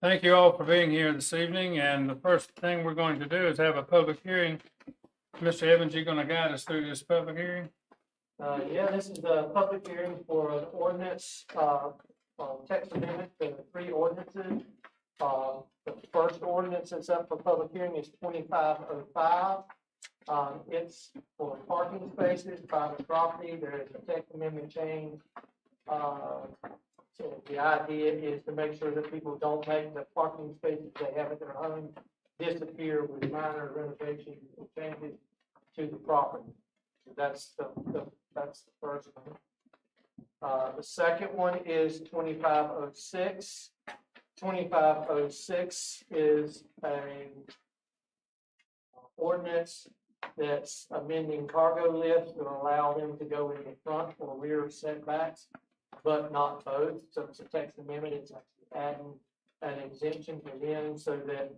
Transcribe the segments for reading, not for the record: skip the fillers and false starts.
Thank you all for being here this evening, and the first thing we're going to do is have a public hearing. Mr. Evans, you're gonna guide us through this public hearing? Yeah, this is a public hearing for an ordinance, text amendment to 3 ordinances. The first ordinance that's up for public hearing is 2505. It's for parking spaces, private property. There is a text amendment change. So the idea is to make sure that people don't make the parking spaces they have at their home disappear with minor renovations and changes to the property. So that's that's the first one. The second one is 2506. 2506 is a ordinance that's amending cargo lifts to allow them to go in the front or rear setbacks, but not both. So it's a text amendment. It's adding an exemption for them so that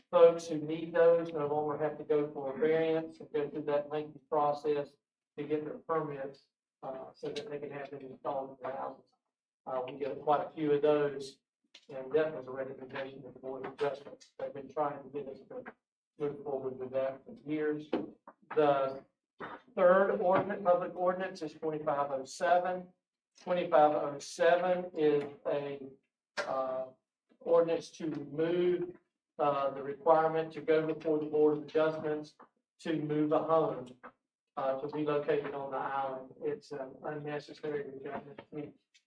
folks who need those no longer have to go for a variance and go through that lengthy process to get their permits, so that they can have them installed in their houses. We get quite a few of those, and that was a recommendation of the Board of Adjustments. They've been trying to get us to move forward with that for years. The third ordinance, public ordinance, is 2507. 2507 is a ordinance to remove the requirement to go before the Board of Adjustments to move a home to relocate it on the island. It's an unnecessary adjustment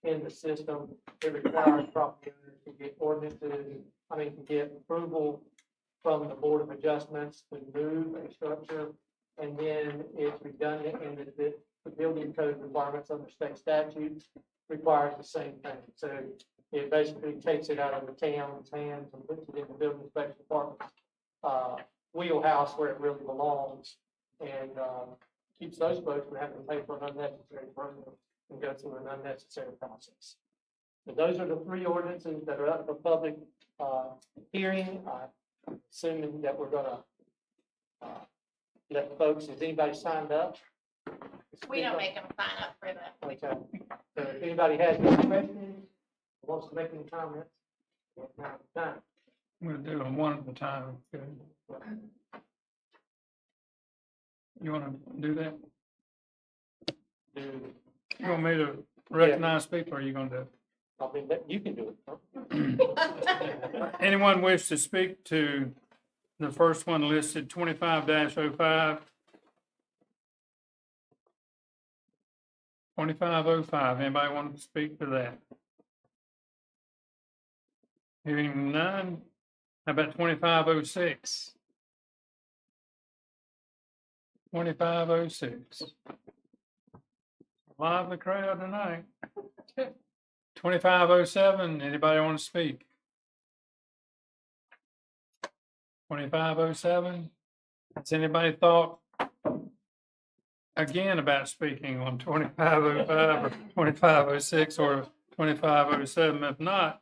in the system. It requires property owners to get to get approval from the Board of Adjustments to move a structure, and then it's redundant in the building code requirements under state statutes requires the same thing. So it basically takes it out of the town's hands and puts it in the building inspection department's wheelhouse where it really belongs, and keeps those folks from having to pay for an unnecessary permit and go through an unnecessary process. So those are the 3 ordinances that are up for public hearing. Assuming that we're gonna let folks, has anybody signed up? We don't make them sign up for that. Okay. So if anybody has any questions, wants to make any comments, now's the time. We'll do them one at a time. Okay. You wanna do that? You want me to recognize people, or are you gonna do it? I mean, you can do it. Anyone wish to speak to the first one listed 25-05? 2505, anybody want to speak to that? Hearing none, how about 2506? 2506. Lively crowd tonight. 2507, anybody want to speak? 2507, has anybody thought again about speaking on 2505 or 2506 or 2507? If not,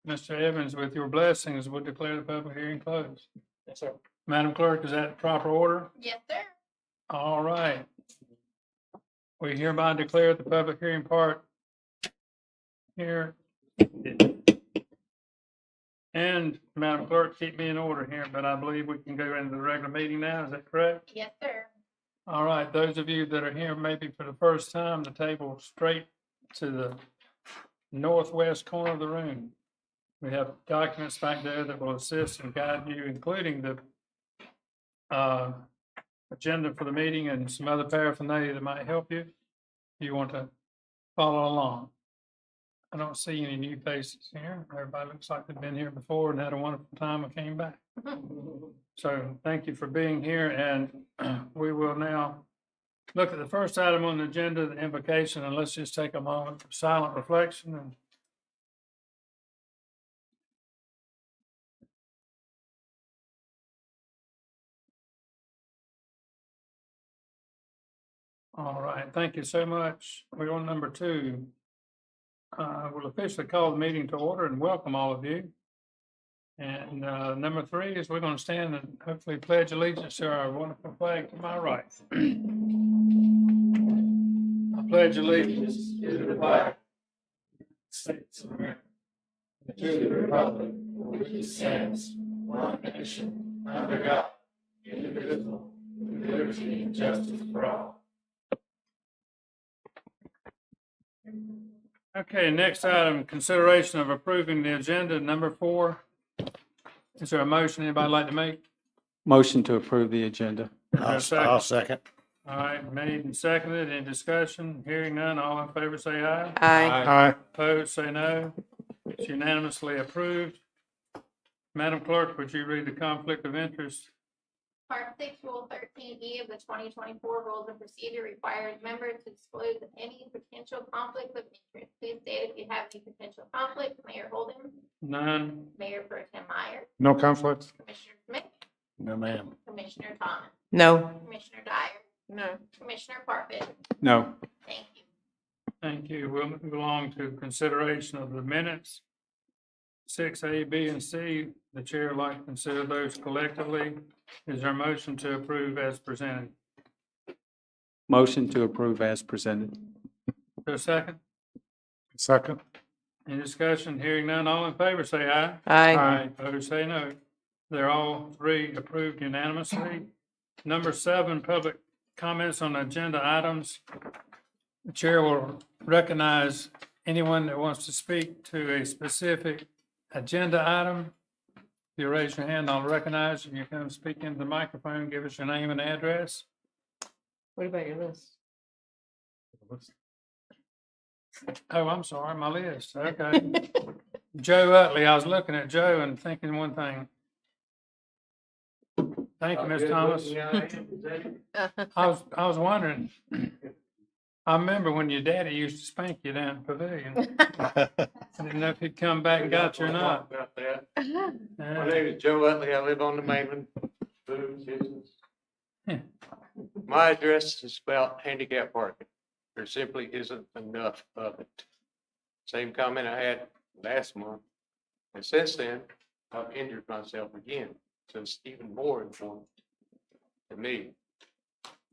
Mr. Evans, with your blessings, we'll declare the public hearing closed. Yes, sir. Madam Clerk, is that proper order? Yes, sir. All right. We hereby declare the public hearing part here. And Madam Clerk, keep me in order here, but I believe we can go into the regular meeting now. Is that correct? Yes, sir. All right, those of you that are here maybe for the first time, the table straight to the northwest corner of the room. We have documents back there that will assist and guide you, including the agenda for the meeting and some other paraphernalia that might help you if you want to follow along. I don't see any new faces here. Everybody looks like they've been here before and had a wonderful time and came back. So thank you for being here, and we will now look at the first item on the agenda, the invocation, and let's just take a moment for silent reflection. And all right, thank you so much. We're on number 2. We'll officially call the meeting to order and welcome all of you. And number 3 is we're going to stand and hopefully pledge allegiance to our wonderful flag to my right. I pledge allegiance to the flag of the States of America to the republic for which it stands, one nation, under God, indivisible, with liberty and justice for all. Okay, next item, consideration of approving the agenda, number 4. Is there a motion anybody like to make? Motion to approve the agenda. Is there a second? I'll second. All right, made and seconded. Any discussion? Hearing none, all in favor say aye. Aye. Opposed, say no. It's unanimously approved. Madam Clerk, would you read the conflict of interest? Part 6, Rule 13E of the 2024 Rules of Procedure requires members to disclose any potential conflict of interest. Please state if you have any potential conflict. Mayor Holden, None. Mayor Pro Tem Meyer, No conflicts? Commissioner Smith, No, ma'am. Commissioner Thomas, No. Commissioner Dyer, No. Commissioner Parfit. No. Thank you. Thank you. We'll move along to consideration of the minutes. 6A, B, and C. The chair would like to consider those collectively. Is there a motion to approve as presented? Motion to approve as presented. Is there a second? Second. Any discussion? Hearing none, all in favor say aye. Aye. Opposed, say no. They're all 3 approved unanimously. Number 7, public comments on agenda items. The chair will recognize anyone that wants to speak to a specific agenda item. If you raise your hand, I'll recognize you. You can speak into the microphone, give us your name and address. What about your list? Oh, I'm sorry, my list. Okay. Joe Utley, I was looking at Joe and thinking one thing. Thank you, Ms. Thomas. I was wondering, I remember when your daddy used to spank you down at the pavilion. I didn't know if he'd come back and got you or not. About that. Yeah. My name is Joe Utley. I live on the mainland. Food business. Yeah. My address is about handicap parking. There simply isn't enough of it. Same comment I had last month. And since then, I've injured myself again. So it's even more important to me.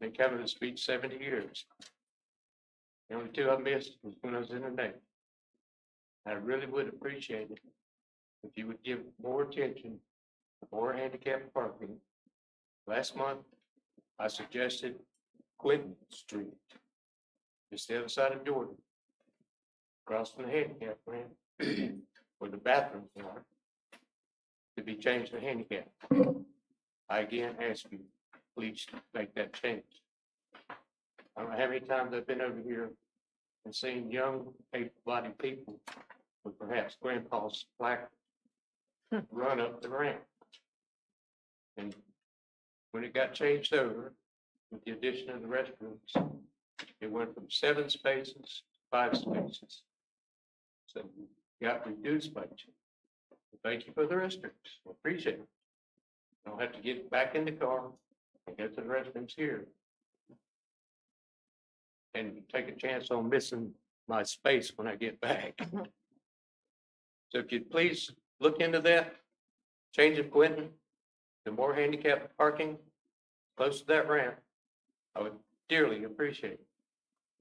Been coming to speech 70 years. The only 2 I missed was when I was in the Navy. I really would appreciate it if you would give more attention to more handicap parking. Last month, I suggested Clinton Street, just the other side of Jordan, across from the handicap ramp, where the bathrooms are, to be changed to handicap. I again ask you, please make that change. I don't know how many times I've been over here and seen young, able-bodied people with perhaps grandpa's plaque run up the ramp. And when it got changed over, with the addition of the restrooms, it went from 7 spaces to 5 spaces. So you got reduced space. Thank you for the restrooms. I appreciate it. Don't have to get back in the car and go to the restrooms here. And take a chance on missing my space when I get back. So if you'd please look into that, change of Quentin to more handicap parking close to that ramp, I would dearly appreciate it.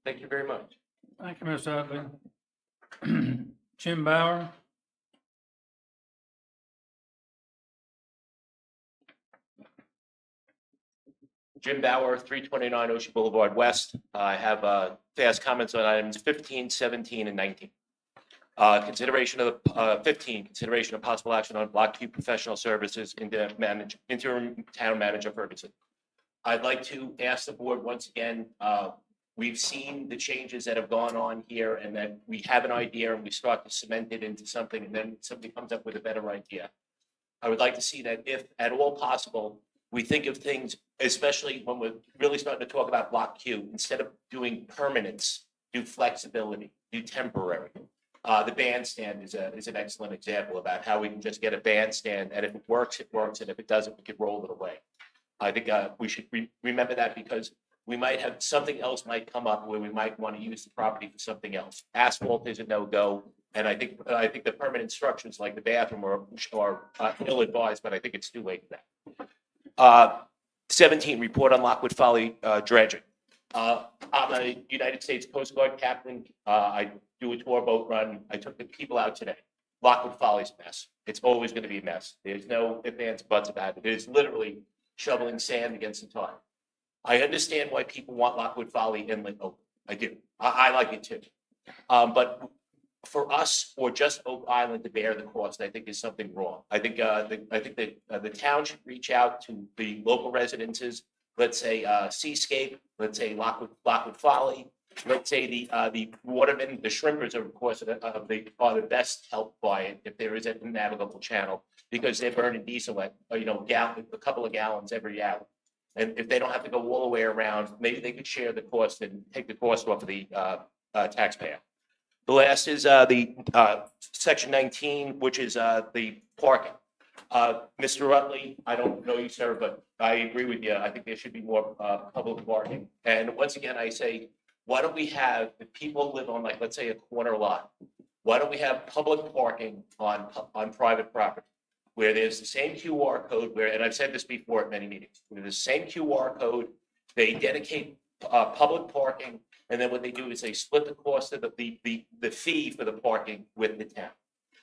Thank you very much. Thank you, Mr. Utley. Jim Bauer. Jim Bauer, 329 Ocean Boulevard West. I have to ask comments on items 15, 17, and 19. Consideration of 15, consideration of possible action on Block Q professional services interim town manager Ferguson. I'd like to ask the board once again, we've seen the changes that have gone on here and that we have an idea and we start to cement it into something and then somebody comes up with a better idea. I would like to see that if at all possible, we think of things, especially when we're really starting to talk about Block Q, instead of doing permanence, do flexibility, do temporary. The bandstand is an excellent example about how we can just get a bandstand, and if it works, and if it doesn't, we could roll it away. I think we should remember that because we might have something else might come up where we might want to use the property for something else. Asphalt is a no-go, and I think the permanent structures like the bathroom are ill-advised, but I think it's too late for that. 17, report on Lockwood Folly dredging. I'm a United States Coast Guard captain. I do a tour boat run. I took the people out today. Lockwood Folly's a mess. It's always going to be a mess. There's no ifs, ands, buts about it. It's literally shoveling sand against the tar. I understand why people want Lockwood Folly inlet open. I do. I like it too. But for us or just Oak Island to bear the cost, I think is something wrong. I think the town should reach out to the local residences. Let's say Seascape. Let's say Lockwood Folly. Let's say the watermen, the shrimpers, of course, are the best helped by it if there is a navigable channel, because they're burning diesel at a couple of gallons every hour. And if they don't have to go all the way around, maybe they could share the cost and take the cost off of the taxpayer. The last is the section 19, which is the parking. Mr. Rutley, I don't know you, sir, but I agree with you. I think there should be more public parking. And once again, I say, why don't we have, if people live on, like, let's say a corner lot, why don't we have public parking on private property? Where there's the same QR code, and I've said this before at many meetings, where there's the same QR code, they dedicate public parking, and then what they do is they split the cost of the fee for the parking with the town.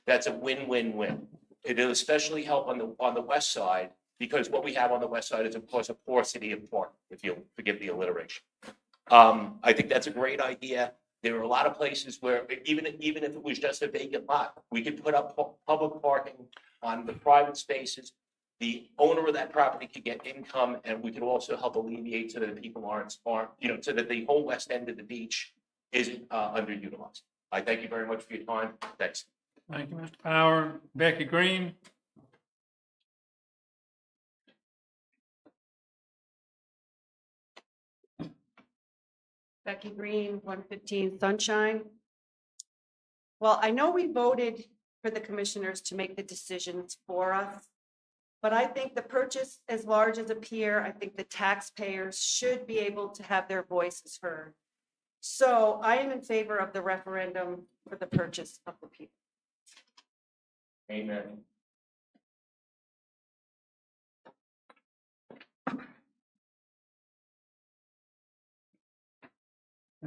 That's a win-win-win. It'll especially help on the west side, because what we have on the west side is, of course, a paucity of parking, if you'll forgive the alliteration. I think that's a great idea. There are a lot of places where even if it was just a vacant lot, we could put up public parking on the private spaces. The owner of that property could get income, and we could also help alleviate so that the people aren't, so that the whole west end of the beach isn't underutilized. I thank you very much for your time. Thanks. Thank you, Mr. Power. Becky Green. Becky Green, 115 Sunshine. Well, I know we voted for the commissioners to make the decisions for us, but I think the purchase, as large as a pier, I think the taxpayers should be able to have their voices heard. So I am in favor of the referendum for the purchase of the pier. Amen.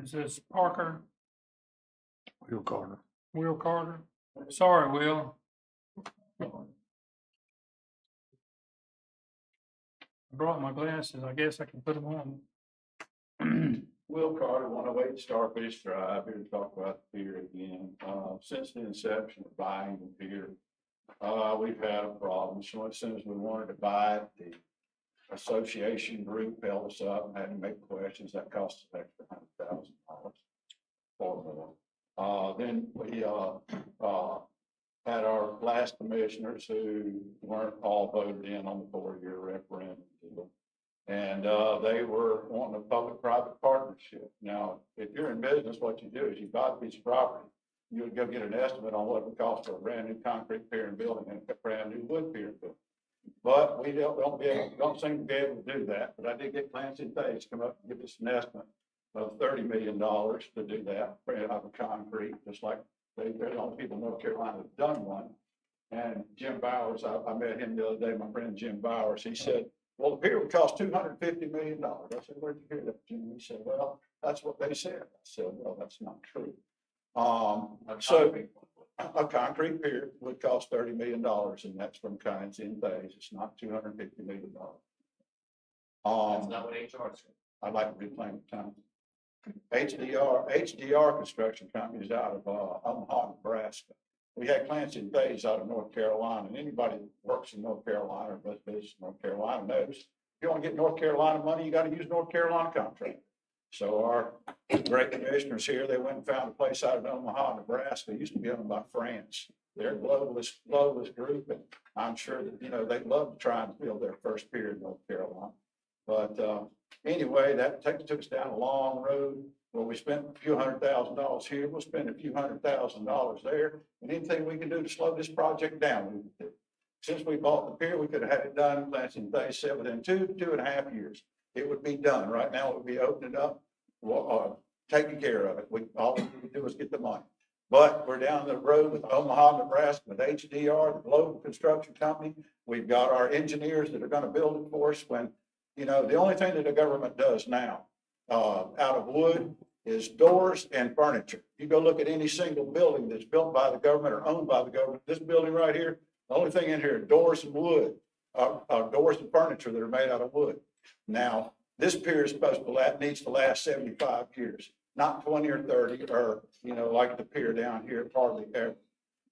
Is this Parker? Will Carter. Will Carter? Sorry, Will. I brought my glasses. I guess I can put them on. Will Carter, 108 Starfish Drive, here to talk about the pier again. Since the inception of buying the pier, we've had a problem. So as soon as we wanted to buy it, the association group held us up and had to make questions. That cost us extra $100,000 or more. Then we had our last commissioners who weren't all voted in on the 4-year referendum deal. And they were wanting a public-private partnership. Now, if you're in business, what you do is you buy a piece of property. You would go get an estimate on what it would cost for a brand new concrete pier and building and a brand new wood pier and building. But we don't seem to be able to do that. But I did get Clancy and Page to come up and give us an estimate of $30 million to do that, out of concrete, just like they're the only people in North Carolina have done one. And Jim Bowers, I met him the other day, my friend Jim Bowers, he said, well, the pier would cost $250 million. I said, where'd you hear that, Jim? He said, well, that's what they said. I said, well, that's not true. So a concrete pier would cost $30 million, and that's from Kinds in Bays. It's not $250 million. That's not what HR said. I'd like to be playing the time. HDR Construction Company is out of Omaha, Nebraska. We had Clancy and Bays out of North Carolina, and anybody that works in North Carolina or does business in North Carolina knows if you want to get North Carolina money, you got to use North Carolina contract. So our great commissioners here, they went and found a place out of Omaha, Nebraska. It used to be owned by France. They're a globalist group, and I'm sure that they'd love to try and build their first pier in North Carolina. But anyway, that took us down a long road. Well, we spent a few $100,000 here. We'll spend a few $100,000 there. And anything we can do to slow this project down, we would do. Since we bought the pier, we could have had it done, Clancy and They said within 2.5 years, it would be done. Right now, it would be opening up, taking care of it. All we need to do is get the money. But we're down the road with Omaha, Nebraska, with HDR, the global construction company. We've got our engineers that are going to build it for us when, the only thing that the government does now out of wood is doors and furniture. You go look at any single building that's built by the government or owned by the government. This building right here, the only thing in here are doors and wood, doors and furniture that are made out of wood. Now, this pier is supposed to needs to last 75 years, not 20 or 30, or, like the pier down here, hardly ever.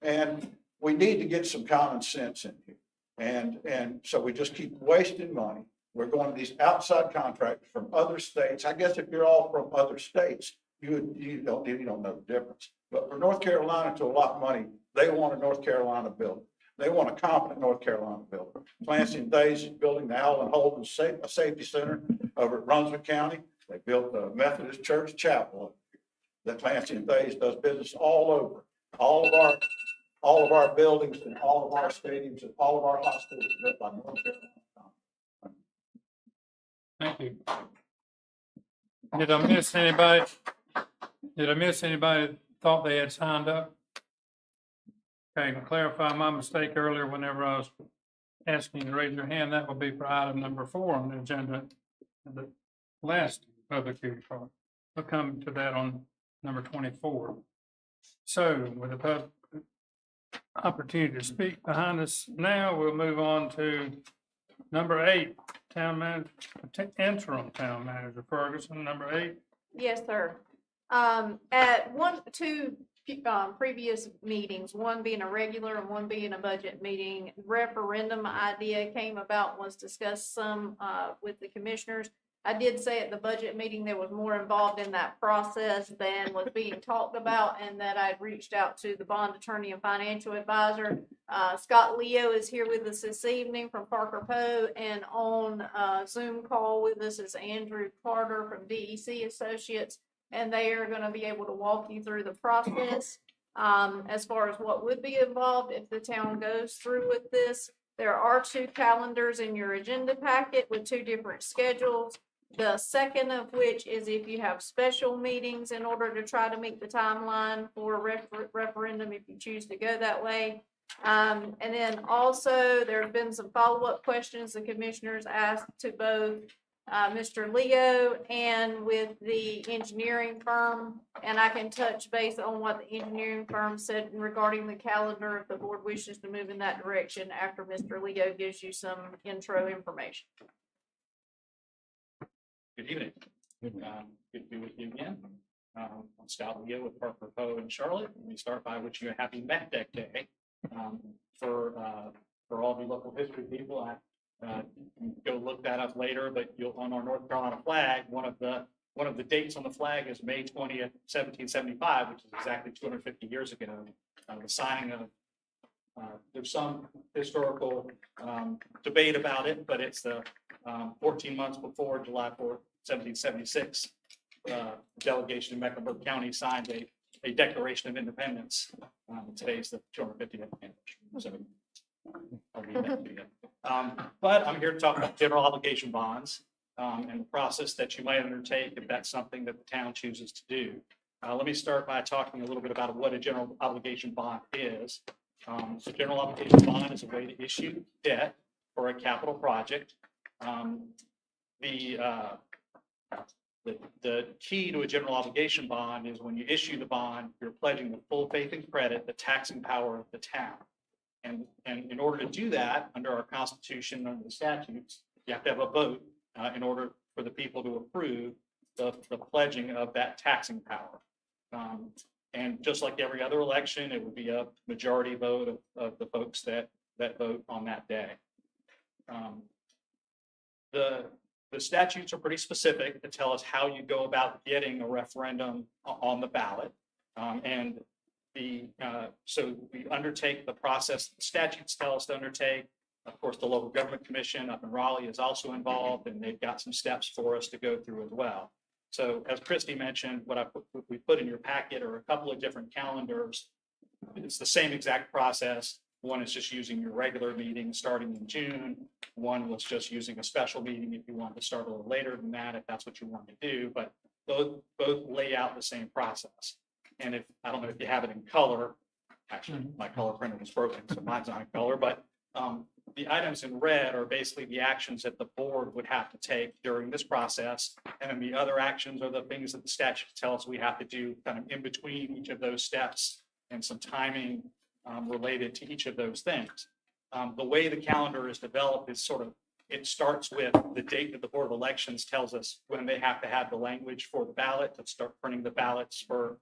And we need to get some common sense in here. And so we just keep wasting money. We're going to these outside contractors from other states. I guess if you're all from other states, you don't know the difference. But for North Carolina to allot money, they want a North Carolina building. They want a competent North Carolina building. Clancy and Days is building the Holden Safety Center over at Brunswick County. They built the Methodist Church Chapel that Clancy and Days does business all over. All of our buildings and all of our stadiums and all of our hospitals are built by North Carolina. Thank you. Did I miss anybody? Did I miss anybody that thought they had signed up? Okay, to clarify my mistake earlier, whenever I was asking you to raise your hand, that would be for item number 4 on the agenda, the last public hearing part. We'll come to that on number 24. So with the public opportunity to speak behind us now, we'll move on to number 8, town manager, interim town manager Ferguson, number 8. Yes, sir. At two previous meetings, one being a regular and one being a budget meeting, referendum idea came about, was discussed some with the commissioners. I did say at the budget meeting there was more involved in that process than was being talked about, and that I'd reached out to the bond attorney and financial advisor. Scott Leo is here with us this evening from Parker Poe, and on Zoom call with us is Andrew Carter from DEC Associates, and they are going to be able to walk you through the process as far as what would be involved if the town goes through with this. There are 2 calendars in your agenda packet with 2 different schedules. The second of which is if you have special meetings in order to try to meet the timeline for a referendum, if you choose to go that way. And then also there have been some follow-up questions the commissioners asked to both Mr. Leo and with the engineering firm. And I can touch base on what the engineering firm said regarding the calendar if the board wishes to move in that direction after Mr. Leo gives you some intro information. Good evening. Good to be with you again. I'm Scott Leo with Parker Poe in Charlotte. Let me start by wishing you a happy Met Deck Day. For all the local history people, go look that up later, but you'll, on our North Carolina flag, one of the dates on the flag is May 20th, 1775, which is exactly 250 years ago. The signing of, there's some historical debate about it, but it's the 14 months before July 4th, 1776, delegation in Mecklenburg County signed a Declaration of Independence. Today's the 250th anniversary. So I'll leave that to you. But I'm here to talk about general obligation bonds and the process that you might undertake if that's something that the town chooses to do. Let me start by talking a little bit about what a general obligation bond is. So general obligation bond is a way to issue debt for a capital project. The key to a general obligation bond is when you issue the bond, you're pledging the full faith and credit, the taxing power of the town. And in order to do that, under our Constitution, under the statutes, you have to have a vote in order for the people to approve the pledging of that taxing power. And just like every other election, it would be a majority vote of the folks that vote on that day. The statutes are pretty specific to tell us how you go about getting a referendum on the ballot. So we undertake the process the statutes tell us to undertake. Of course, the local government commission up in Raleigh is also involved, and they've got some steps for us to go through as well. So as Christy mentioned, what we put in your packet are a couple of different calendars. It's the same exact process. One is just using your regular meeting starting in June. One was just using a special meeting if you wanted to start a little later than that, if that's what you want to do. But both lay out the same process. And if I don't know if you have it in color, actually my color printer was broken, so mine's not in color. But The items in red are basically the actions that the board would have to take during this process. And then the other actions are the things that the statute tells we have to do kind of in between each of those steps and some timing related to each of those things. The way the calendar is developed is sort of, it starts with the date that the Board of Elections tells us when they have to have the language for the ballot to start printing the ballots for,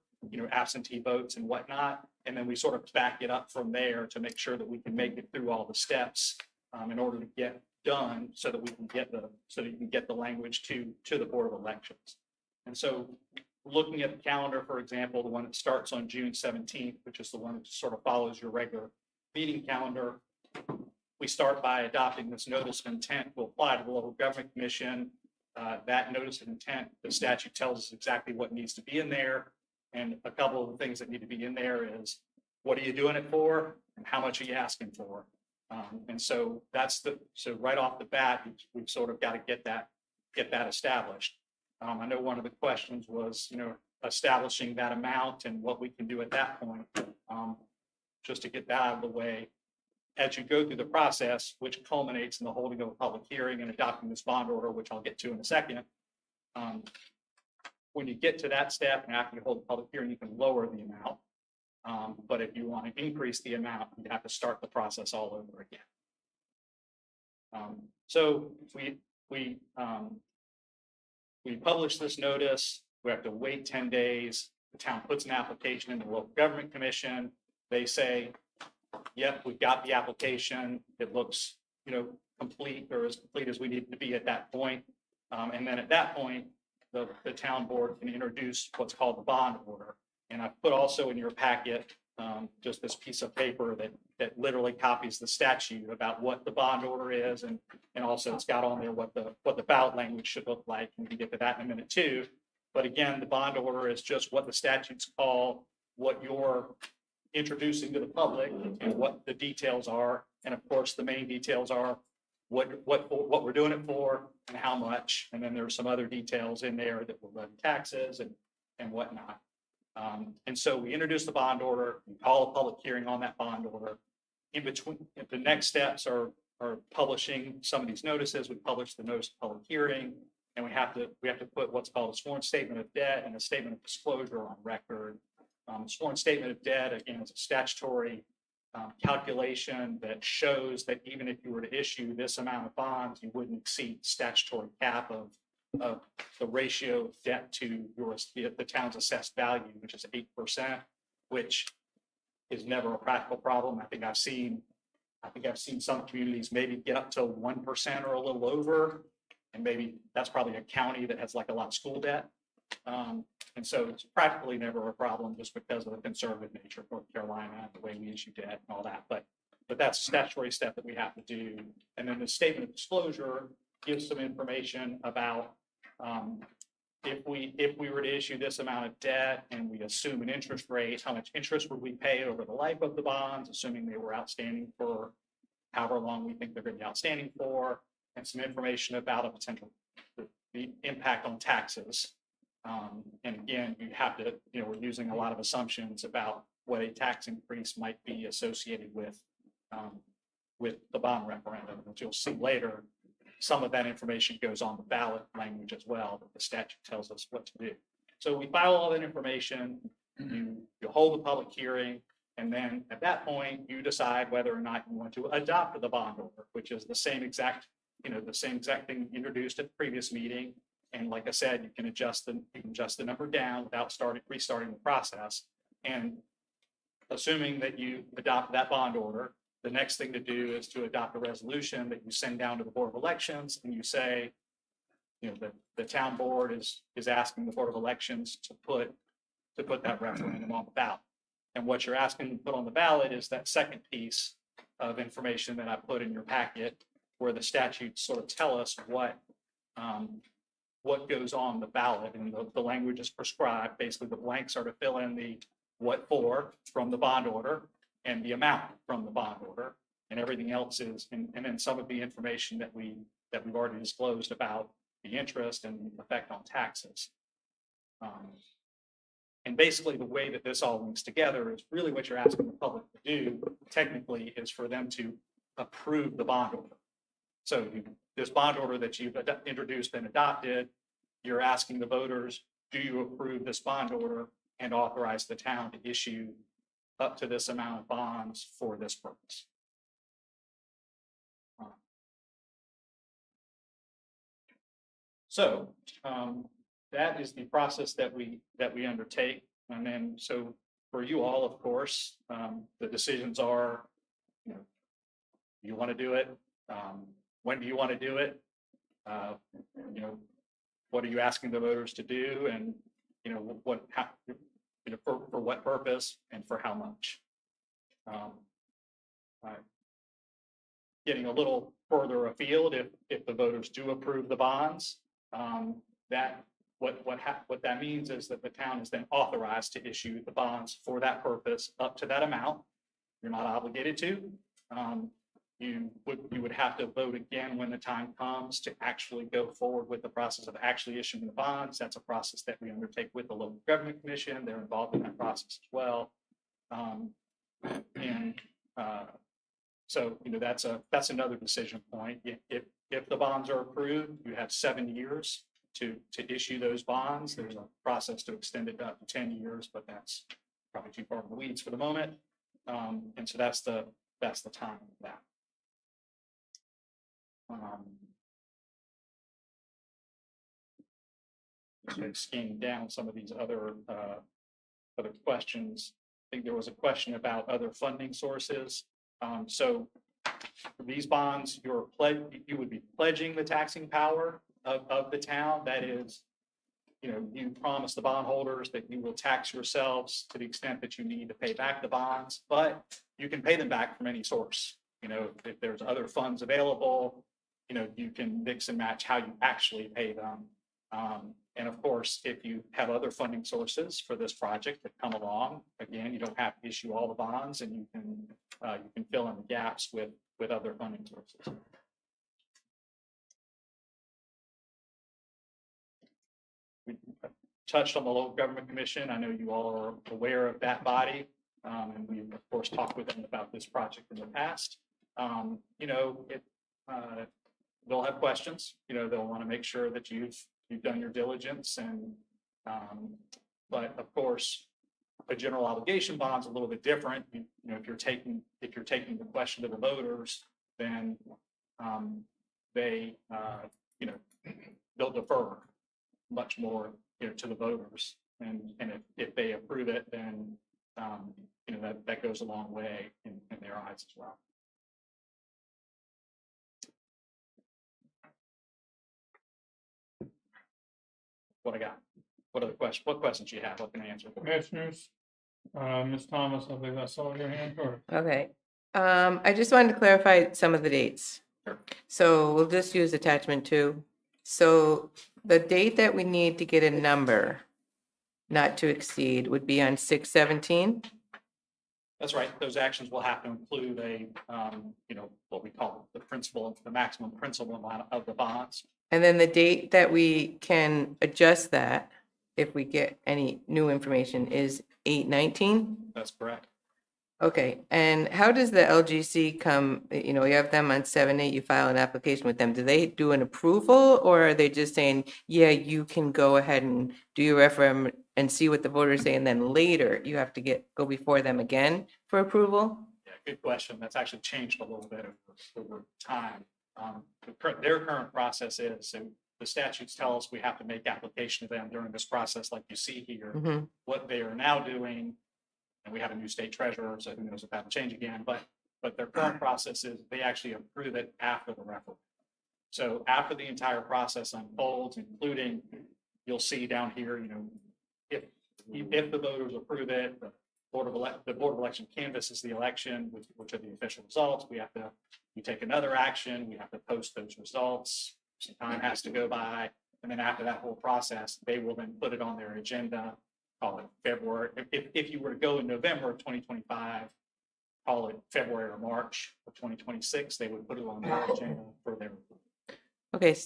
absentee votes and whatnot. And then we sort of back it up from there to make sure that we can make it through all the steps in order to get done so that we can get so that you can get the language to the Board of Elections. And so looking at the calendar, for example, the one that starts on June 17th, which is the one that sort of follows your regular meeting calendar, we start by adopting this notice of intent to apply to the local government commission. That notice of intent, the statute tells us exactly what needs to be in there. And a couple of the things that need to be in there is, what are you doing it for? And how much are you asking for? And so so right off the bat, we've sort of got to get that established. I know one of the questions was, establishing that amount and what we can do at that point. Just to get that out of the way, as you go through the process, which culminates in the holding of a public hearing and adopting this bond order, which I'll get to in a second. When you get to that step and after you hold the public hearing, you can lower the amount. But if you want to increase the amount, you have to start the process all over again. So we publish this notice. We have to wait 10 days. The town puts an application in the local government commission. They say, yep, we've got the application. It looks, complete, or as complete as we need to be at that point. And then at that point, the town board can introduce what's called the bond order. And I put also in your packet just this piece of paper that literally copies the statute about what the bond order is, and also it's got on there what the ballot language should look like. And we can get to that in a minute too. But again, the bond order is just what the statutes call what you're introducing to the public and what the details are. And of course, the main details are what we're doing it for and how much. And then there's some other details in there that will run taxes and whatnot. And so we introduce the bond order, we call a public hearing on that bond order. In between, the next steps are publishing some of these notices. We publish the notice of public hearing, and we have to put what's called a sworn statement of debt and a statement of disclosure on record. Sworn statement of debt, again, is a statutory calculation that shows that even if you were to issue this amount of bonds, you wouldn't exceed statutory cap of the ratio of debt to the town's assessed value, which is 8%, which is never a practical problem. I think I've seen some communities maybe get up to 1% or a little over, and maybe that's probably a county that has like a lot of school debt. And so it's practically never a problem just because of the conservative nature of North Carolina and the way we issue debt and all that. But that's a statutory step that we have to do. And then the statement of disclosure gives some information about if we were to issue this amount of debt and we assume an interest rate, how much interest would we pay over the life of the bonds, assuming they were outstanding for however long we think they're going to be outstanding for, and some information about a potential the impact on taxes. And again, you have to, we're using a lot of assumptions about what a tax increase might be associated with the bond referendum, which you'll see later. Some of that information goes on the ballot language as well, that the statute tells us what to do. So we file all that information, you hold a public hearing, and then at that point, you decide whether or not you want to adopt the bond order, which is the same exact thing introduced at the previous meeting. And like I said, you can adjust the number down without restarting the process. And assuming that you adopt that bond order, the next thing to do is to adopt a resolution that you send down to the Board of Elections, and you say, the town board is asking the Board of Elections to put that referendum on the ballot. And what you're asking to put on the ballot is that second piece of information that I put in your packet, where the statutes sort of tell us what goes on the ballot, and the language is prescribed. Basically, the blanks are to fill in the what for from the bond order and the amount from the bond order, and everything else is, and then some of the information that we've already disclosed about the interest and the effect on taxes. And basically, the way that this all links together is really what you're asking the public to do. Technically, is for them to approve the bond order. So this bond order that you've introduced and adopted, you're asking the voters, do you approve this bond order and authorize the town to issue up to this amount of bonds for this purpose? So that is the process that we undertake. And then, so for you all, of course, the decisions are, you want to do it? When do you want to do it? What are you asking the voters to do? And, for what purpose and for how much? Getting a little further afield, if the voters do approve the bonds, what that means is that the town is then authorized to issue the bonds for that purpose up to that amount. You're not obligated to. You would have to vote again when the time comes to actually go forward with the process of actually issuing the bonds. That's a process that we undertake with the local government commission. They're involved in that process as well. So that's another decision point. If the bonds are approved, you have 7 years to issue those bonds. There's a process to extend it up to 10 years, but that's probably too far in the weeds for the moment. And so that's the time of that. Just scanning down some of these other questions. I think there was a question about other funding sources. So for these bonds, you would be pledging the taxing power of the town. That is, you promise the bondholders that you will tax yourselves to the extent that you need to pay back the bonds, but you can pay them back from any source. If there's other funds available, you can mix and match how you actually pay them. And of course, if you have other funding sources for this project that come along, again, you don't have to issue all the bonds, and you can fill in the gaps with other funding sources. We touched on the local government commission. I know you all are aware of that body, and we've of course talked with them about this project in the past. They'll have questions. They'll want to make sure that you've done your diligence, and but of course, a general obligation bond's a little bit different. If you're taking the question to the voters, then they'll defer much more to the voters, and if they approve it, then that goes a long way in their eyes as well. What I got? What are the questions? What questions you have? What can I answer? Commissioners, Ms. Thomas, I believe I saw your hand first. Okay. I just wanted to clarify some of the dates. Sure. So we'll just use attachment 2. So the date that we need to get a number not to exceed would be on 6/17. That's right. Those actions will have to include what we call the maximum principal amount of the bonds. And then the date that we can adjust that, if we get any new information, is 8/19. That's correct. Okay, and how does the LGC come, you have them on 7/8, you file an application with them. Do they do an approval, or are they just saying, yeah, you can go ahead and do your referendum and see what the voters say, and then later you have to go before them again for approval? Yeah, good question. That's actually changed a little bit over time. Their current process is, so the statutes tell us we have to make application to them during this process, like you see here. Mm-hmm. What they are now doing, and we have a new state treasurer, so who knows if that'll change again, but their current process is they actually approve it after the referendum. So after the entire process unfolds, including, you'll see down here, if the voters approve it, the Board of Election canvasses the election, which are the official results. We take another action. We have to post those results. Some time has to go by. And then after that whole process, they will then put it on their agenda, call it February. If you were to go in November of 2025, call it February or March of 2026, they would put it on their agenda for their. Okay,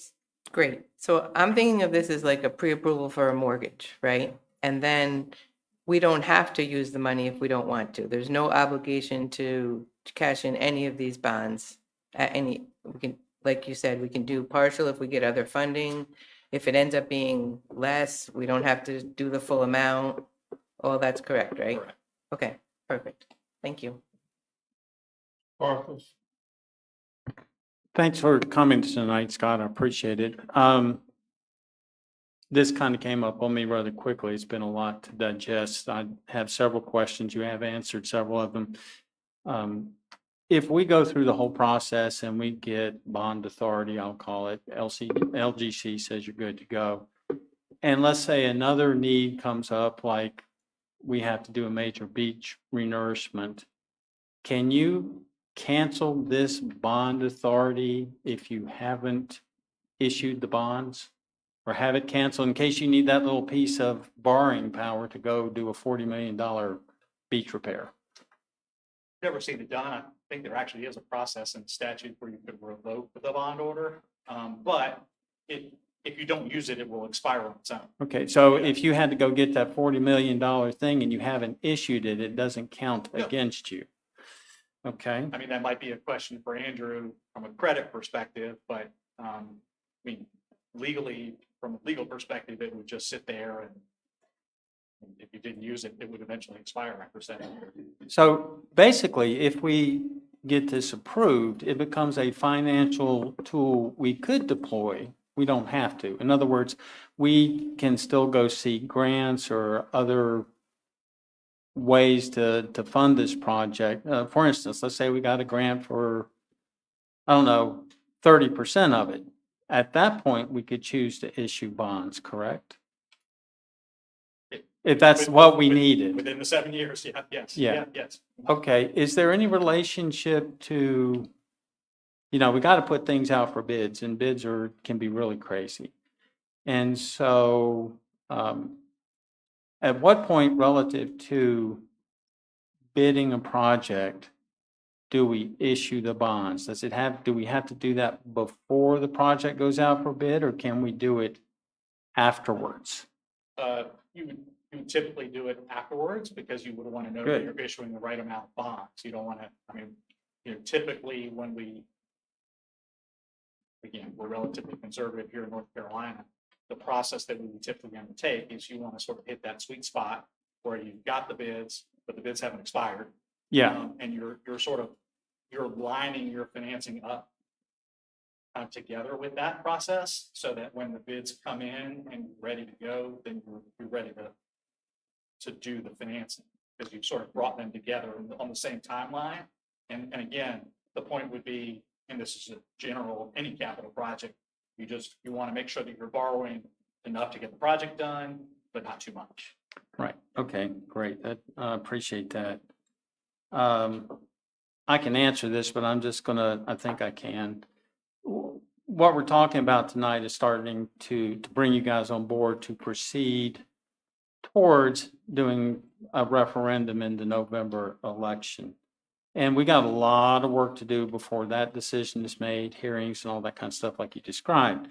great. So I'm thinking of this as like a pre-approval for a mortgage, right? And then we don't have to use the money if we don't want to. There's no obligation to cash in any of these bonds at any, we can, like you said, we can do partial if we get other funding. If it ends up being less, we don't have to do the full amount. All that's correct, right? Correct. Okay, perfect. Thank you. Barclays. Thanks for coming tonight, Scott. I appreciate it. This kind of came up on me rather quickly. It's been a lot to digest. I have several questions. You have answered several of them. If we go through the whole process and we get bond authority, I'll call it, LGC says you're good to go. And let's say another need comes up, like we have to do a major beach renourishment. Can you cancel this bond authority if you haven't issued the bonds? Or have it canceled in case you need that little piece of borrowing power to go do a $40 million beach repair? Never seen it done. I think there actually is a process in statute where you could revoke the bond order. But if you don't use it, it will expire on its own. Okay, so if you had to go get that $40 million thing and you haven't issued it, it doesn't count No. against you. Okay, I mean, that might be a question for Andrew from a credit perspective, but, I mean, legally, from a legal perspective, it would just sit there and if you didn't use it, it would eventually expire after 7 years. so basically, if we get this approved, it becomes a financial tool we could deploy. We don't have to. In other words, we can still go seek grants or other ways to fund this project. For instance, let's say we got a grant for, I don't know, 30% of it. At that point, we could choose to issue bonds, correct? If that's what we needed. Within the 7 years, yeah, yes. Yeah. Yes. Okay, is there any relationship to, we got to put things out for bids, and bids can be really crazy. And so, at what point relative to bidding a project do we issue the bonds? Do we have to do that before the project goes out for bid, or can we do it afterwards? You would typically do it afterwards because you would want to know that you're issuing the right amount of bonds. You don't want to, I mean, typically when we're relatively conservative here in North Carolina. The process that we would typically undertake is you want to sort of hit that sweet spot where you've got the bids, but the bids haven't expired. Yeah, And you're lining your financing up together with that process so that when the bids come in and you're ready to go, then you're ready to do the financing because you've sort of brought them together on the same timeline. And again, the point would be, and this is a general, any capital project, you want to make sure that you're borrowing enough to get the project done, but not too much. right. Okay, great. I appreciate that. I can answer this, but I think I can. What we're talking about tonight is starting to bring you guys on board to proceed towards doing a referendum in the November election. And we got a lot of work to do before that decision is made, hearings and all that kind of stuff like you described.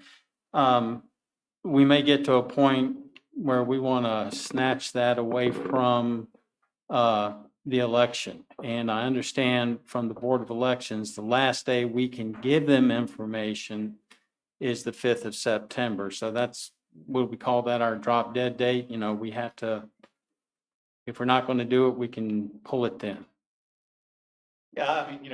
We may get to a point where we want to snatch that away from the election. And I understand from the Board of Elections, the last day we can give them information is the 5th of September. So that's, what we call that our drop dead date. We have to, if we're not going to do it, we can pull it then. Yeah, I mean,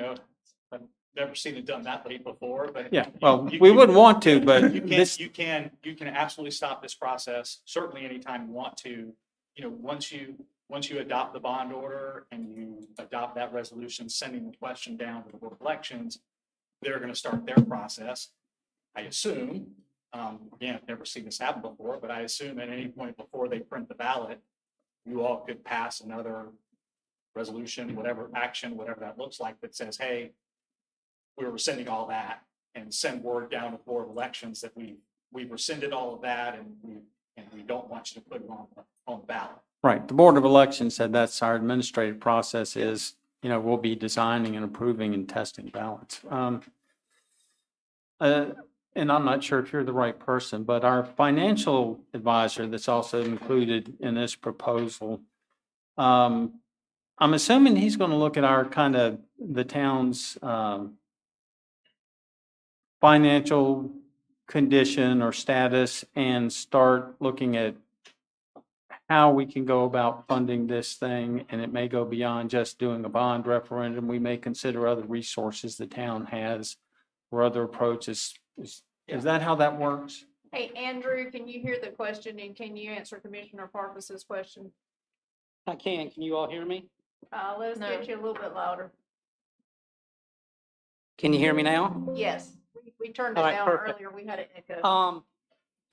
I've never seen it done that late before, but. Yeah, well, we wouldn't want to, but You can absolutely stop this process, certainly anytime you want to. Once you adopt the bond order and you adopt that resolution, sending the question down to the Board of Elections, they're going to start their process. I assume, again, I've never seen this happen before, but I assume at any point before they print the ballot, you all could pass another resolution, whatever action, whatever that looks like, that says, hey, we're rescinding all that, and send word down to the Board of Elections that we've rescinded all of that and we don't want you to put it on the ballot. right, the Board of Elections said that's our administrative process is, we'll be designing and approving and testing ballots. And I'm not sure if you're the right person, but our financial advisor that's also included in this proposal, I'm assuming he's going to look at our kind of the town's financial condition or status and start looking at how we can go about funding this thing, and it may go beyond just doing a bond referendum. We may consider other resources the town has or other approaches. Is that how that works? Hey, Andrew, can you hear the question and can you answer Commissioner Parkis's question? I can. Can you all hear me? Let us get you a little bit louder. Can you hear me now? Yes, we turned it All right, down perfect. earlier. We had an echo.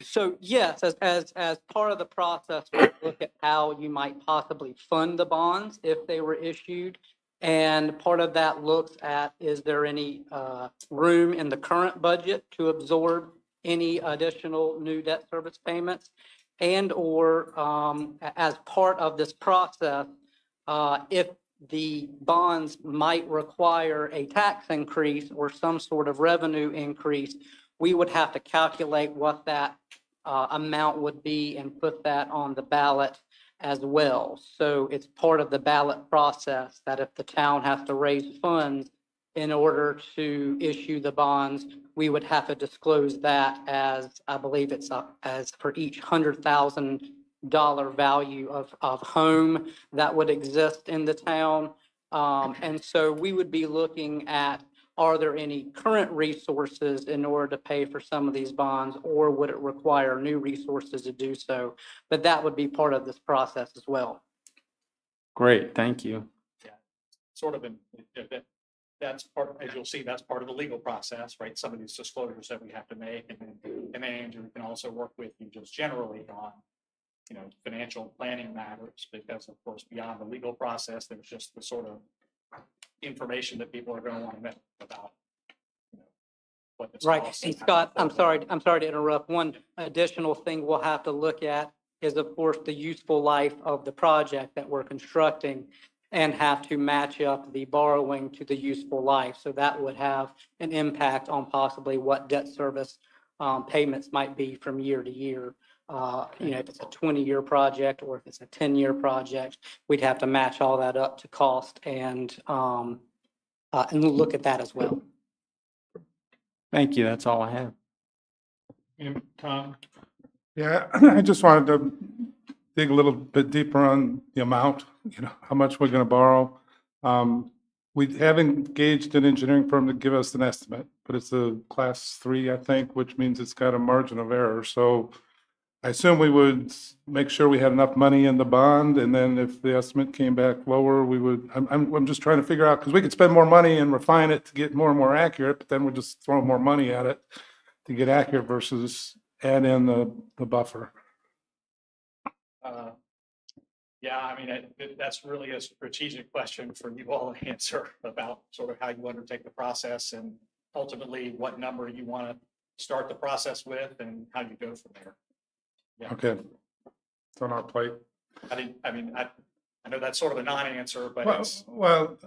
So yes, as part of the process, we look at how you might possibly fund the bonds if they were issued. And part of that looks at, is there any room in the current budget to absorb any additional new debt service payments? And or as part of this process, if the bonds might require a tax increase or some sort of revenue increase, we would have to calculate what that amount would be and put that on the ballot as well. So it's part of the ballot process that if the town has to raise funds in order to issue the bonds, we would have to disclose that as, I believe it's as for each $100,000 value of home that would exist in the town. And so we would be looking at, are there any current resources in order to pay for some of these bonds, or would it require new resources to do so? But that would be part of this process as well. Great, thank you. Sort of, that's part, as you'll see, that's part of the legal process, right? Some of these disclosures that we have to make, and then Andrew can also work with you just generally on, financial planning matters, because of course, beyond the legal process, there's just the sort of information that people are going to want to know about. What this Right. costs And how Scott, to I'm afford sorry to interrupt. One additional thing we'll have to look at is, of course, the useful life of the project that we're constructing, and have to match up the borrowing to the useful life. So that would have an impact on possibly what debt service payments might be from year to year. If it's a 20-year project or if it's a 10-year project, we'd have to match all that up to cost and look at that as well. Thank you, that's all I have. Tom? Yeah, I just wanted to dig a little bit deeper on the amount, how much we're going to borrow. We have engaged an engineering firm to give us an estimate, but it's a class 3, I think, which means it's got a margin of error. So I assume we would make sure we had enough money in the bond, and then if the estimate came back lower, we would, I'm just trying to figure out, because we could spend more money and refine it to get more and more accurate, but then we're just throwing more money at it to get accurate versus add in the buffer. Yeah, I mean, that's really a strategic question for you all to answer about sort of how you undertake the process and ultimately what number you want to start the process with and how you go from there. Yeah. Okay. It's on our plate. I know that's sort of a non-answer, but it's.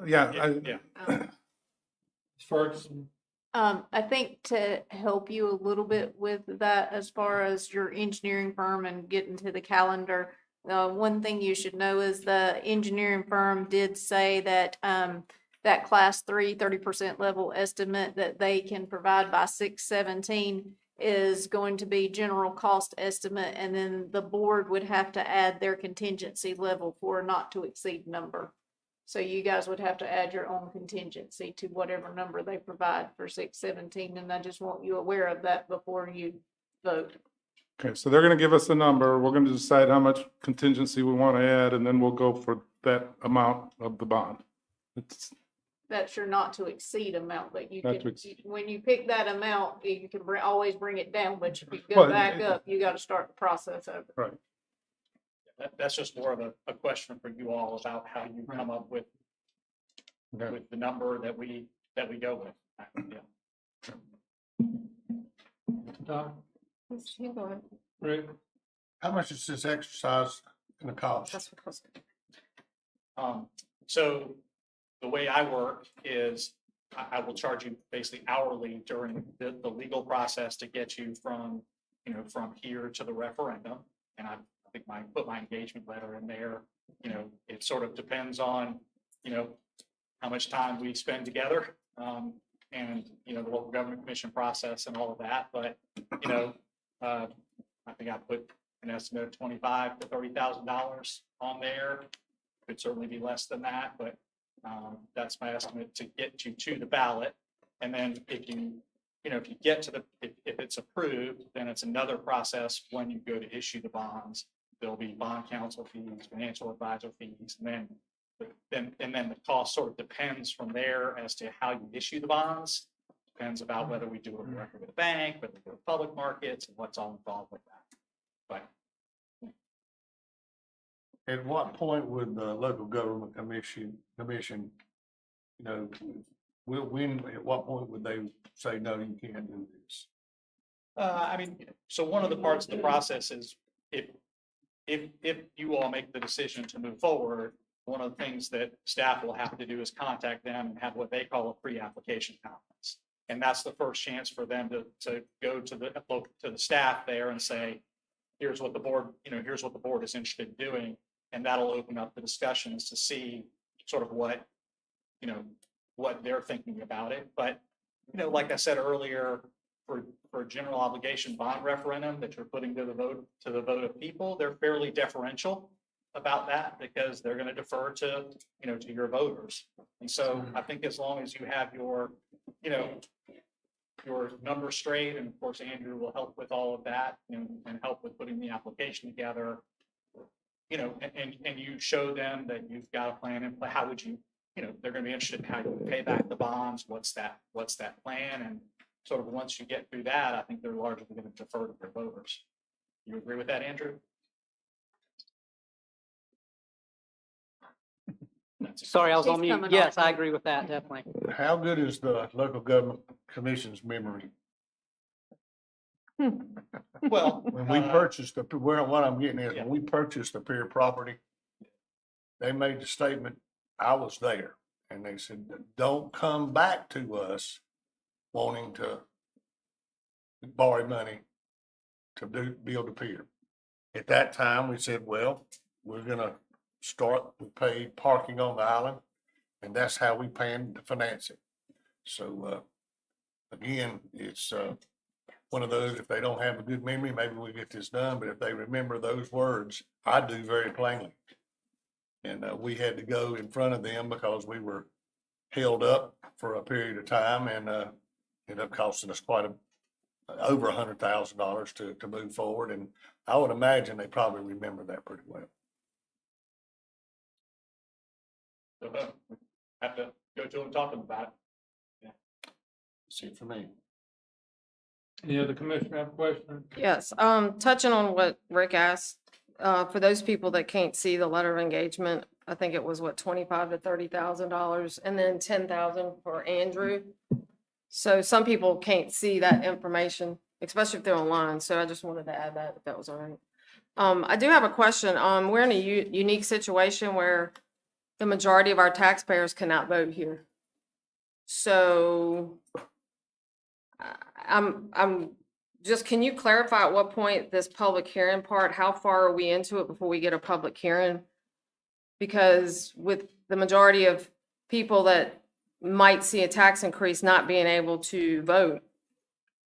Yeah. Yeah. Ferguson? I think to help you a little bit with that, as far as your engineering firm and getting to the calendar, one thing you should know is the engineering firm did say that that class 3 30% level estimate that they can provide by 6/17 is going to be general cost estimate, and then the board would have to add their contingency level for a not to exceed number. So you guys would have to add your own contingency to whatever number they provide for 6/17, and I just want you aware of that before you vote. Okay, so they're going to give us a number. We're going to decide how much contingency we want to add, and then we'll go for that amount of the bond. That's your not to exceed amount, but you Not can, to when you pick that amount, you can always bring it down, but if you Well, go back up, you got to start the process over. Right. That's just more of a question for you all about how you come up with the number that we go with. Yeah. Tom? Rick, how much is this exercise going to cost? So the way I work is I will charge you basically hourly during the legal process to get you from here to the referendum. And I think put my engagement letter in there. It sort of depends on, how much time we spend together. and, you know, the local government commission process and all of that, but, you know, I think I put an estimate of $25,000 to $30,000 on there. Could certainly be less than that, but that's my estimate to get you to the ballot. And then if if you get to if it's approved, then it's another process when you go to issue the bonds. There'll be bond counsel fees, financial advisor fees, and then the cost sort of depends from there as to how you issue the bonds. Depends about whether we do it directly with the bank, whether we go to public markets, and what's all involved with that. But At what point would the local government commission, you know, at what point would they say, no, you can't do this? I mean, so one of the parts of the process is if you all make the decision to move forward, one of the things that staff will have to do is contact them and have what they call a pre-application conference. And that's the first chance for them to go to the staff there and say, here's what the board, here's what the board is interested in doing. And that'll open up the discussions to see sort of what they're thinking about it. But, like I said earlier, for a general obligation bond referendum that you're putting to the vote of people, they're fairly deferential about that because they're going to defer to your voters. And so I think as long as you have your numbers straight, and of course Andrew will help with all of that and help with putting the application together, and you show them that you've got a plan and how would you, they're going to be interested in how you pay back the bonds, what's that plan, and sort of once you get through that, I think they're largely going to defer to their voters. You agree with that, Andrew? Sorry, I was on He's mute. coming Yes, off I mute. agree with that, definitely. How good is the local government commission's memory? Well, When we purchased what I'm getting is, Yeah. when we purchased the Pier property, they made the statement, I was there, and they said, don't come back to us wanting to borrow money to build a pier. At that time, we said, well, we're gonna we paid parking on the island, and that's how we planned to finance it. So, again, it's, one of those, if they don't have a good memory, maybe we get this done, but if they remember those words, I do very plainly. And, we had to go in front of them because we were held up for a period of time and, ended up costing us over $100,000 to move forward. And I would imagine they probably remember that pretty well. So we have to go to them and talk to them about it. See it for me. Any other commissioner have a question? Yes, touching on what Rick asked, for those people that can't see the letter of engagement, I think it was what, $25,000 to $30,000, and then $10,000 for Andrew. So some people can't see that information, especially if they're online, so I just wanted to add that, if that was all right. I do have a question. We're in a unique situation where the majority of our taxpayers cannot vote here. So I'm just, can you clarify at what point this public hearing part, how far are we into it before we get a public hearing? Because with the majority of people that might see a tax increase not being able to vote,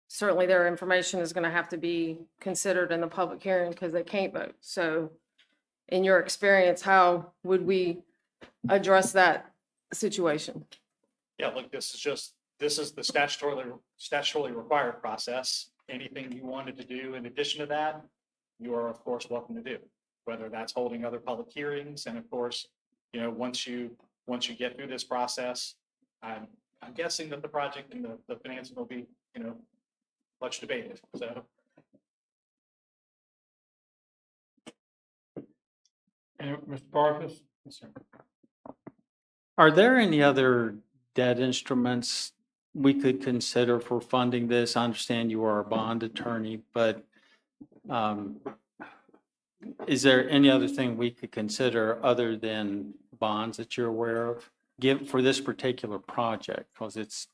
certainly their information is going to have to be considered in the public hearing because they can't vote. So in your experience, how would we address that situation? Yeah, look, this is the statutorily required process. Anything you wanted to do in addition to that, you are of course welcome to do, whether that's holding other public hearings. And of course, once you get through this process, I'm guessing that the project and the financing will be, much debated. So. And Mr. Parkus? Yes, sir. Are there any other debt instruments we could consider for funding this? I understand you are a bond attorney, but is there any other thing we could consider other than bonds that you're aware of, for this particular project? Because it's.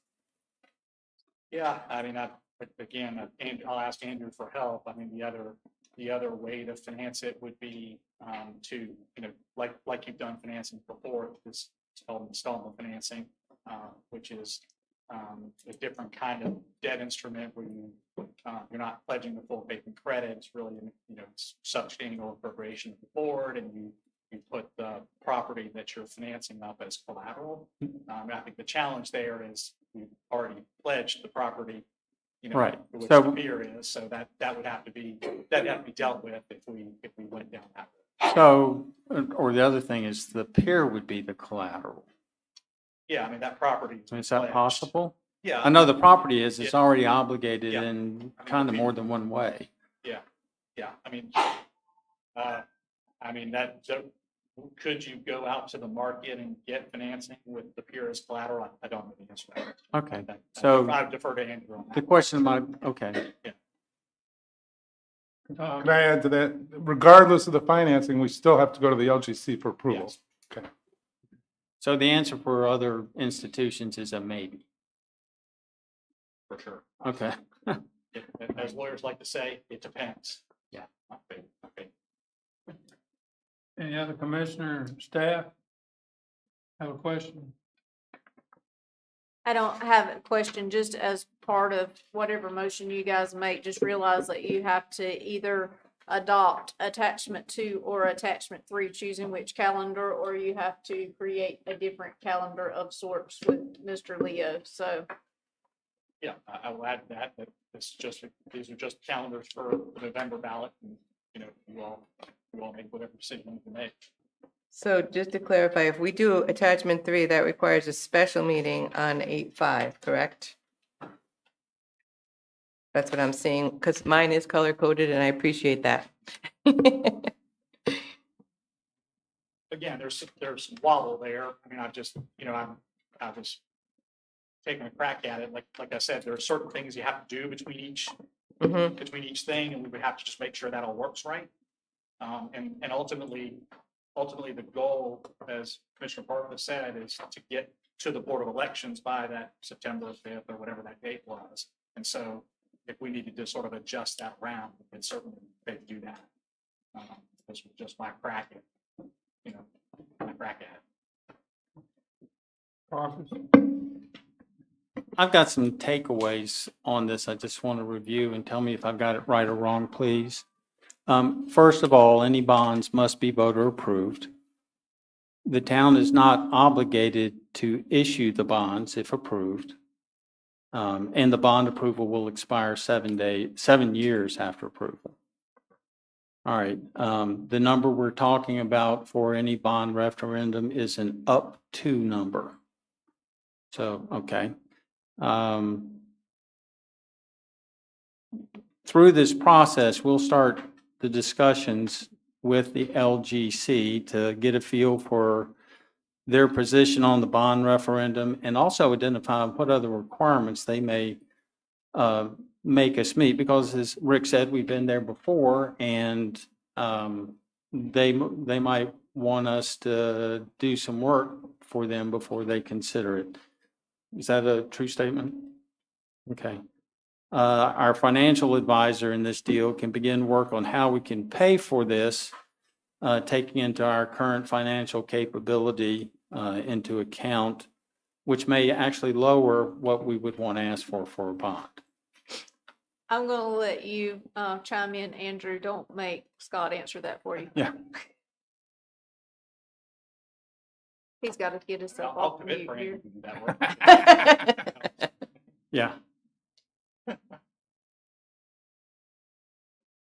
Yeah, I mean, I'll ask Andrew for help. I mean, the other way to finance it would be to, like you've done financing before, it's called installment financing, which is a different kind of debt instrument where you're not pledging the full faith and credit. It's really, it's substanding or appropriation of the board, and you put the property that you're financing up as collateral. I think the challenge there is we've already pledged the property, Right. which So- the pier is, so that would have to be dealt with if we went down that road. So, or the other thing is the pier would be the collateral. Yeah, I mean, that property. Is that pledged. possible? Yeah. I know the property is, it's Yeah. already obligated Yeah. in kind of more than one way. Yeah, I mean, so could you go out to the market and get financing with the pier as collateral? I don't know the answer to that. Okay, so I defer to Andrew on the that. question okay. Can I add to that? Regardless of the financing, we still have to go to the LGC for approval. Yes. Okay. So the answer for other institutions is a maybe. For sure. Okay. As lawyers like to say, it depends. Yeah. Okay. Any other commissioner, staff? Have a question? I don't have a question, just as part of whatever motion you guys make, just realize that you have to either adopt attachment 2 or attachment 3, choosing which calendar, or you have to create a different calendar of sorts with Mr. Leo, so. Yeah, I will add that these are just calendars for the November ballot, and, you all make whatever decision you make. So just to clarify, if we do attachment 3, that requires a special meeting on 8/5, correct? That's what I'm seeing, because mine is color coded and I appreciate that. Again, there's some wobble there. I mean, I was taking a crack at it. Like I said, there are certain things you have to do between each thing, and we would have to just make sure that all works right. And ultimately the goal, as Commissioner Parker said, is to get to the Board of Elections by that September 5th or whatever that date was. And so if we needed to sort of adjust that around, we could certainly do that. This was just my crack at, I've got some takeaways on this. I just want to review and tell me if I've got it right or wrong, please. First of all, any bonds must be voter approved. The town is not obligated to issue the bonds if approved. And the bond approval will expire 7 years after approval. All right, the number we're talking about for any bond referendum is an up to number. So, okay. Through this process, we'll start the discussions with the LGC to get a feel for their position on the bond referendum and also identify what other requirements they may make us meet, because as Rick said, we've been there before, and they might want us to do some work for them before they consider it. Is that a true statement? Okay. Our financial advisor in this deal can begin work on how we can pay for this, taking into our current financial capability into account, which may actually lower what we would want to ask for a bond. I'm gonna let you chime in, Andrew. Don't make Scott answer that for you. Yeah. He's got to get himself I'll off commit mute for here. Andrew to do that work. Yeah.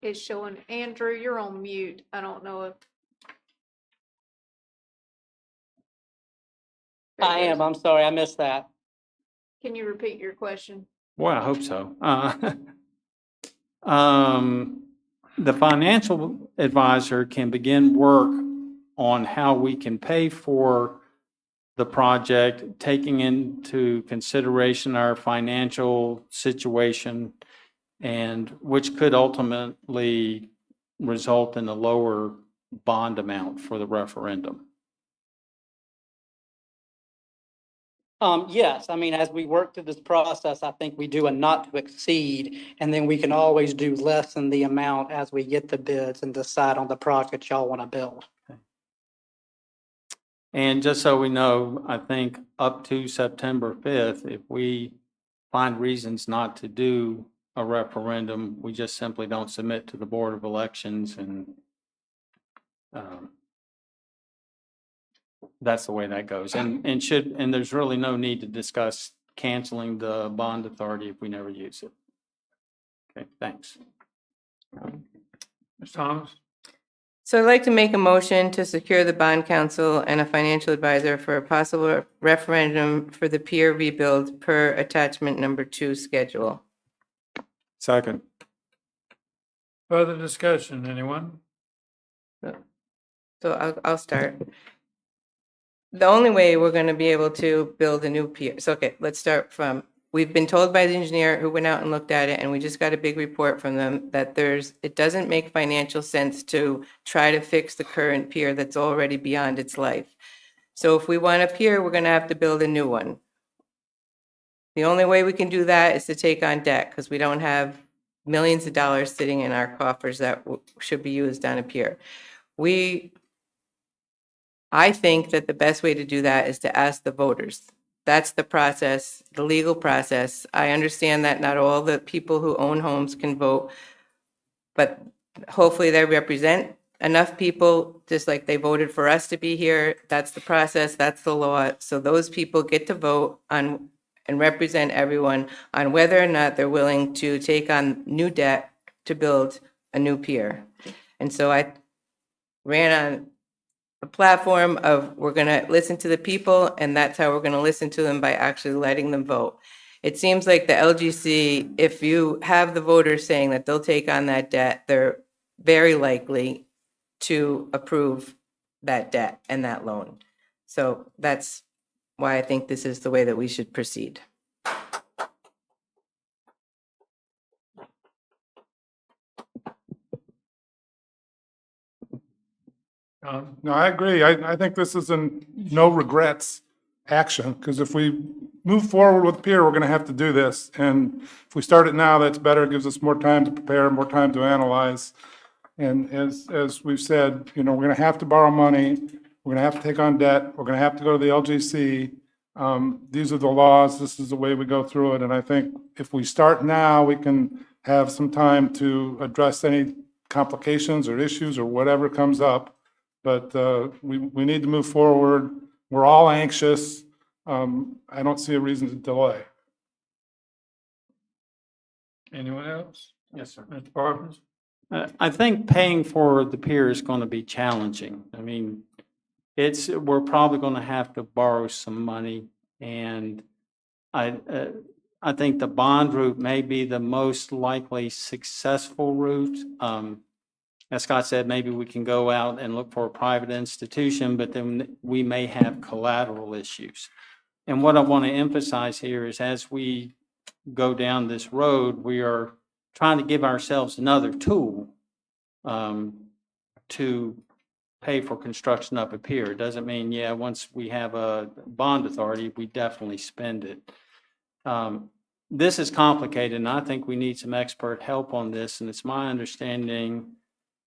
It's showing, Andrew, you're on mute. I don't know if. I am. I'm sorry. I missed that. Can you repeat your question? Well, I hope so. The financial advisor can begin work on how we can pay for the project, taking into consideration our financial situation, and which could ultimately result in a lower bond amount for the referendum. Yes, I mean, as we work through this process, I think we do a not to exceed, and then we can always do less than the amount as we get the bids and decide on the project y'all want to build. And just so we know, I think up to September 5th, if we find reasons not to do a referendum, we just simply don't submit to the Board of Elections, and that's the way that goes. And there's really no need to discuss canceling the bond authority if we never use it. Okay, thanks. Ms. Thomas? So I'd like to make a motion to secure the bond counsel and a financial advisor for a possible referendum for the pier rebuild per attachment number 2 schedule. Second. Further discussion, anyone? So I'll start. The only way we're going to be able to build a new pier, so okay, let's start from, we've been told by the engineer who went out and looked at it, and we just got a big report from them that it doesn't make financial sense to try to fix the current pier that's already beyond its life. So if we want a pier, we're going to have to build a new one. The only way we can do that is to take on debt, because we don't have millions of dollars sitting in our coffers that should be used on a pier. I think that the best way to do that is to ask the voters. That's the process, the legal process. I understand that not all the people who own homes can vote, but hopefully they represent enough people, just like they voted for us to be here. That's the process, that's the law. So those people get to vote on and represent everyone on whether or not they're willing to take on new debt to build a new pier. And so I ran on a platform of, we're going to listen to the people, and that's how we're going to listen to them, by actually letting them vote. It seems like the LGC, if you have the voters saying that they'll take on that debt, they're very likely to approve that debt and that loan. So that's why I think this is the way that we should proceed. No, I agree. I think this is a no regrets action, because if we move forward with Pier, we're going to have to do this. And if we start it now, that's better. It gives us more time to prepare, more time to analyze. And as we've said, we're going to have to borrow money. We're going to have to take on debt. We're going to have to go to the LGC. These are the laws. This is the way we go through it. And I think if we start now, we can have some time to address any complications or issues or whatever comes up. But we need to move forward. We're all anxious. I don't see a reason to delay. Anyone else? Yes, sir. Mr. Parsons? I think paying for the pier is going to be challenging. I mean, we're probably going to have to borrow some money, and I think the bond route may be the most likely successful route. As Scott said, maybe we can go out and look for a private institution, but then we may have collateral issues. And what I want to emphasize here is, as we go down this road, we are trying to give ourselves another tool to pay for construction of a pier. It doesn't mean, once we have a bond authority, we definitely spend it. This is complicated, and I think we need some expert help on this. And it's my understanding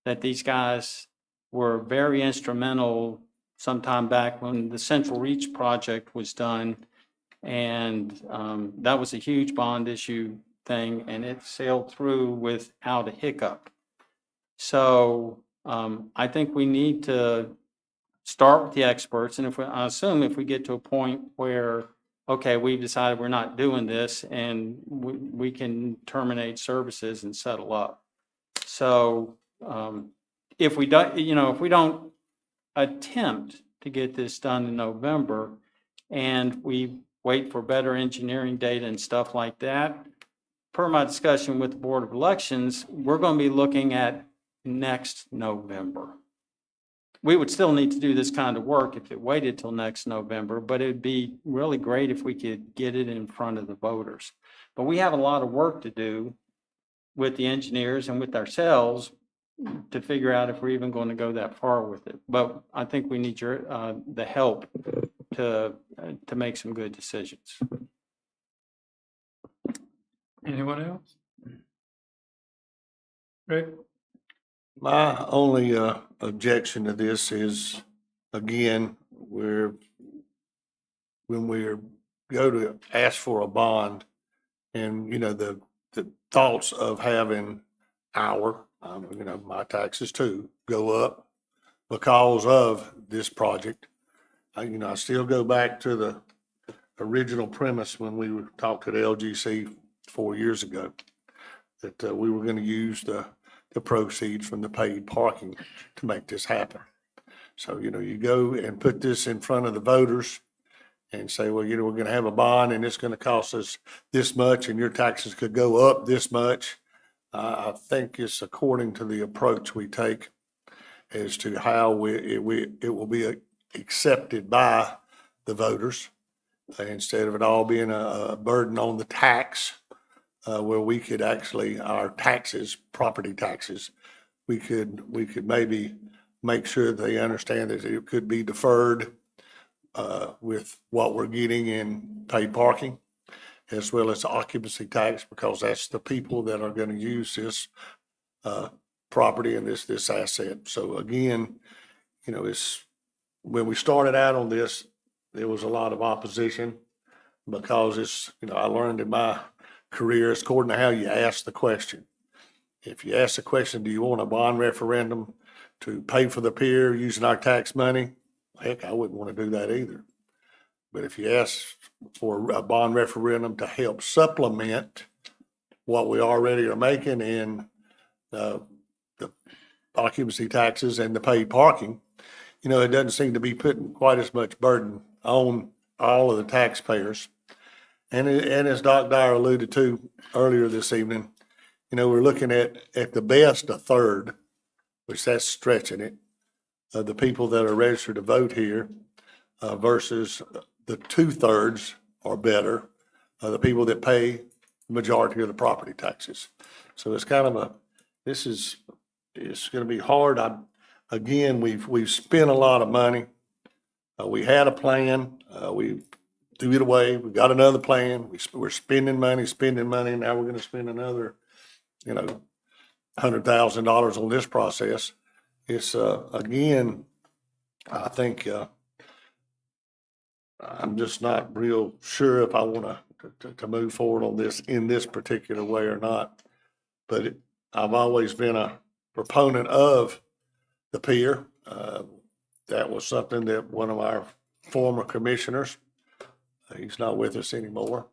that these guys were very instrumental sometime back when the Central Reach project was done. And that was a huge bond issue thing, and it sailed through without a hiccup. So I think we need to start with the experts. And I assume if we get to a point where, okay, we've decided we're not doing this, and we can terminate services and settle up. So if we don't attempt to get this done in November, and we wait for better engineering data and stuff like that, per my discussion with the Board of Elections, we're going to be looking at next November. We would still need to do this kind of work if it waited till next November, but it'd be really great if we could get it in front of the voters. But we have a lot of work to do with the engineers and with ourselves to figure out if we're even going to go that far with it. But I think we need the help to make some good decisions. Anyone else? Rick? My only objection to this is, again, when we go to ask for a bond and, you know, the thoughts of having my taxes too go up because of this project. I still go back to the original premise when we talked to the LGC 4 years ago, that we were going to use the proceeds from the paid parking to make this happen. So, you go and put this in front of the voters and say, well, we're going to have a bond and it's going to cost us this much and your taxes could go up this much. I think it's according to the approach we take as to how it will be accepted by the voters, instead of it all being a burden on the tax, where we could actually, our taxes, property taxes, we could maybe make sure they understand that it could be deferred with what we're getting in paid parking, as well as occupancy tax, because that's the people that are going to use this property and this asset. So again, it's, when we started out on this, there was a lot of opposition because it's, I learned in my career, it's according to how you ask the question. If you ask the question, do you want a bond referendum to pay for the pier using our tax money? Heck, I wouldn't want to do that either. But if you ask for a bond referendum to help supplement what we already are making in the occupancy taxes and the paid parking, it doesn't seem to be putting quite as much burden on all of the taxpayers. And as Doc Dyer alluded to earlier this evening, we're looking at the best a third, which that's stretching it, of the people that are registered to vote here versus the 2/3 or better of the people that pay the majority of the property taxes. So it's kind of it's going to be hard. Again, we've spent a lot of money. We had a plan. We threw it away. We got another plan. We're spending money. Now we're going to spend another, $100,000 on this process. It's, again, I think, I'm just not real sure if I want to move forward on this in this particular way or not. But I've always been a proponent of the pier. That was something that one of our former commissioners, he's not with us anymore,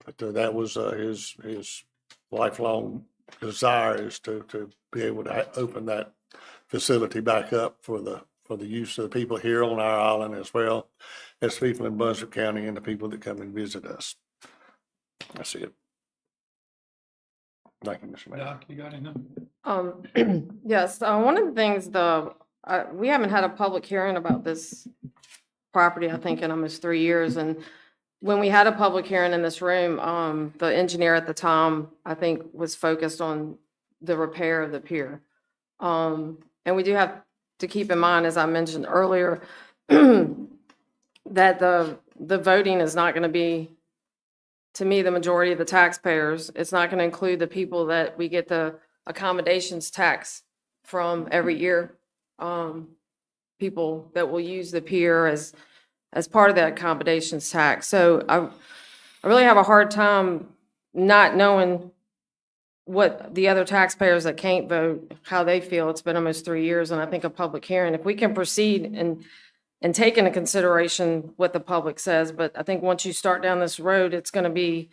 but that was his lifelong desire, is to be able to open that facility back up for the use of the people here on our island, as well as people in Brunswick County and the people that come and visit us. That's it. Thank you, Mr. Mayor. Doc, you got anything? Yes, one of the things, we haven't had a public hearing about this property, I think, in almost 3 years. And when we had a public hearing in this room, the engineer at the time, I think, was focused on the repair of the pier. And we do have to keep in mind, as I mentioned earlier, that the voting is not going to be, to me, the majority of the taxpayers. It's not going to include the people that we get the accommodations tax from every year. People that will use the pier as part of that accommodations tax. So I really have a hard time not knowing what the other taxpayers that can't vote, how they feel. It's been almost 3 years, and I think a public hearing, if we can proceed and take into consideration what the public says, but I think once you start down this road, it's going to be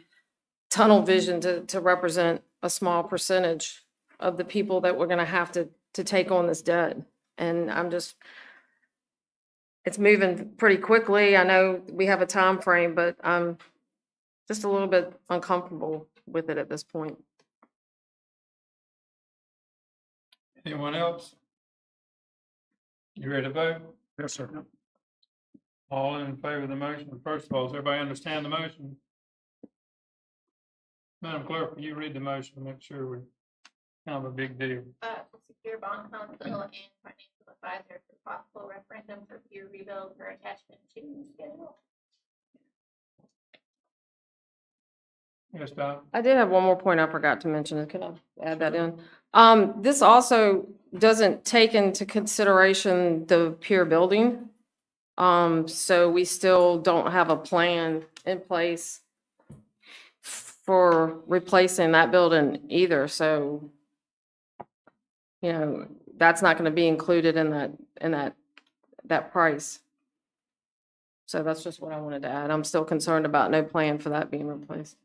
tunnel vision to represent a small percentage of the people that we're going to have to take on this debt. And it's moving pretty quickly. I know we have a time frame, but I'm just a little bit uncomfortable with it at this point. Anyone else? You ready to vote? Yes, sir. All in favor of the motion? First of all, does everybody understand the motion? Madam Clerk, will you read the motion to make sure we're kind of a big deal? To secure bond counsel and financial advisor for possible referendum for pier rebuild for attachment to schedule. Yes, Doc? I did have one more point I forgot to mention. Can I add that in? This also doesn't take into consideration the pier building. So we still don't have a plan in place for replacing that building either, so, you know, that's not gonna be included in that price. So that's just what I wanted to add. I'm still concerned about no plan for that being replaced.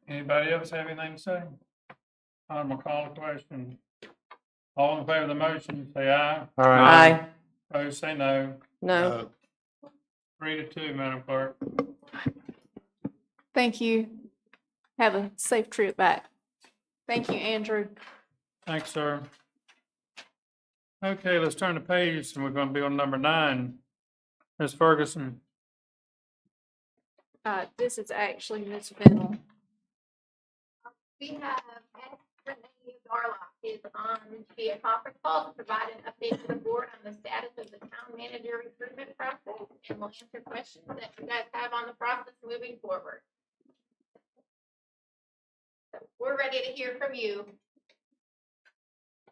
Anybody else have anything to say? I'm gonna call the question. All in favor of the motion, say aye. Aye. Opposed, say no. No, 3-2, Madam Clerk. Thank you. Have a safe trip back. Thank you, Andrew. Thanks, sir. Okay, let's turn the page, and we're gonna be on number 9. Ms. Ferguson. This is actually Ms. Fennel. We have asked Renee Darlock is on via conference call to provide an update to the board on the status of the town manager recruitment process, and will answer questions that you guys have on the process moving forward. So we're ready to hear from you.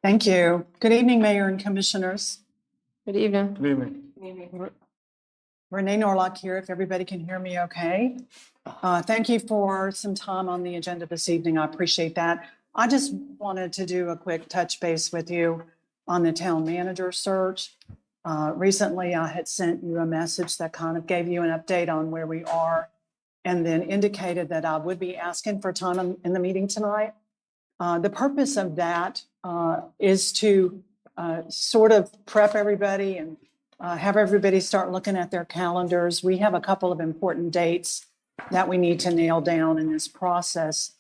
Thank you. Good evening, Mayor and Commissioners. good evening. Good evening. Renee Norlock here, if everybody can hear me okay. Thank you for some time on the agenda this evening. I appreciate that. I just wanted to do a quick touch base with you on the town manager search. Recently, I had sent you a message that kind of gave you an update on where we are, and then indicated that I would be asking for time in the meeting tonight. The purpose of that is to sort of prep everybody and have everybody start looking at their calendars. We have a couple of important dates that we need to nail down in this process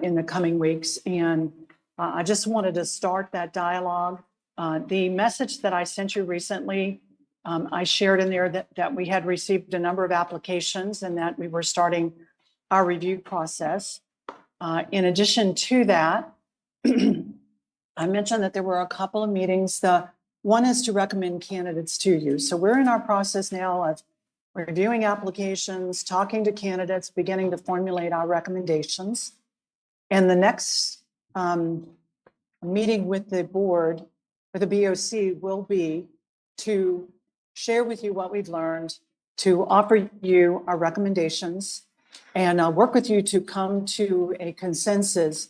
in the coming weeks. And I just wanted to start that dialogue. The message that I sent you recently, I shared in there that we had received a number of applications and that we were starting our review process. In addition to that, I mentioned that there were a couple of meetings. The one is to recommend candidates to you. So we're in our process now of reviewing applications, talking to candidates, beginning to formulate our recommendations. And the next meeting with the board, with the BOC, will be to share with you what we've learned, to offer you our recommendations, and work with you to come to a consensus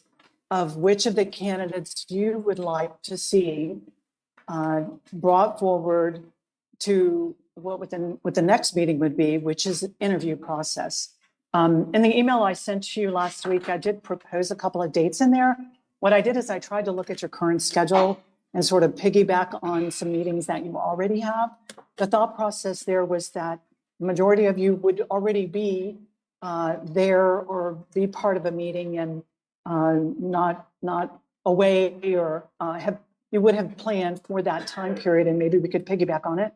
of which of the candidates you would like to see brought forward to what the next meeting would be, which is an interview process. In the email I sent you last week, I did propose a couple of dates in there. What I did is I tried to look at your current schedule and sort of piggyback on some meetings that you already have. The thought process there was that the majority of you would already be there or be part of a meeting and not away or you would have planned for that time period, and maybe we could piggyback on it.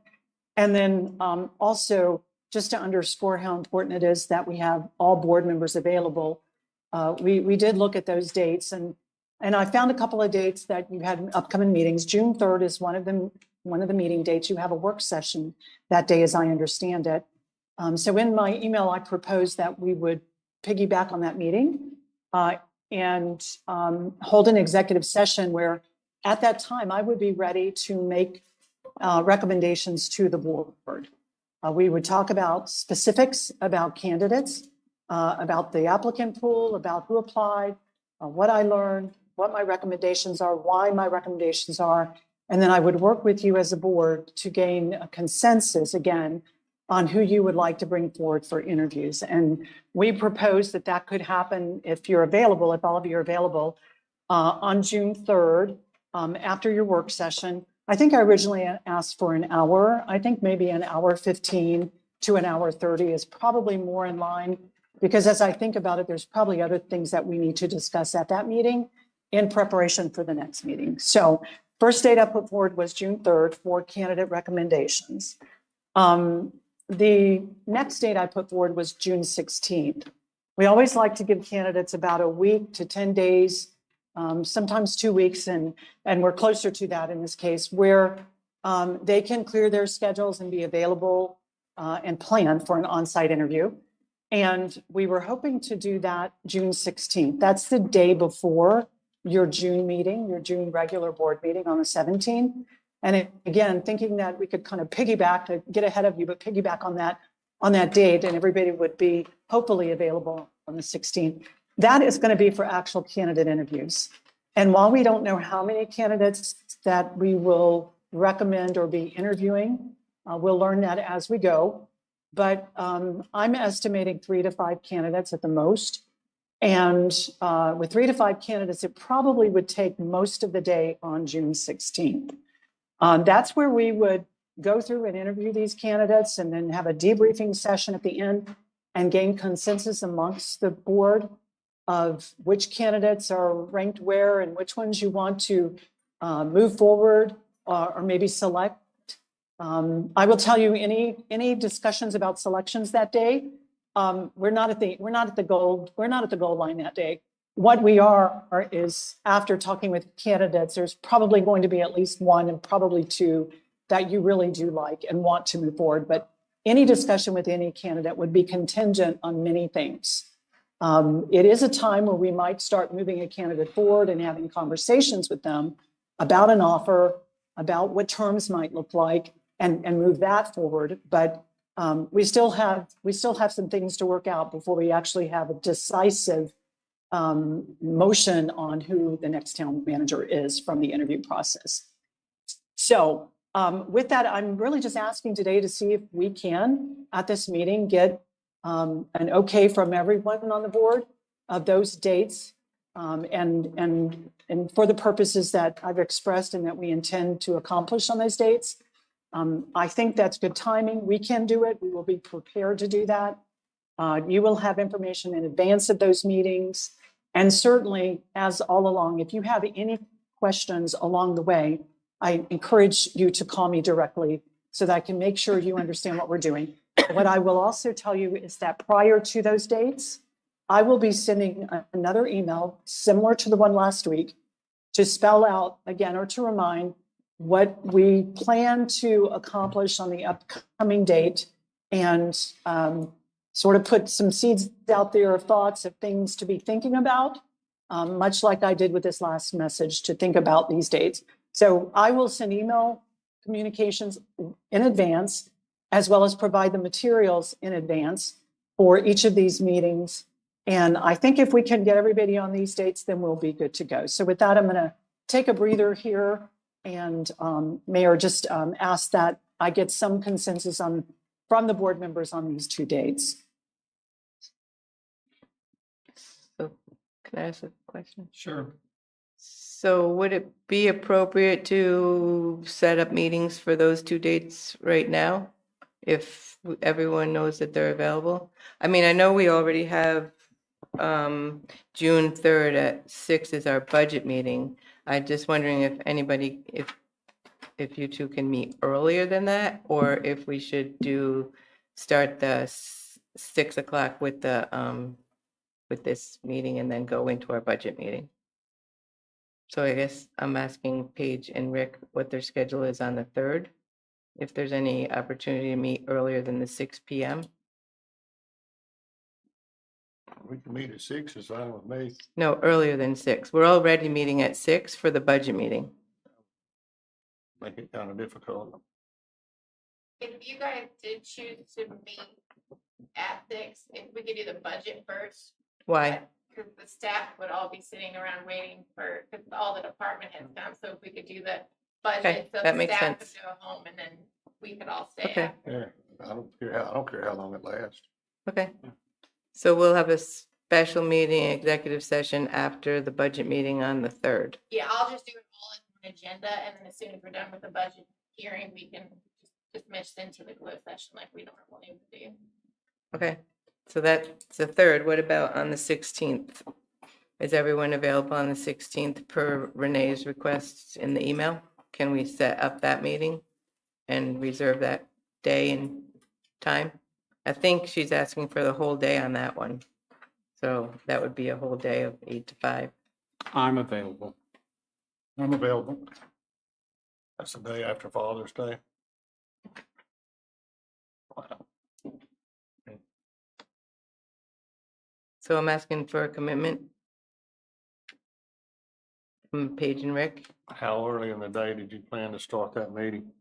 And then also, just to underscore how important it is that we have all board members available, we did look at those dates, and I found a couple of dates that you had in upcoming meetings. June 3rd is one of the meeting dates. You have a work session that day, as I understand it. So in my email, I proposed that we would piggyback on that meeting and hold an executive session where at that time I would be ready to make recommendations to the board. We would talk about specifics about candidates, about the applicant pool, about who applied, what I learned, what my recommendations are, why my recommendations are, and then I would work with you as a board to gain a consensus again on who you would like to bring forward for interviews. And we propose that that could happen if you're available, if all of you are available, on June 3rd, after your work session. I think I originally asked for an hour. I think maybe an hour 15 to an hour 30 is probably more in line, because as I think about it, there's probably other things that we need to discuss at that meeting in preparation for the next meeting. So first date I put forward was June 3rd for candidate recommendations. The next date I put forward was June 16th. We always like to give candidates about a week to 10 days, sometimes 2 weeks, and we're closer to that in this case, where they can clear their schedules and be available and plan for an on-site interview. And we were hoping to do that June 16th. That's the day before your June meeting, your June regular board meeting on the 17th. And again, thinking that we could kind of piggyback to get ahead of you, but piggyback on that date, and everybody would be hopefully available on the 16th. That is going to be for actual candidate interviews. And while we don't know how many candidates that we will recommend or be interviewing, we'll learn that as we go. But I'm estimating 3 to 5 candidates at the most. And with 3 to 5 candidates, it probably would take most of the day on June 16th. That's where we would go through and interview these candidates and then have a debriefing session at the end and gain consensus amongst the board of which candidates are ranked where and which ones you want to move forward or maybe select. I will tell you, any discussions about selections that day, we're not at the goal line that day. What we is after talking with candidates, there's probably going to be at least 1 and probably 2 that you really do like and want to move forward. But any discussion with any candidate would be contingent on many things. It is a time where we might start moving a candidate forward and having conversations with them about an offer, about what terms might look like, and move that forward. But we still have some things to work out before we actually have a decisive motion on who the next town manager is from the interview process. So with that, I'm really just asking today to see if we can, at this meeting, get an okay from everyone on the board of those dates, and for the purposes that I've expressed and that we intend to accomplish on those dates. I think that's good timing. We can do it. We will be prepared to do that. You will have information in advance of those meetings. And certainly, as all along, if you have any questions along the way, I encourage you to call me directly so that I can make sure you understand what we're doing. What I will also tell you is that prior to those dates, I will be sending another email similar to the one last week to spell out again, or to remind what we plan to accomplish on the upcoming date, and sort of put some seeds out there of thoughts of things to be thinking about, much like I did with this last message, to think about these dates. So I will send email communications in advance, as well as provide the materials in advance for each of these meetings. And I think if we can get everybody on these dates, then we'll be good to go. So with that, I'm going to take a breather here, and Mayor, just ask that I get some consensus from the board members on these 2 dates. So can I ask a question? Sure. So would it be appropriate to set up meetings for those 2 dates right now, if everyone knows that they're available? I mean, I know we already have June 3rd at 6 is our budget meeting. I'm just wondering if anybody, if you two can meet earlier than that, or if we should start the 6 o'clock with this meeting and then go into our budget meeting. So I guess I'm asking Paige and Rick what their schedule is on the 3rd, if there's any opportunity to meet earlier than the 6 p.m. We can meet at 6, is fine with me. No, earlier than 6. We're already meeting at 6 for the budget meeting. Make it kind of difficult. If you guys did choose to meet at 6, if we could do the budget first. Why? Because the staff would all be sitting around waiting because all the department heads come. So if we could do the budget, Okay, so that the makes staff sense. could go home and then we could all stay. Okay. after. Yeah, I don't care how long it lasts. Okay. So we'll have a special meeting, executive session after the budget meeting on the 3rd. Yeah, I'll just do it all in one agenda, and then as soon as we're done with the budget hearing, we can just dismiss into the closed session like we normally would do. Okay, so that's the 3rd. What about on the 16th? Is everyone available on the 16th per Renee's requests in the email? Can we set up that meeting and reserve that day and time? I think she's asking for the whole day on that one. So that would be a whole day of 8 to 5. I'm available. I'm available. That's the day after Father's Day. So I'm asking for a commitment. Paige and Rick. How early in the day did you plan to start that meeting?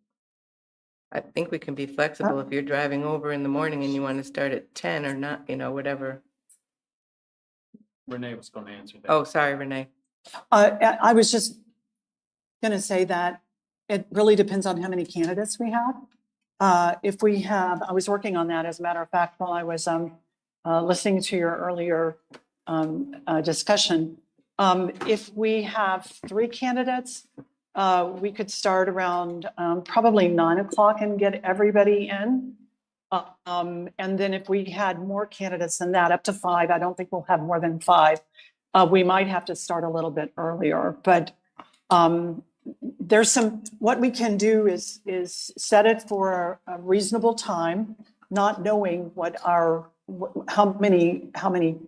I think we can be flexible if you're driving over in the morning and you want to start at 10 or not, whatever. Renee was going to answer that. Oh, sorry, Renee. I was just going to say that it really depends on how many candidates we have. If we have, I was working on that, as a matter of fact, while I was listening to your earlier discussion. If we have 3 candidates, we could start around probably 9 o'clock and get everybody in. And then if we had more candidates than that, up to 5, I don't think we'll have more than 5. We might have to start a little bit earlier, but what we can do is set it for a reasonable time, not knowing how many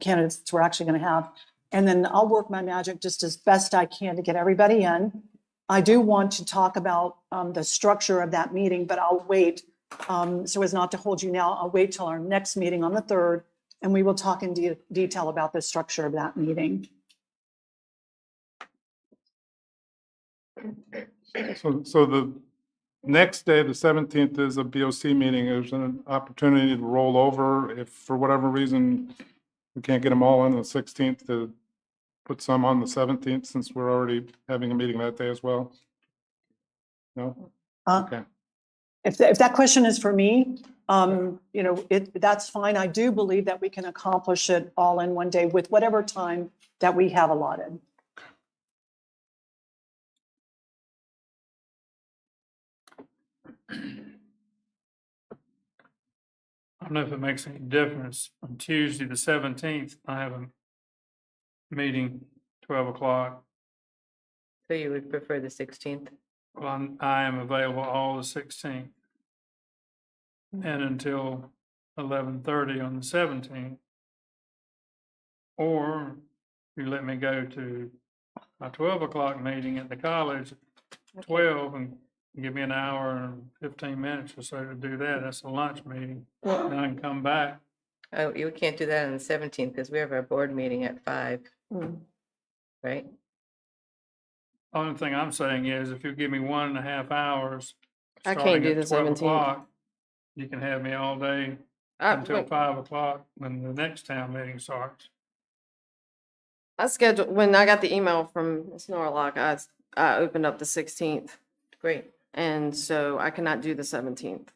candidates we're actually going to have. And then I'll work my magic just as best I can to get everybody in. I do want to talk about the structure of that meeting, but I'll wait. So as not to hold you now, I'll wait till our next meeting on the 3rd, and we will talk in detail about the structure of that meeting. So the next day, the 17th, is a BOC meeting. There's an opportunity to roll over if for whatever reason we can't get them all on the 16th, to put some on the 17th, since we're already having a meeting that day as well. No? Okay. If that question is for me, that's fine. I do believe that we can accomplish it all in one day with whatever time that we have allotted. I don't know if it makes any difference. On Tuesday, the 17th, I have a meeting, 12 o'clock. So you would prefer the 16th? Well, I am available all the 16th. And until 11:30 on the 17th. Or you let me go to my 12 o'clock meeting at the college at 12 and give me an hour and 15 minutes or so to do that. That's a lunch meeting. Then I can come back. Oh, you can't do that on the 17th because we have our board meeting at 5. Right? Only thing I'm saying is if you give me 1.5 hours. I can't starting do at the 12 17th. o'clock, you can have me all day until 5 o'clock when the next town meeting starts. I scheduled, when I got the email from Ms. Norlock, I opened up the 16th. Great. And so I cannot do the 17th.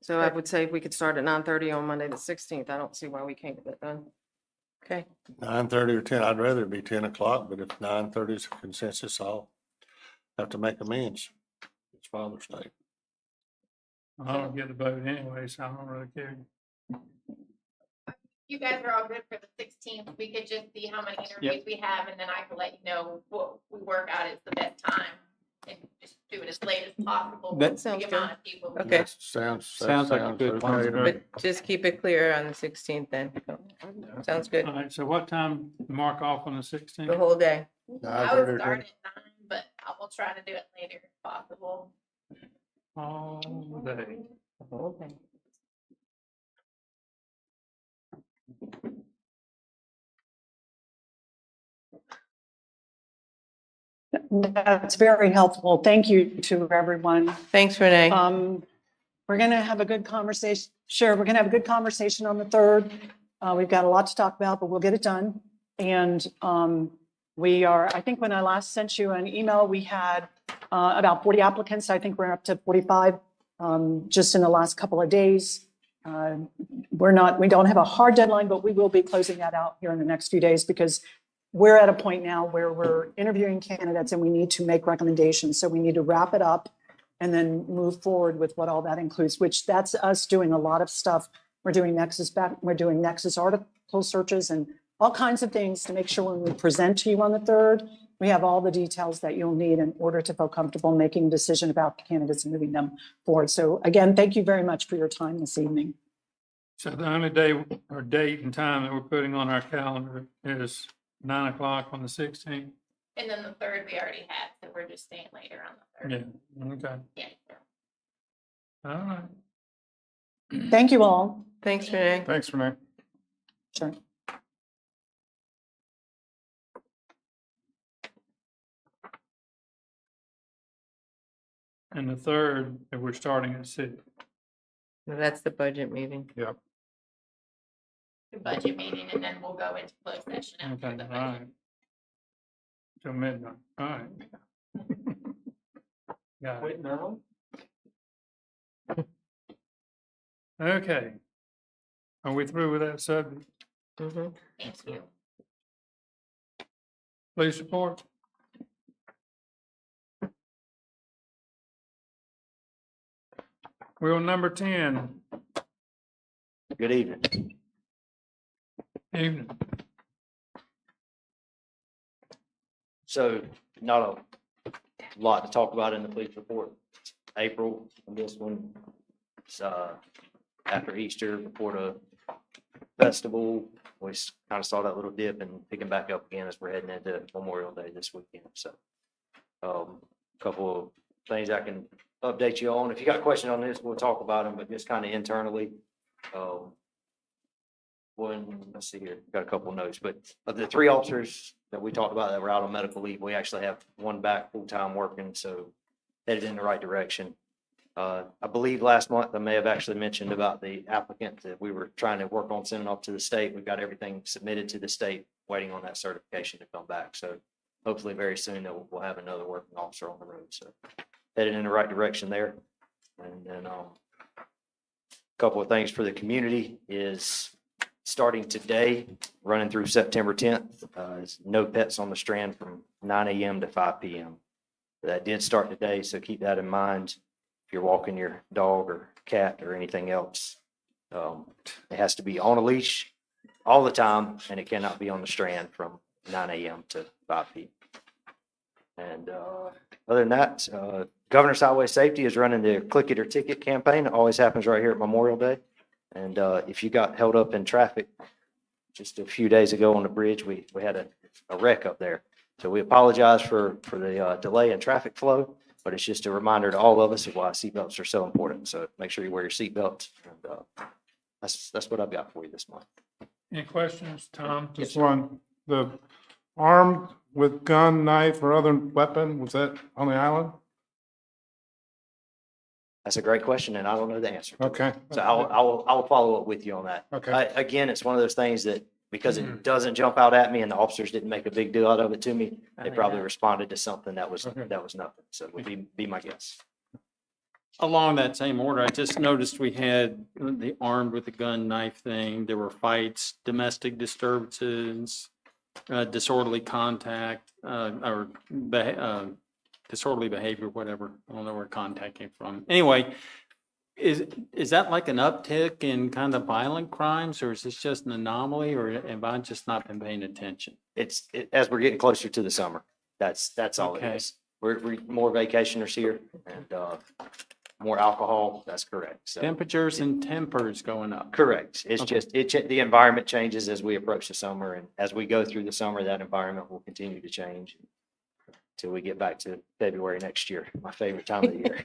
So I would say if we could start at 9:30 on Monday, the 16th, I don't see why we can't get that done. Okay. 9:30 or 10, I'd rather it be 10 o'clock, but if 9:30 is a consensus, I'll have to make amends. It's Father's Day. I don't get the vote anyway, so I don't really care. You guys are all good for the 16th. We could just see how many interviews we have, and then I can let you know what we work out is the best time. And just do it as late as possible. That with sounds the good. amount of people. Okay. That sounds like a good okay plan. to me. But just keep it clear on the 16th then. Sounds good. All right, so what time mark off on the 16th? The whole day. I would start at 9, but I will try to do it later if possible. All day. Okay. That's very helpful. Thank you to everyone. Thanks, Renee. We're going to have a good conversation. Sure, we're going to have a good conversation on the 3rd. We've got a lot to talk about, but we'll get it done. And I think when I last sent you an email, we had about 40 applicants. I think we're up to 45 just in the last couple of days. We don't have a hard deadline, but we will be closing that out here in the next few days because we're at a point now where we're interviewing candidates and we need to make recommendations. So we need to wrap it up and then move forward with what all that includes, which that's us doing a lot of stuff. We're doing Nexus article searches and all kinds of things to make sure when we present to you on the 3rd, we have all the details that you'll need in order to feel comfortable making a decision about the candidates and moving them forward. So again, thank you very much for your time this evening. So the only day or date and time that we're putting on our calendar is 9 o'clock on the 16th. And then the 3rd we already had, so we're just staying later on the 3rd. Yeah, okay. Yeah. All right. Thank you all. Thanks, Renee. Thanks, Renee. Sure. and the 3rd, that we're starting at 6. That's the budget meeting. The budget meeting, and then we'll go into closed session after Okay, the all budget. right. Till midnight, all right. Got it. Waiting early? Okay. Are we through with that subject? Mhm. Thank you. Police report? We're on number 10. Good evening. Evening. So not a lot to talk about in the police report. April, and this one, it's, after Easter, before the festival, we kind of saw that little dip and picking back up again as we're heading into Memorial Day this weekend. So, a couple of things I can update you on. If you got questions on this, we'll talk about them, but just kind of internally. Let's see here, got a couple of notes, but of the 3 officers that we talked about that were out on medical leave, we actually have 1 back full-time working, so headed in the right direction. I believe last month I may have actually mentioned about the applicant that we were trying to work on sending off to the state. We've got everything submitted to the state, waiting on that certification to come back. So hopefully very soon that we'll have another working officer on the road. So headed in the right direction there. And then a couple of things for the community is starting today, running through September 10th, is no pets on the Strand from 9 a.m. to 5 p.m. That did start today, so keep that in mind. If you're walking your dog or cat or anything else, it has to be on a leash all the time, and it cannot be on the Strand from 9 a.m. to 5 p.m. And other than that, Governor's Highway Safety is running the Click It or Ticket campaign. It always happens right here at Memorial Day. And if you got held up in traffic just a few days ago on the bridge, we had a wreck up there. So we apologize for the delay in traffic flow, but it's just a reminder to all of us of why seatbelts are so important. So make sure you wear your seatbelt. And that's what I've got for you this month. Any questions, Tom? Just one, the armed with gun, knife, or other weapon, was that on the island? That's a great question, and I don't know the answer. Okay. So I'll follow up with you on that. Okay. Again, it's one of those things that because it doesn't jump out at me and the officers didn't make a big deal out of it to me, they probably responded to something that was nothing. So it would be my guess. Along that same order, I just noticed we had the armed with a gun, knife thing. There were fights, domestic disturbances, disorderly contact, or disorderly behavior, whatever. I don't know where contact came from. Anyway, is that like an uptick in kind of violent crimes, or is this just an anomaly, or have I just not been paying attention? As we're getting closer to the summer, that's all it Okay. is. We're more vacationers here and more alcohol. That's correct. So Temperatures and tempers going up. correct. It's Okay. just the environment changes as we approach the summer, and as we go through the summer, that environment will continue to change until we get back to February next year, my favorite time of the year.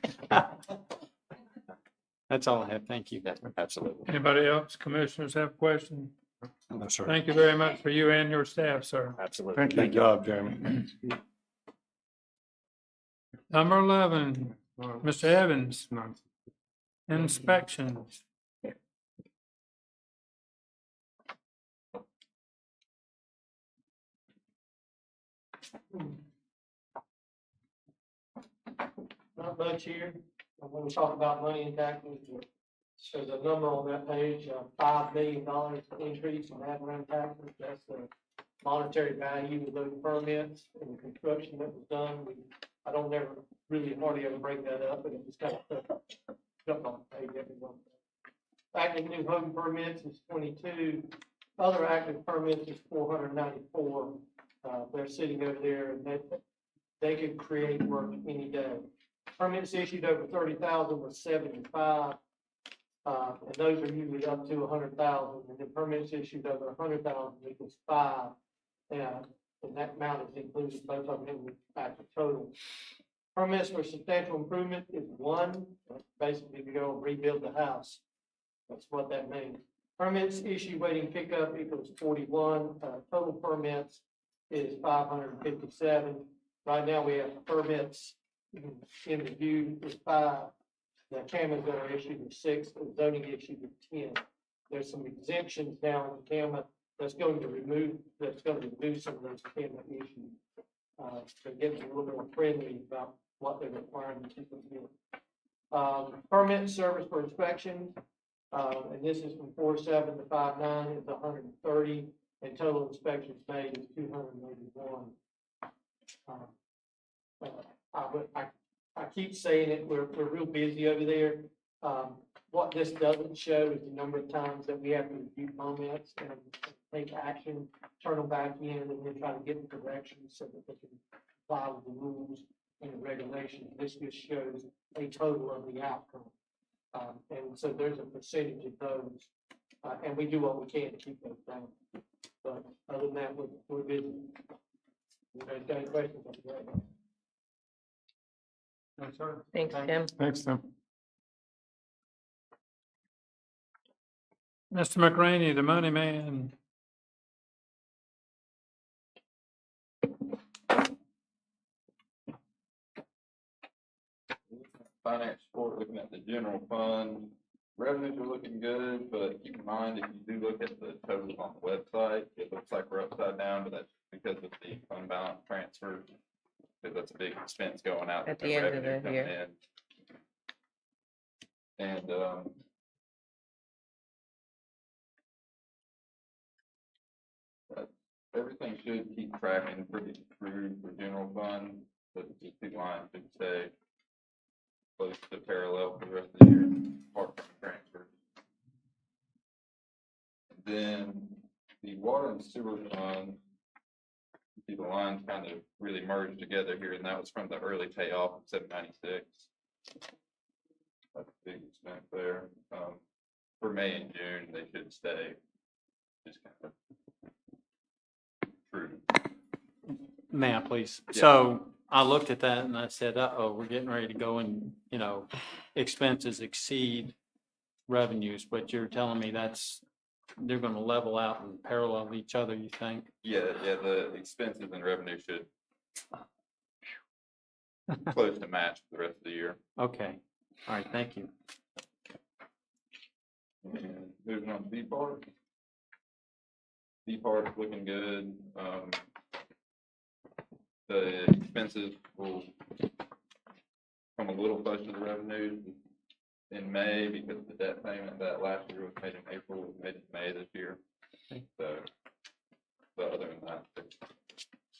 That's all I have. Thank you. Absolutely. Anybody else? Commissioners have questions? No, sir. Thank you very much for you and your staff, sir. Absolutely. Thank you. Good job, Jeremy. Number 11, Mr. Evans, inspections. Not much here. When we talk about money and taxes, there's a number on that page, $5 million increase in ad valorem taxes. That's the monetary value of those permits and the construction that was done. I don't ever really hardly ever break that up, but it just kind of jumped on the page every month. Active new home permits is 22. Other active permits is 494. They're sitting over there and they could create work any day. Permits issued over 30,000 was 75. And those are usually up to 100,000. And then permits issued over 100,000 equals 5. And that amount is included both of them in the active total. Permits for substantial improvement is 1. Basically, you go and rebuild the house. That's what that means. Permits issued waiting pickup equals 41. Total permits is 557. Right now, we have permits in review is 5. The cameras that are issued are 6, the zoning issued are 10. There's some exemptions now in the camera that's going to remove some of those camera issues. So getting a little more friendly about what they're requiring to do. Permit service for inspection, and this is from 4/7 to 5/9, it's 130, and total inspections made is 281. I keep saying it, we're real busy over there. What this doesn't show is the number of times that we have to review comments and take action, turn them back in, and then try to get the corrections so that they can comply with the rules and the regulations. This just shows a total of the outcome. And so there's a percentage of those, and we do what we can to keep those down. But other than that, we're busy. You guys got any questions? No, sir. Thanks, Tim. Thanks, Tim. Mr. McRaney, the money man. Finance report, looking at the general fund, revenues are looking good, but keep in mind, if you do look at the totals on the website, it looks like we're upside down, but that's because of the fund balance transfer. Because that's a big expense going out. At with the no end of revenue the coming year. in. And, but everything should keep tracking pretty true for general fund, but the two lines should stay close to parallel for the rest of the year, apart from transfers. Then the water and sewer fund, see the lines kind of really merged together here, and that was from the early payoff of 796. That's a big expense there. For May and June, they should stay just kind of true. May I please? Yeah. So I looked at that and I said, uh-oh, we're getting ready to go and, expenses exceed revenues, but you're telling me they're gonna level out and parallel each other, you think? Yeah, the expenses and revenue should close to match for the rest of the year. Okay, all right, thank you. And moving on to B part. B part is looking good. The expenses will come a little closer to the revenues in May because the debt payment that last year was made in April was made in May this year. So, but other than that,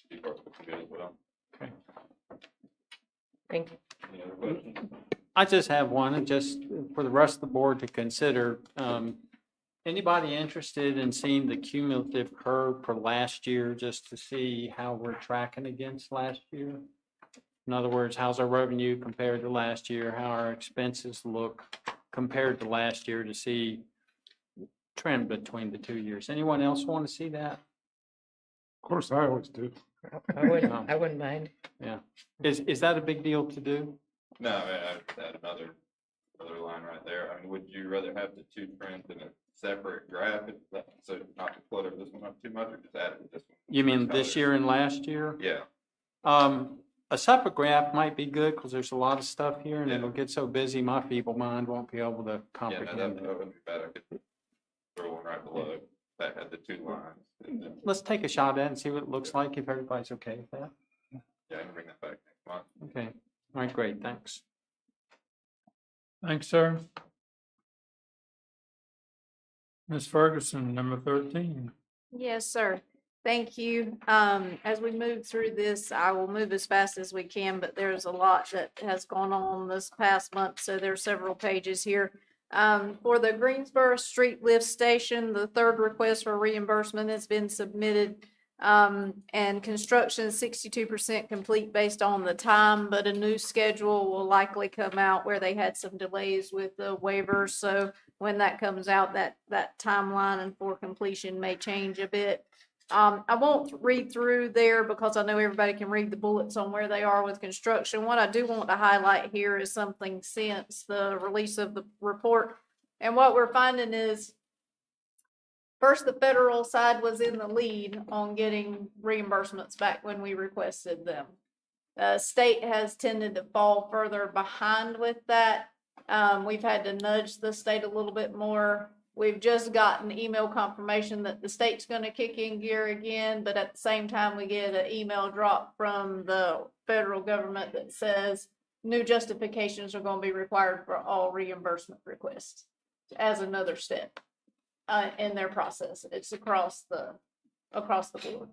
B part's looking good as well. Okay. Thank you. Any other questions? I just have one, and just for the rest of the board to consider, anybody interested in seeing the cumulative curve for last year, just to see how we're tracking against last year? In other words, how's our revenue compared to last year? How our expenses look compared to last year, to see trend between the 2 years? Anyone else want to see that? Of course, I always do. I wouldn't mind. Yeah. Is that a big deal to do? No, I would add another line right there. I mean, would you rather have the two trends in a separate graph, so not to clutter this one up too much, or just add it to this one? You mean this year and last year? Yeah. A separate graph might be good, because there's a lot of stuff here, and Yeah. it'll get so busy, my feeble mind won't be able to Yeah, no, comprehend that it. wouldn't be bad. I could throw one right below that had the two lines. And then, Let's take a shot at it and see what it looks like, if everybody's okay with that. yeah, I can bring that back next month. Okay, all right, great, thanks. Thanks, sir. Ms. Ferguson, number 13. Yes, sir. Thank you. As we move through this, I will move as fast as we can, but there's a lot that has gone on this past month, so there are several pages here. For the Greensboro Street Lift Station, the third request for reimbursement has been submitted. And construction is 62% complete based on the time, but a new schedule will likely come out where they had some delays with the waivers. So when that comes out, that timeline and for completion may change a bit. I won't read through there because I know everybody can read the bullets on where they are with construction. What I do want to highlight here is something since the release of the report. And what we're finding is, first, the federal side was in the lead on getting reimbursements back when we requested them. State has tended to fall further behind with that. We've had to nudge the state a little bit more. We've just gotten email confirmation that the state's gonna kick in gear again, but at the same time, we get an email drop from the federal government that says new justifications are gonna be required for all reimbursement requests as another step in their process. It's across the board.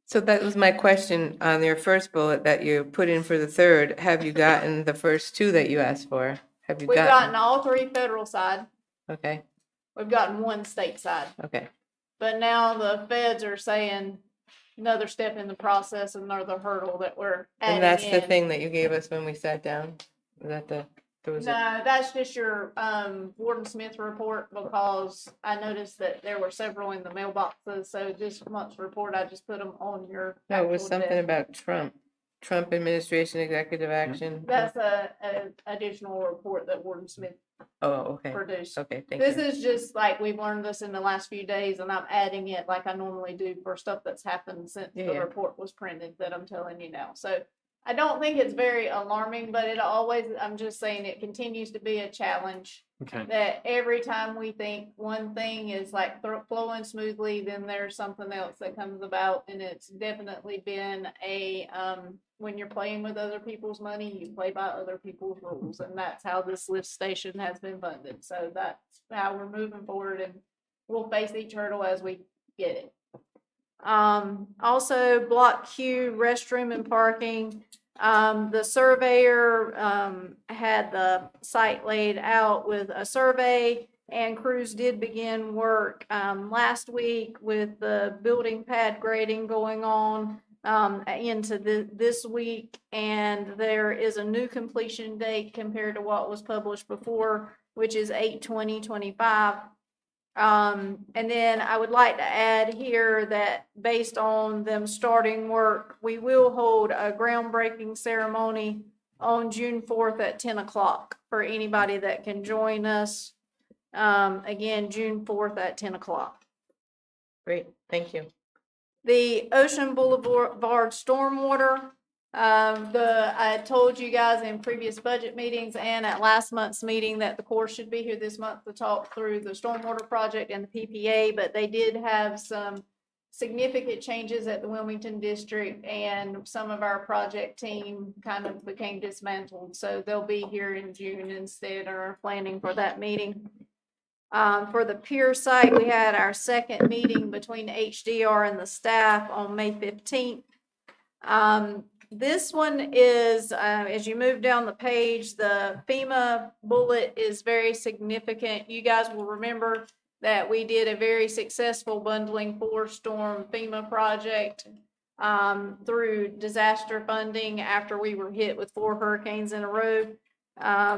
So that was my question on your first bullet that you put in for the third. Have you gotten the first two that you asked for? Have you We've gotten? gotten all three federal side. Okay, We've gotten one state side. okay. But now the feds are saying another step in the process, another hurdle that we're And adding that's the in. thing that you gave us when we sat down? Was that there was a- No, that's just your Warden Smith report, because I noticed that there were several in the mailboxes. So this month's report, I just put them on your. No, it was actual something desk. about Trump administration executive action. That's a additional report that Warden Smith Oh, okay. produced. Okay, thank This you. is just like, we've learned this in the last few days, and I'm adding it like I normally do for stuff that's happened since the Yeah. report was printed that I'm telling you now. So I don't think it's very alarming, but it always, I'm just saying it continues to be a challenge. Okay. That every time we think one thing is like flowing smoothly, then there's something else that comes about, and it's definitely been a, when you're playing with other people's money, you play by other people's rules, and that's how this lift station has been funded. So that's how we're moving forward, and we'll face each hurdle as we get it. Also Block Q restroom and parking. The surveyor, had the site laid out with a survey, and crews did begin work, last week with the building pad grading going on, into this week. And there is a new completion date compared to what was published before, which is 8/20/25. And then I would like to add here that based on them starting work, we will hold a groundbreaking ceremony on June 4th at 10 o'clock for anybody that can join us. Again, June 4th at 10 o'clock. Great, thank you. The Ocean Boulevard stormwater, I told you guys in previous budget meetings and at last month's meeting that the Corps should be here this month to talk through the stormwater project and the PPA, but they did have some significant changes at the Wilmington district, and some of our project team kind of became dismantled. So they'll be here in June instead, or are planning for that meeting. For the Pier site, we had our second meeting between HDR and the staff on May 15th. This one is, as you move down the page, the FEMA bullet is very significant. You guys will remember that we did a very successful bundling 4-storm FEMA project through disaster funding after we were hit with 4 hurricanes in a row.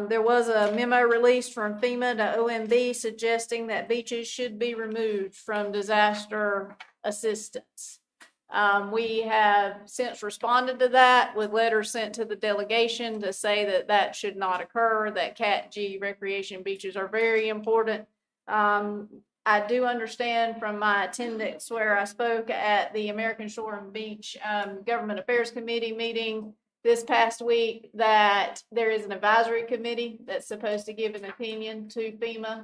There was a memo released from FEMA to OMB suggesting that beaches should be removed from disaster assistance. We have since responded to that with letters sent to the delegation to say that that should not occur, that Cat G recreation beaches are very important. I do understand from my attendance where I spoke at the American Shore and Beach Government Affairs Committee meeting this past week that there is an advisory committee that's supposed to give an opinion to FEMA.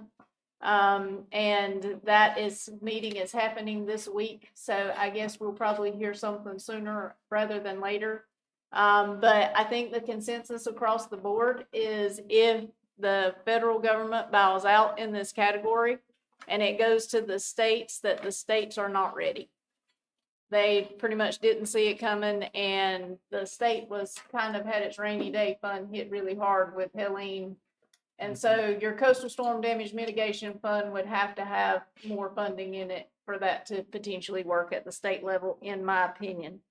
And that meeting is happening this week. So I guess we'll probably hear something sooner rather than later. But I think the consensus across the board is if the federal government bows out in this category and it goes to the states, that the states are not ready. They pretty much didn't see it coming, and the state was kind of had its rainy day fund hit really hard with Helene. And so your coastal storm damage mitigation fund would have to have more funding in it for that to potentially work at the state level, in my opinion.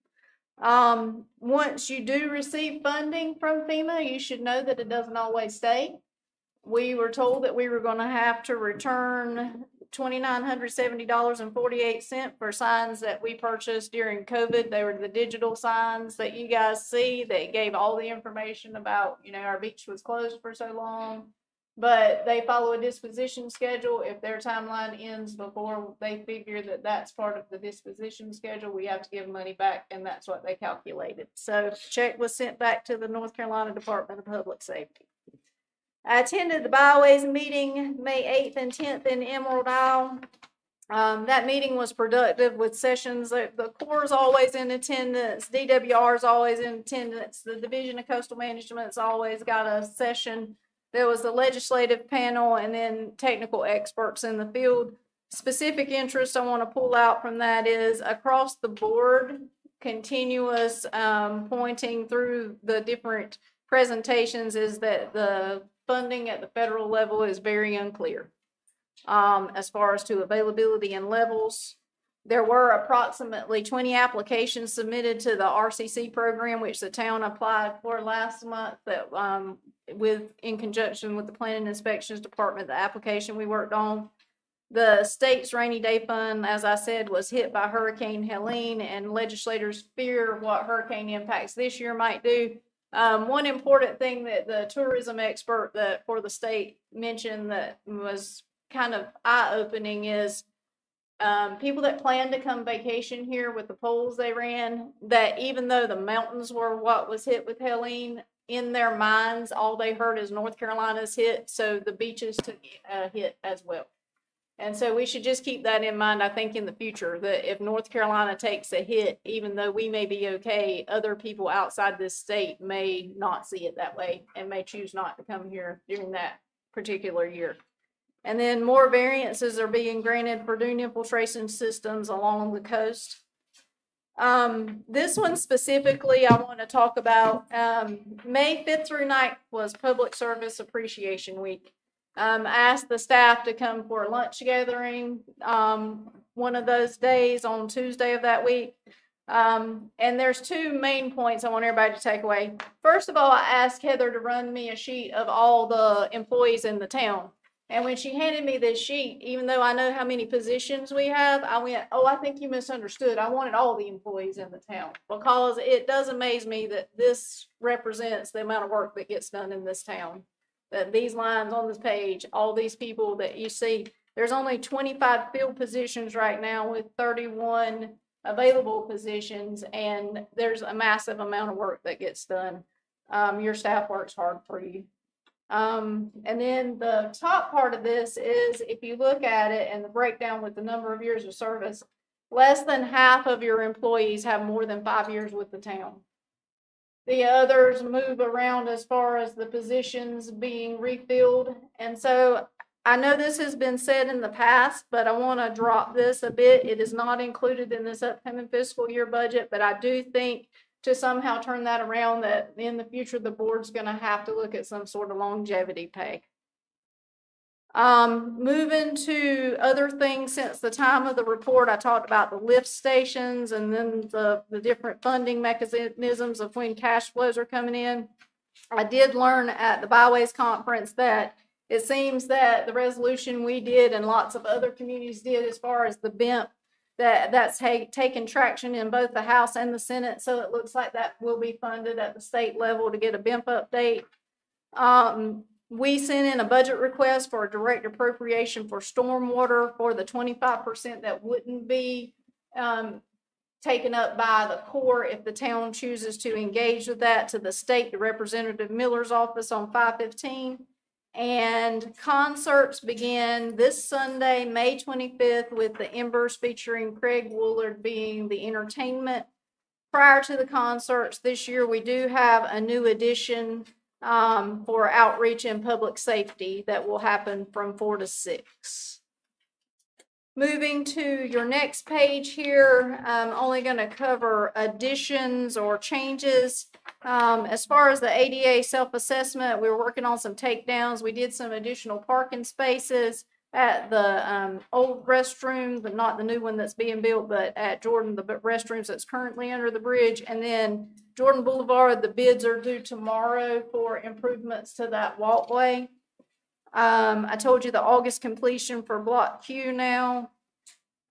Once you do receive funding from FEMA, you should know that it doesn't always stay. We were told that we were going to have to return $2,970.48 for signs that we purchased during COVID. They were the digital signs that you guys see that gave all the information about, our beach was closed for so long. but they follow a disposition schedule. If their timeline ends before they figure that that's part of the disposition schedule, we have to give money back, and that's what they calculated. So check was sent back to the North Carolina Department of Public Safety. I attended the Byways meeting May 8th and 10th in Emerald Isle. That meeting was productive with sessions. The Corps is always in attendance. DWR is always in attendance. The Division of Coastal Management's always got a session. There was the legislative panel and then technical experts in the field. Specific interest I want to pull out from that is across the board, continuous pointing through the different presentations is that the funding at the federal level is very unclear. As far as to availability and levels, there were approximately 20 applications submitted to the RCC program, which the town applied for last month that, in conjunction with the Planning and Inspections Department, the application we worked on. The state's rainy day fund, as I said, was hit by Hurricane Helene, and legislators fear what hurricane impacts this year might do. One important thing that the tourism expert that for the state mentioned that was kind of eye-opening is people that plan to come vacation here with the polls they ran, that even though the mountains were what was hit with Helene, in their minds, all they heard is North Carolina's hit, so the beaches took a hit as well. And so we should just keep that in mind, I think, in the future, that if North Carolina takes a hit, even though we may be okay, other people outside this state may not see it that way and may choose not to come here during that particular year. And then more variances are being granted for dune infiltration systems along the coast. This one specifically I want to talk about. May 5th through 9th was Public Service Appreciation Week. I asked the staff to come for a lunch gathering one of those days on Tuesday of that week. And there's two main points I want everybody to take away. First of all, I asked Heather to run me a sheet of all the employees in the town. And when she handed me this sheet, even though I know how many positions we have, I went, oh, I think you misunderstood. I wanted all the employees in the town, because it does amaze me that this represents the amount of work that gets done in this town. That these lines on this page, all these people that you see, there's only 25 field positions right now with 31 available positions, and there's a massive amount of work that gets done. Your staff works hard for you. And then the top part of this is, if you look at it and the breakdown with the number of years of service, less than half of your employees have more than 5 years with the town. The others move around as far as the positions being refilled. And so I know this has been said in the past, but I want to drop this a bit. It is not included in this upcoming fiscal year budget, but I do think to somehow turn that around, that in the future, the board's going to have to look at some sort of longevity pay. Moving to other things since the time of the report, I talked about the lift stations and then the different funding mechanisms of when cash flows are coming in. I did learn at the Byways conference that it seems that the resolution we did and lots of other communities did as far as the BIMP, that's taken traction in both the House and the Senate. So it looks like that will be funded at the state level to get a BIMP update. We sent in a budget request for a direct appropriation for stormwater for the 25% that wouldn't be taken up by the Corps if the town chooses to engage with that, to the state, to Representative Miller's office on 515. And concerts begin this Sunday, May 25th, with the Embers featuring Craig Woolard being the entertainment. Prior to the concerts this year, we do have a new addition for outreach and public safety that will happen from 4 to 6. Moving to your next page here, I'm only going to cover additions or changes. As far as the ADA self-assessment, we're working on some takedowns. We did some additional parking spaces at the old restroom, but not the new one that's being built, but at Jordan, the restrooms that's currently under the bridge. And then Jordan Boulevard, the bids are due tomorrow for improvements to that walkway. I told you the August completion for Block Q now.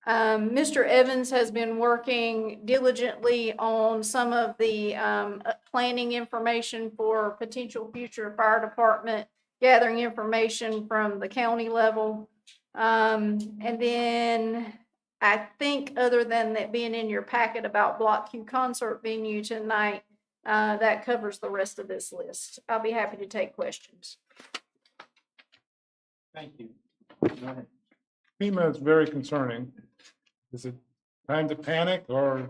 Mr. Evans has been working diligently on some of the planning information for potential future fire department gathering information from the county level. And then I think other than that being in your packet about Block Q concert venue tonight, that covers the rest of this list. I'll be happy to take questions. Thank you. FEMA is very concerning. Is it time to panic or,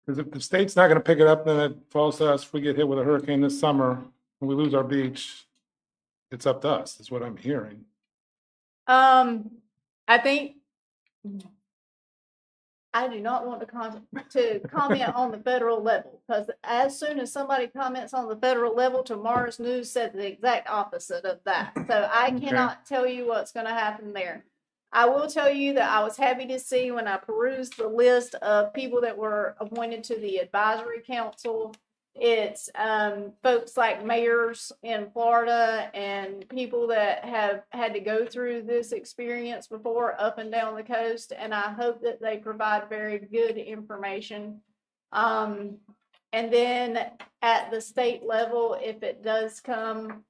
because if the state's not gonna pick it up, then it falls to us. If we get hit with a hurricane this summer and we lose our beach, it's up to us, is what I'm hearing. I think I do not want to comment on the federal level, because as soon as somebody comments on the federal level, tomorrow's news said the exact opposite of that. So I cannot tell you what's going to happen there. I will tell you that I was happy to see when I perused the list of people that were appointed to the advisory council. It's folks like mayors in Florida and people that have had to go through this experience before up and down the coast. And I hope that they provide very good information. And then at the state level, if it does come,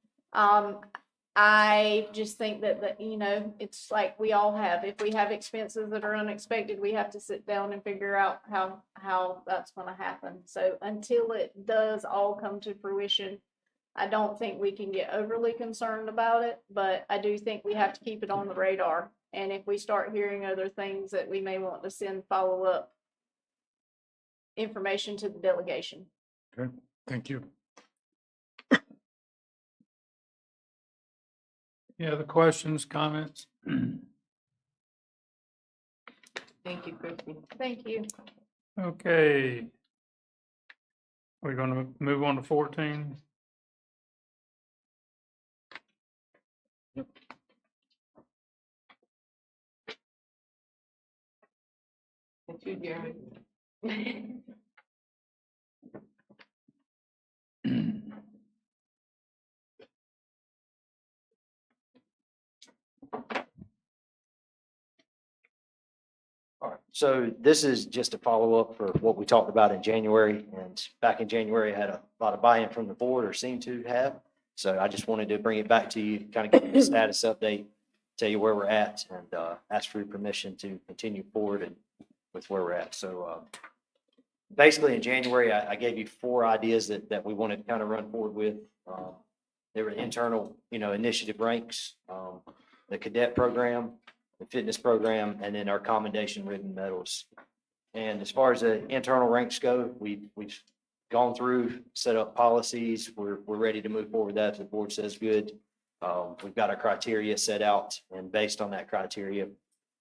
I just think that, you know, it's like we all have. If we have expenses that are unexpected, we have to sit down and figure out how that's going to happen. So until it does all come to fruition, I don't think we can get overly concerned about it, but I do think we have to keep it on the radar. And if we start hearing other things, that we may want to send follow-up information to the delegation. Okay, thank you. Any other questions, comments? Thank you, Christie. Thank you. Okay. We're gonna move on to 14. Thank you, Jeremy. All right, so this is just a follow-up for what we talked about in January, and back in January, I had a lot of buy-in from the board, or seemed to have. So I just wanted to bring it back to you, kind of give you a status update, tell you where we're at, and ask for your permission to continue forward and with where we're at. So basically, in January, I gave you 4 ideas that we wanted to kind of run forward with. They were internal, initiative ranks, the cadet program, the fitness program, and then our commendation ribbon medals. And as far as the internal ranks go, we've gone through, set up policies. We're ready to move forward with that if the board says good. We've got our criteria set out, and based on that criteria,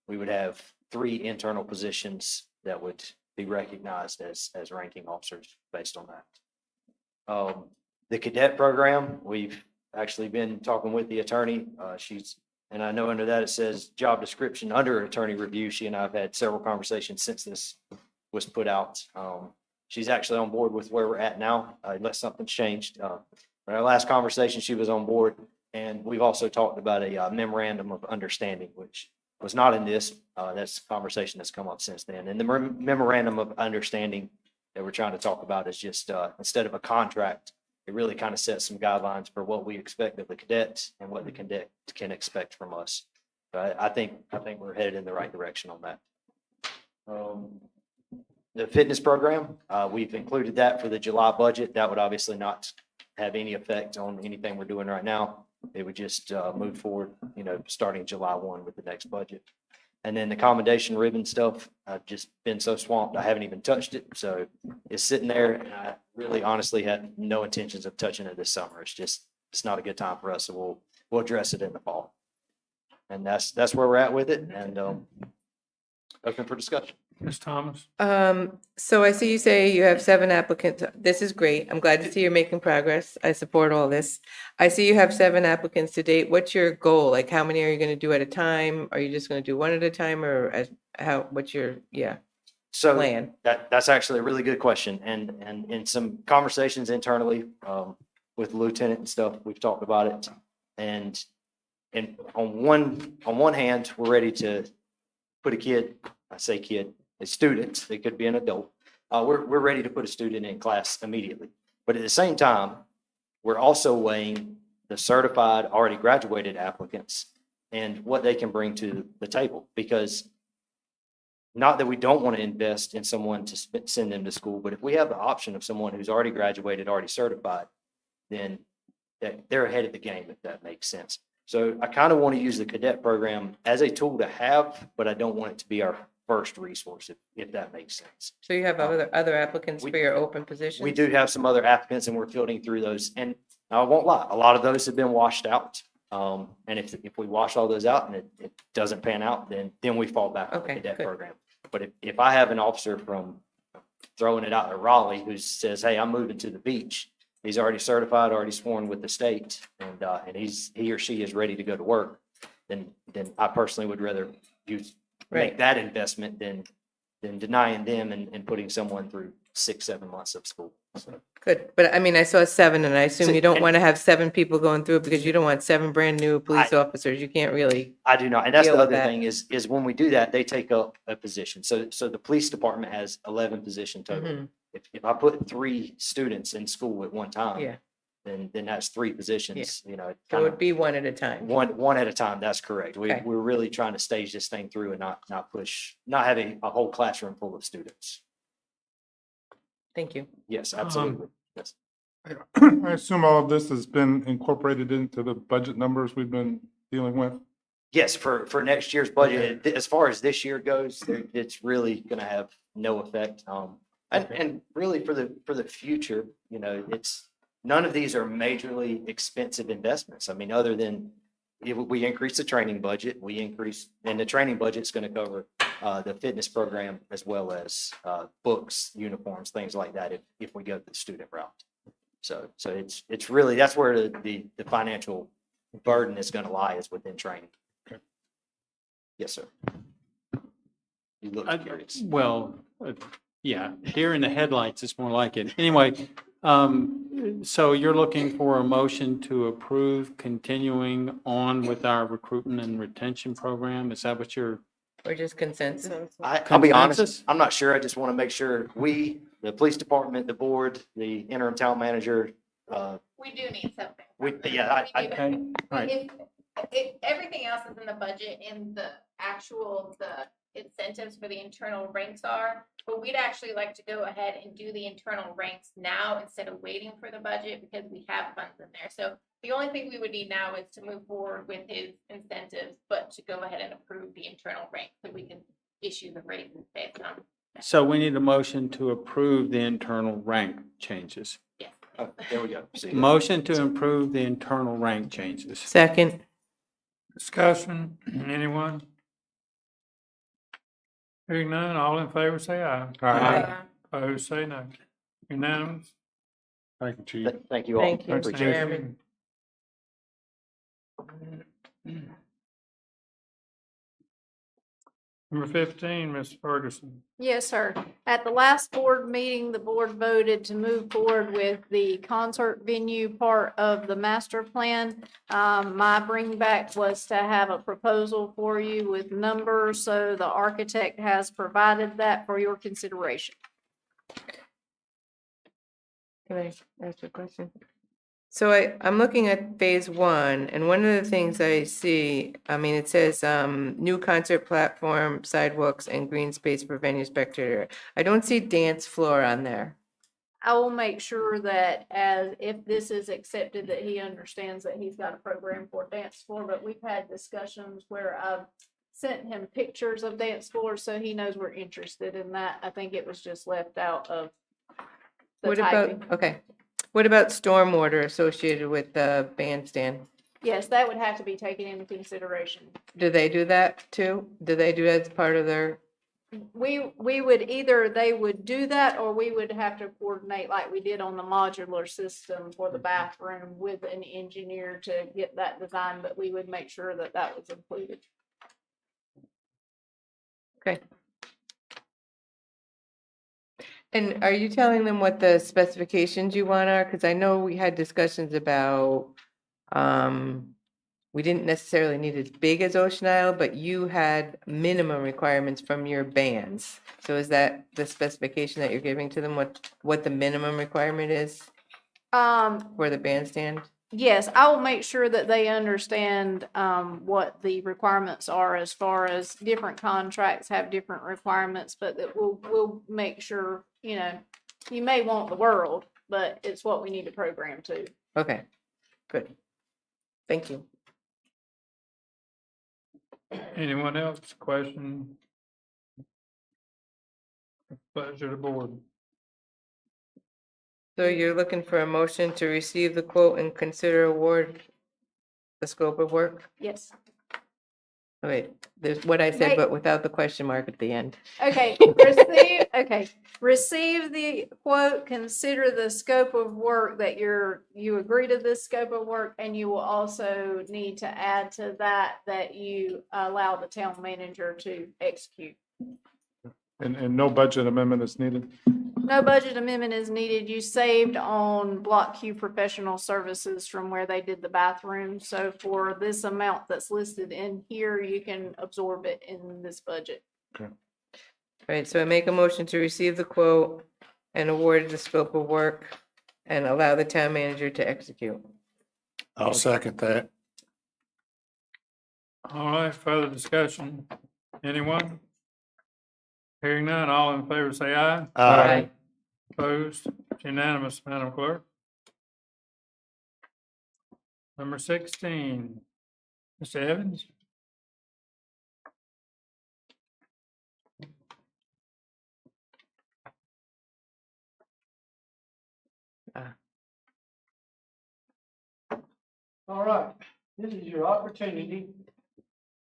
we would have 3 internal positions that would be recognized as ranking officers based on that. The cadet program, we've actually been talking with the attorney. And I know under that it says job description under attorney review. She and I have had several conversations since this was put out. She's actually on board with where we're at now, unless something's changed. In our last conversation, she was on board, and we've also talked about a memorandum of understanding, which was not in this. That's a conversation that's come up since then. And the memorandum of understanding that we're trying to talk about is just instead of a contract, it really kind of sets some guidelines for what we expect of the cadets and what the cadet can expect from us. But I think we're headed in the right direction on that. The fitness program, we've included that for the July budget. That would obviously not have any effect on anything we're doing right now. It would just move forward, starting July 1 with the next budget. And then the commendation ribbon stuff, I've just been so swamped, I haven't even touched it. So it's sitting there, and I really honestly had no intentions of touching it this summer. It's not a good time for us, so we'll address it in the fall. And that's where we're at with it, and open for discussion. Ms. Thomas? So I see you say you have 7 applicants. This is great. I'm glad to see you're making progress. I support all this. I see you have 7 applicants to date. What's your goal? Like, how many are you going to do at a time? Are you just going to do one at a time, or what's your plan? That's actually a really good question. And in some conversations internally with the lieutenant and stuff, we've talked about it. And on one hand, we're ready to put a kid, I say kid, a student, it could be an adult. We're ready to put a student in class immediately. But at the same time, we're also weighing the certified, already graduated applicants and what they can bring to the table. Because not that we don't want to invest in someone to send them to school, but if we have the option of someone who's already graduated, already certified, then they're ahead of the game, if that makes sense. So I kind of want to use the cadet program as a tool to have, but I don't want it to be our first resource, if that makes sense. So you have other applicants we- for your open positions? We do have some other applicants and we're filtering through those. And I won't lie, a lot of those have been washed out. And if we wash all those out and it doesn't pan out, then we fall back on the Okay, cadet good. program. But if I have an officer from throwing it out at Raleigh who says, hey, I'm moving to the beach, he's already certified, already sworn with the state, and he or she is ready to go to work, then I personally would rather make that investment than denying them and putting someone through 6-7 months of school. So, Good, but I mean, I saw 7, and I assume So- you don't and- want to have 7 people going through it because you don't want 7 brand-new police officers. You can't really, I do not, and that's deal the with other that. thing is when we do that, they take up a position. So the police department has 11 position total. Mhm. If I put 3 students in school at one time, yeah, then that's 3 positions, you know, so it kind would of be one at a time. one at a time. That's correct. Okay. We're really trying to stage this thing through and not having a whole classroom full of students. Thank you. Yes, absolutely. Yes. I assume all of this has been incorporated into the budget numbers we've been dealing with? Yes, for next year's budget, as far as this year goes, it's really gonna have no effect. And really for the future, you know, none of these are majorly expensive investments. I mean, other than if we increase the training budget, and the training budget's gonna cover the fitness program as well as books, uniforms, things like that, if we go the student route. So it's really, that's where the financial burden is gonna lie, is within training. Yes, sir. You look curious. Well, yeah, deer in the headlights is more like it. Anyway, so you're looking for a motion to approve continuing on with our recruitment and retention program? Is that what you're? Or just consensus? I'll be honest, Consensus? I'm not sure. I just want to make sure the police department, the board, the interim town manager, We do need something. yeah, We do. Okay, all right. Everything else is in the budget and the incentives for the internal ranks are, but we'd actually like to go ahead and do the internal ranks now instead of waiting for the budget because we have funds in there. So the only thing we would need now is to move forward with his incentives, but to go ahead and approve the internal ranks so we can issue the raises based on. So we need a motion to approve the internal rank changes. Yes. there we go. See, Motion to improve the internal rank changes. Second, Discussion, anyone? Hearing none, all in favor say aye. Aye. Opposed, say no. Unanimous? Thank you, Chief. Thank you all. Thank you, Appreciate it. Chairman. Number 15, Ms. Ferguson. Yes, sir. At the last board meeting, the board voted to move forward with the concert venue part of the master plan. My bring back was to have a proposal for you with numbers, so the architect has provided that for your consideration. Can I ask a question? So I'm looking at phase 1, and one of the things I see, I mean, it says, new concert platform, sidewalks, and green space for venue spectator. I don't see dance floor on there. I will make sure that if this is accepted, that he understands that he's got a program for dance floor, but we've had discussions where I've sent him pictures of dance floors, so he knows we're interested in that. I think it was just left out of the What typing. about, okay. What about stormwater associated with the bandstand? Yes, that would have to be taken into consideration. Do they do that too? Do they do that as part of their, We would either, they would do that, or we would have to coordinate like we did on the modular system for the bathroom with an engineer to get that design, but we would make sure that that was included. okay. And are you telling them what the specifications you want are? Because I know we had discussions about, we didn't necessarily need as big as Ocean Isle, but you had minimum requirements from your bands. So is that the specification that you're giving to them, what the minimum requirement is for the bandstand? Yes, I will make sure that they understand, what the requirements are as far as different contracts have different requirements, but that we'll make sure, you know, you may want the world, but it's what we need to program to. Okay, good. Thank you. Anyone else? Question? Pleasure of the board. So you're looking for a motion to receive the quote and consider award the scope of work? Yes. Wait, there's what I said, Wait. but without the question mark at the end. Okay, receive the quote, consider the scope of work that you agree to this scope of work, and you will also need to add to that you allow the town manager to execute. And no budget amendment is needed. No budget amendment is needed. You saved on Block Q professional services from where they did the bathroom. So for this amount that's listed in here, you can absorb it in this budget. All right, so I make a motion to receive the quote and award the scope of work and allow the town manager to execute. I'll second that. All right, further discussion? Anyone? Hearing none, all in favor say aye. Aye. Opposed? It's unanimous, Madam Clerk. Number 16, Mr. Evans? All right, this is your opportunity to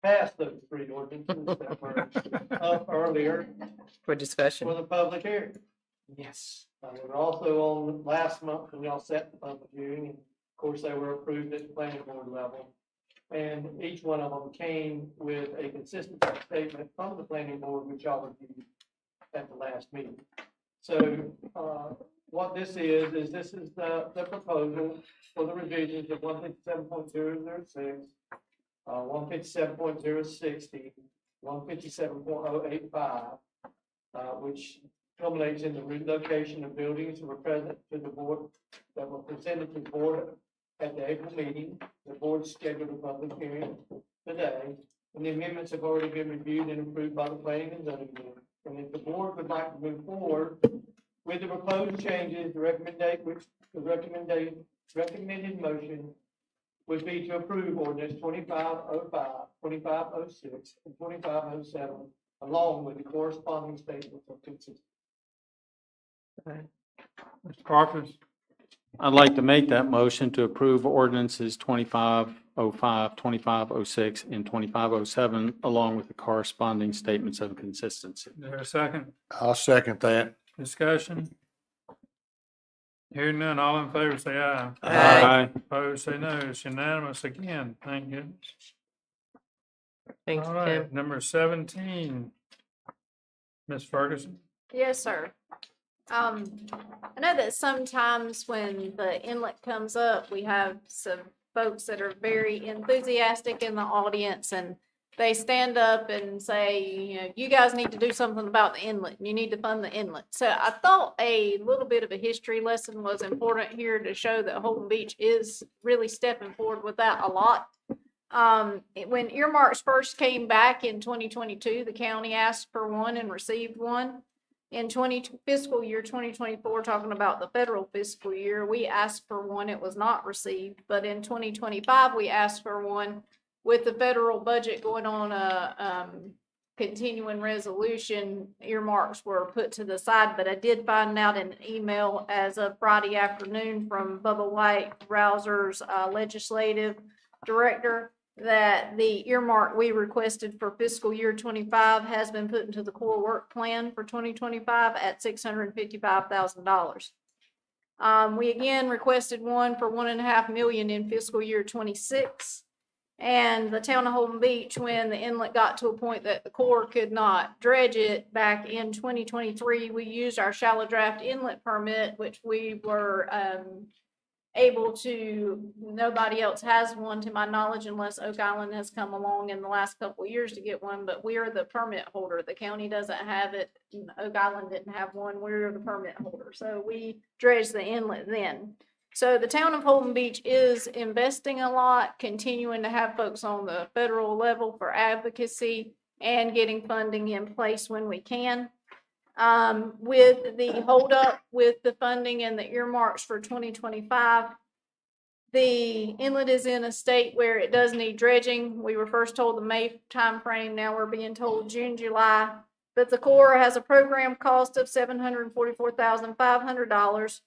pass those three ordinances that were up earlier For discussion. for the public hearing. Yes. They were also on last month when y'all set the public hearing, and of course, they were approved at the planning board level. And each one of them came with a consistent statement from the planning board, which y'all reviewed at the last meeting. So, what this is the proposal for the revisions of 157.006, 157.060, 157.085, which culminates in the relocation of buildings that were present to the board, that were presented to the board at the April meeting. The board scheduled a public hearing today, and the amendments have already been reviewed and approved by the planning and zoning board. And if the board would like to move forward with the proposed changes, the recommended motion would be to approve ordinance 2505, 2506, and 2507, along with the corresponding statements of consistency. Mr. Carpus? I'd like to make that motion to approve ordinances 2505, 2506, and 2507, along with the corresponding statements of consistency. Is there a second? I'll second that. Discussion? Hearing none, all in favor say aye. Aye. Opposed say no. It's unanimous again. Thank goodness. Thanks, All Tim. right, number 17, Ms. Ferguson. Yes, sir. I know that sometimes when the inlet comes up, we have some folks that are very enthusiastic in the audience, and they stand up and say, you know, you guys need to do something about the inlet. You need to fund the inlet. So I thought a little bit of a history lesson was important here to show that Holden Beach is really stepping forward with that a lot. When earmarks first came back in 2022, the county asked for one and received one. In fiscal year 2024, talking about the federal fiscal year, we asked for one, it was not received. But in 2025, we asked for one. With the federal budget going on a continuing resolution, earmarks were put to the side. But I did find out in an email as of Friday afternoon from Bubba White, Rouser's legislative director, that the earmark we requested for fiscal year 25 has been put into the core work plan for 2025 at $655,000. We again requested one for $1.5 million in fiscal year 26. And the town of Holden Beach, when the inlet got to a point that the Corps could not dredge it back in 2023, we used our shallow draft inlet permit, which we were able to, nobody else has one to my knowledge unless Oak Island has come along in the last couple of years to get one, but we're the permit holder. The county doesn't have it. Oak Island didn't have one. We're the permit holder. So we dredged the inlet then. So the town of Holden Beach is investing a lot, continuing to have folks on the federal level for advocacy and getting funding in place when we can. With the holdup with the funding and the earmarks for 2025, the inlet is in a state where it does need dredging. We were first told the May timeframe, now we're being told June, July. But the Corps has a program cost of $744,500.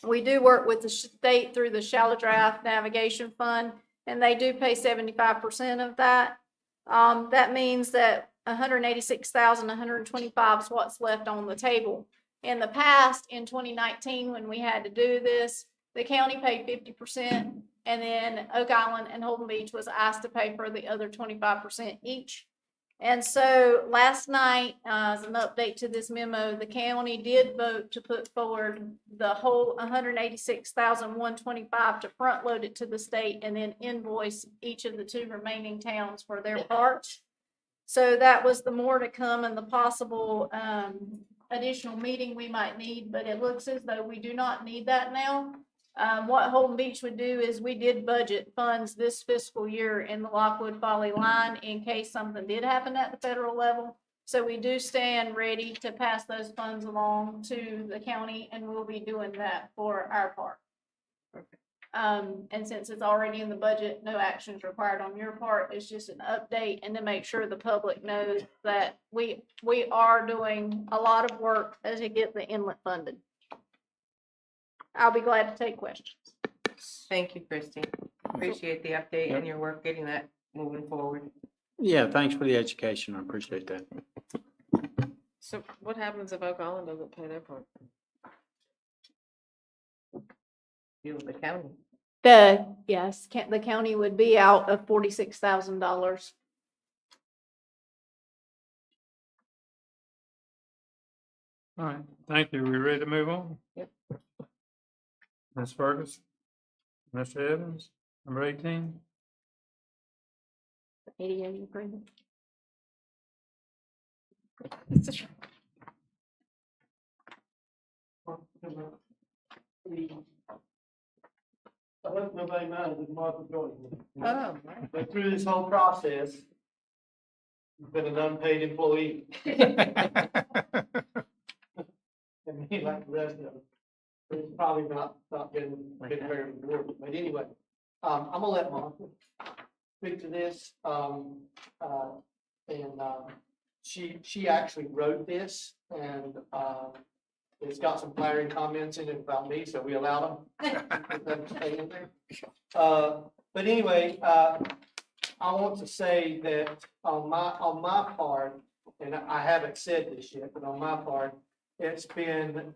We do work with the state through the Shallow Draft Navigation Fund, and they do pay 75% of that. That means that 186,125 is what's left on the table. In the past, in 2019, when we had to do this, the county paid 50%, and then Oak Island and Holden Beach was asked to pay for the other 25% each. And so last night, as an update to this memo, the county did vote to put forward the whole 186,125 to front load it to the state and then invoice each of the 2 remaining towns for their parts. So that was the more to come and the possible additional meeting we might need, but it looks as though we do not need that now. What Holden Beach would do is we did budget funds this fiscal year in the Lockwood Folly line in case something did happen at the federal level. So we do stand ready to pass those funds along to the county, and we'll be doing that for our part. And since it's already in the budget, no actions required on your part. It's just an update and to make sure the public knows that we are doing a lot of work as to get the inlet funded. I'll be glad to take questions. Thank you, Christie. Appreciate the update and your work getting that moving forward. Yeah, thanks for the education. I appreciate that. So what happens if Oak Island doesn't pay their part? Deal with the county. The county would be out of $46,000. All right, thank you. We ready to move on? Yep. Ms. Ferguson, Mr. Evans, number 18. ADA agreement. I hope nobody minds if Martha joins me. Oh, But through this whole process, you've been an unpaid employee. And me like the rest of them. It's probably not been very rewarding, but anyway, I'm gonna let Martha speak to this. She actually wrote this, and it's got some flattering comments in it about me, so we allowed them. But anyway, I want to say that on my part, and I haven't said this yet, but on my part, it's been,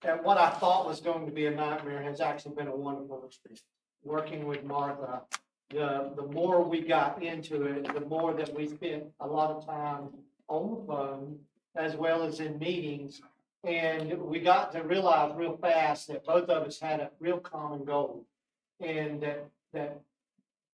and what I thought was going to be a nightmare has actually been a wonderful experience. Working with Martha, the more we got into it, the more that we spent a lot of time on the phone as well as in meetings. And we got to realize real fast that both of us had a real common goal. And that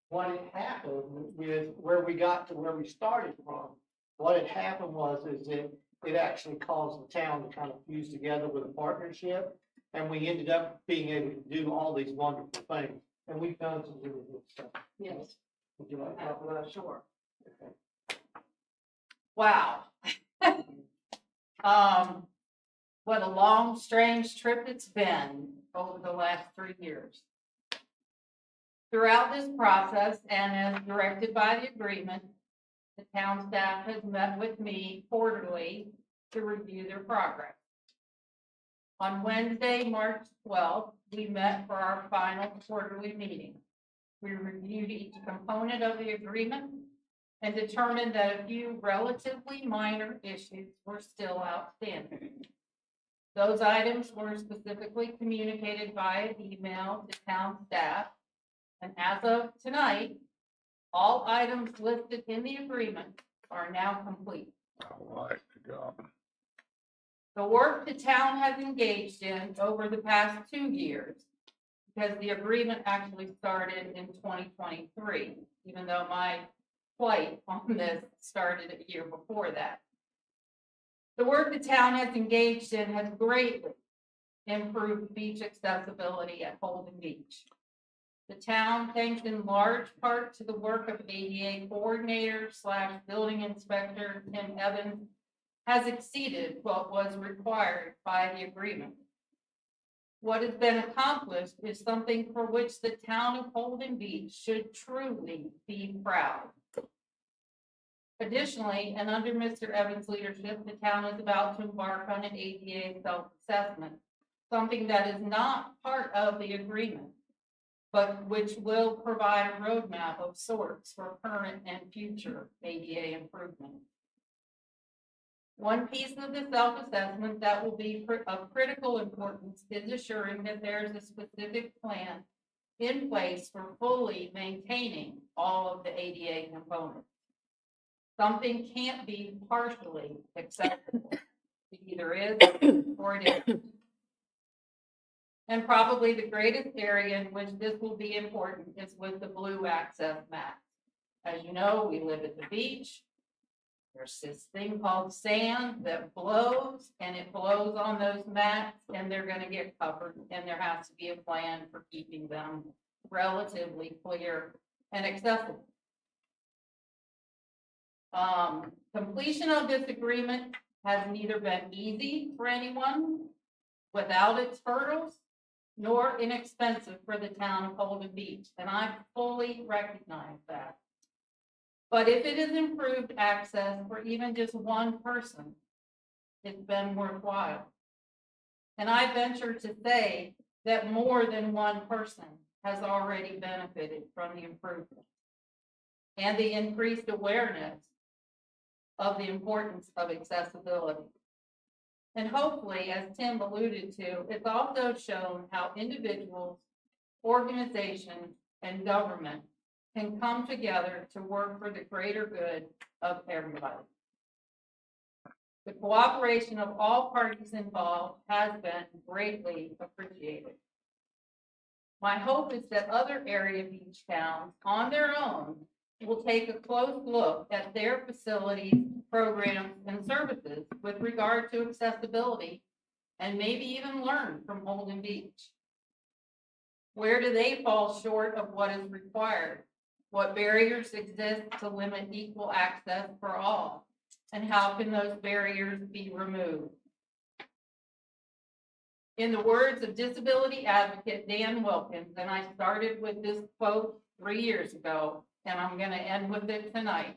what had happened with where we got to where we started from, what had happened is it actually caused the town to kind of fuse together with a partnership. And we ended up being able to do all these wonderful things. And we've done some really good stuff. Yes. Would you like to talk about it? Sure. Okay. Wow. What a long, strange trip it's been over the last 3 years. Throughout this process, and as directed by the agreement, the town staff has met with me quarterly to review their progress. On Wednesday, March 12th, we met for our final quarterly meeting. We reviewed each component of the agreement and determined that a few relatively minor issues were still outstanding. Those items were specifically communicated via email to town staff, and as of tonight, all items listed in the agreement are now complete. All right, good job. The work the town has engaged in over the past 2 years, because the agreement actually started in 2023, even though my flight on this started a year before that. The work the town has engaged in has greatly improve beach accessibility at Holden Beach. The town, thanks in large part to the work of ADA coordinator / building inspector Tim Evans, has exceeded what was required by the agreement. What has been accomplished is something for which the town of Holden Beach should truly be proud. Additionally, and under Mr. Evans' leadership, the town is about to embark on an ADA self-assessment, something that is not part of the agreement, but which will provide a roadmap of sorts for current and future ADA improvement. One piece of the self-assessment that will be of critical importance is assuring that there is a specific plan in place for fully maintaining all of the ADA components. Something can't be partially acceptable. It either is or it isn't. And probably the greatest area in which this will be important is with the blue access map. As you know, we live at the beach. There's this thing called sand that blows, and it blows on those mats, and they're going to get covered, and there has to be a plan for keeping them relatively clear and accessible. Completion of this agreement has neither been easy for anyone without its hurdles, nor inexpensive for the town of Holden Beach, and I fully recognize that. But if it has improved access for even just one person, it's been worthwhile. And I venture to say that more than one person has already benefited from the improvement and the increased awareness of the importance of accessibility. And hopefully, as Tim alluded to, it's also shown how individuals, organizations, and government can come together to work for the greater good of everybody. The cooperation of all parties involved has been greatly appreciated. My hope is that other area beach towns on their own will take a close look at their facilities, programs, and services with regard to accessibility, and maybe even learn from Holden Beach. Where do they fall short of what is required? What barriers exist to limit equal access for all? And how can those barriers be removed? In the words of disability advocate Dan Wilkins, and I started with this quote 3 years ago, and I'm going to end with it tonight.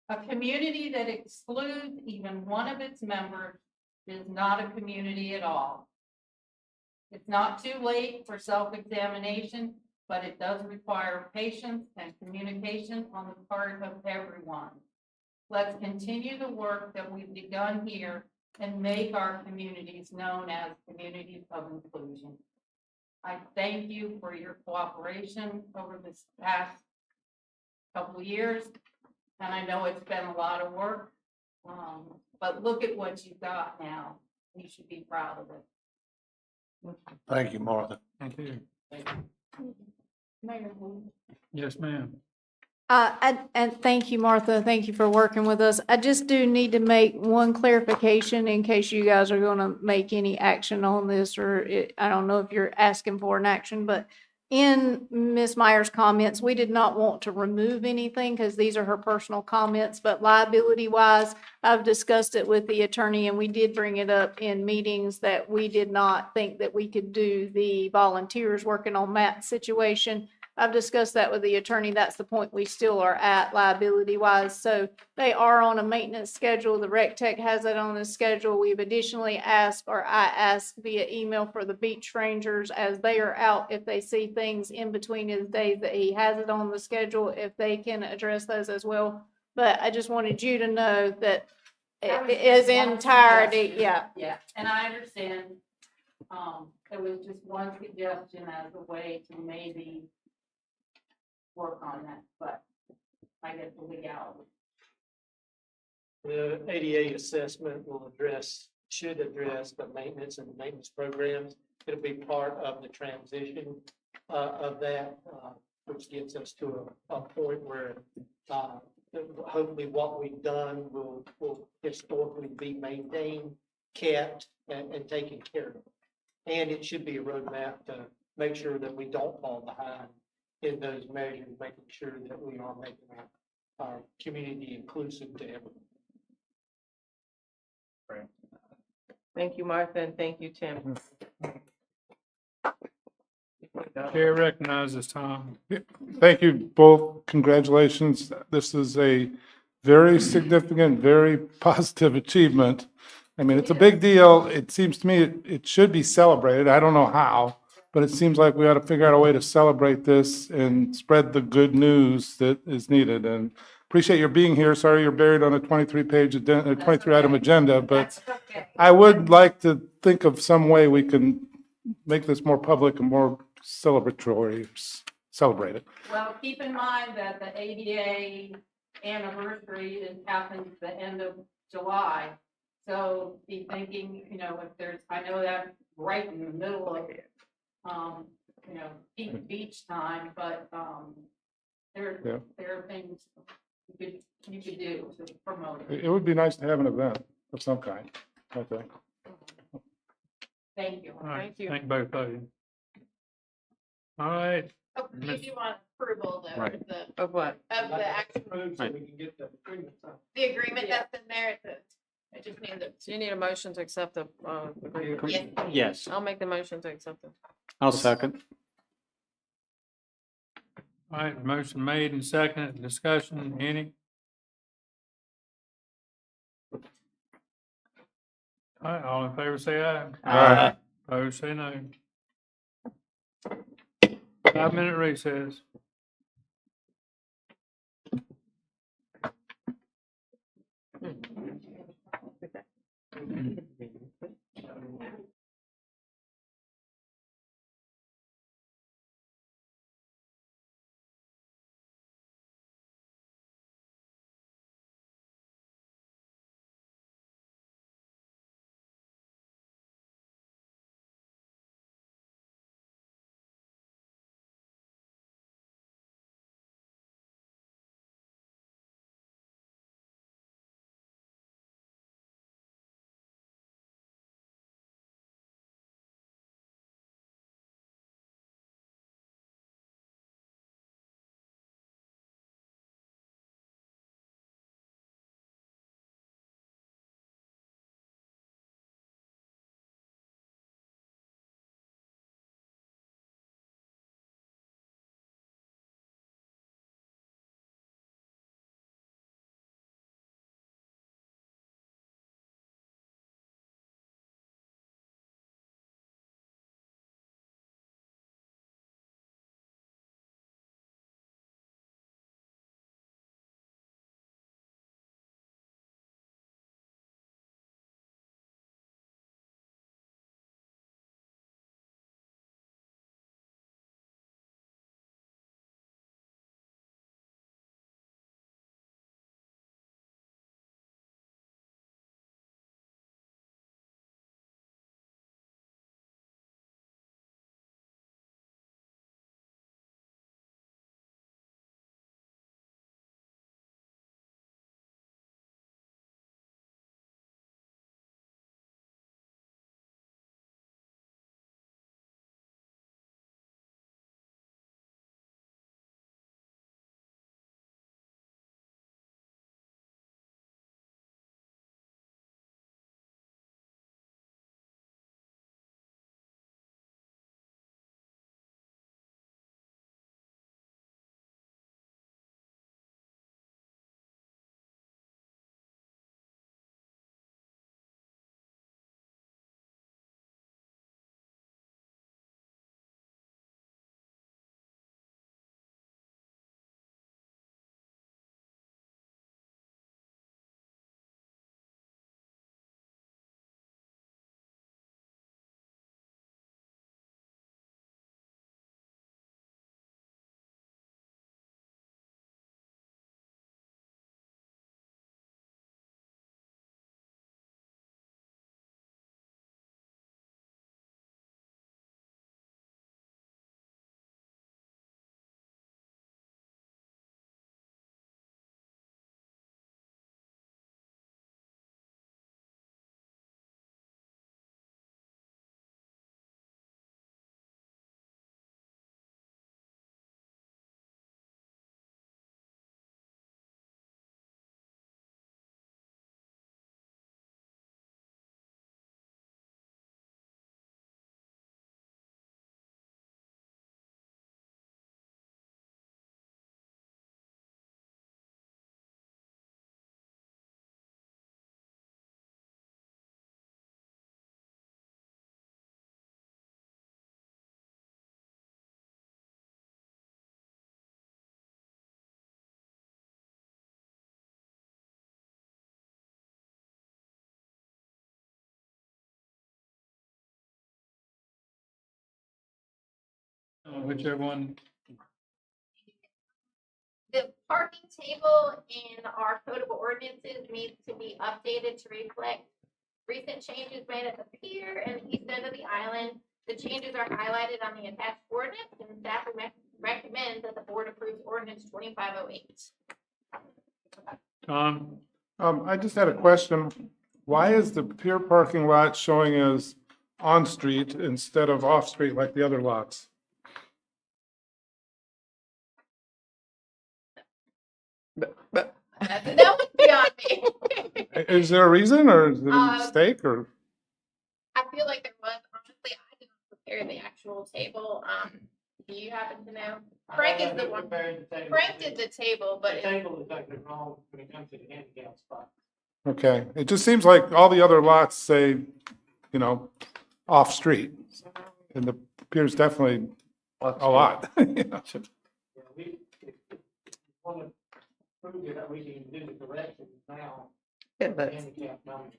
A community that excludes even one of its members is not a community at all. It's not too late for self-examination, but it does require patience and communication on the part of everyone. Let's continue the work that we've begun here and make our communities known as communities of inclusion. I thank you for your cooperation over this past couple of years, and I know it's been a lot of work, but look at what you've got now. You should be proud of it. Thank you, Martha. Thank you. Thank you. Mayor. Yes, ma'am. And thank you, Martha. Thank you for working with us. I just do need to make one clarification in case you guys are going to make any action on this, or I don't know if you're asking for an action, but in Ms. Meyer's comments, we did not want to remove anything because these are her personal comments, but liability wise, I've discussed it with the attorney, and we did bring it up in meetings that we did not think that we could do the volunteers working on Matt's situation. I've discussed that with the attorney. That's the point we still are at liability wise. So they are on a maintenance schedule. The rec tech has it on a schedule. We've additionally asked, or I asked via email for the beach rangers as they are out, if they see things in between his days that he has it on the schedule, if they can address those as well. But I just wanted you to know that it is entirety, yeah. Yeah, and I understand, it was just one suggestion as a way to maybe work on that, but I get the legality. The ADA assessment will should address the maintenance and the maintenance programs. It'll be part of the transition of that, which gets us to a point where hopefully what we've done will historically be maintained, kept, and taken care of. And it should be a roadmap to make sure that we don't fall behind in those measures, making sure that we are making our community inclusive to everyone. Thank you, Martha, and thank you, Tim. Chair recognizes Tom. Thank you both. Congratulations. This is a very significant, very positive achievement. I mean, it's a big deal. It seems to me it should be celebrated. I don't know how, but it seems like we ought to figure out a way to celebrate this and spread the good news that is needed. And appreciate your being here. Sorry you're buried on a 23-page, 23-item agenda, but I would like to think of some way we can make this more public and more celebratory, celebrate it. Well, keep in mind that the ADA anniversary happens the end of July. So be thinking, if there's, I know that's right in the middle of, peak beach time, but, there are things you could do to promote it. It would be nice to have an event of some kind, I think. Thank you. All right, Thank you. thank both of you. All right, Oh, you do want approval though, Right. Of what? of the actual, So we can get the agreement signed. the agreement that's in there, it just needs it. So you need a motion to accept the, agreement. Yes. Yes, I'll make the motion to accept it. I'll second. all right, motion made and seconded, discussion, any? All right, all in favor say aye. Aye. Opposed say no. 5-minute recess. whichever one. The parking table in our code of ordinances needs to be updated to reflect recent changes made at the pier and the east end of the island. The changes are highlighted on the attached ordinance, and staff recommends that the board approves ordinance 2508. Tom, I just had a question. Why is the pier parking lot showing as on-street instead of off-street like the other lots? That was beyond me. Is there a reason or is it a mistake or? I feel like there was, honestly, I didn't prepare the actual table. Do you happen to know? Frank is the one, Frank did the table, but. The table is actually wrong when it comes to the handicap spot. Okay, it just seems like all the other lots say, you know, off-street. And the pier's definitely a lot. You know. Yeah, we, if you want to prove it, that we can do the corrections now. Yeah, but Handicap numbers.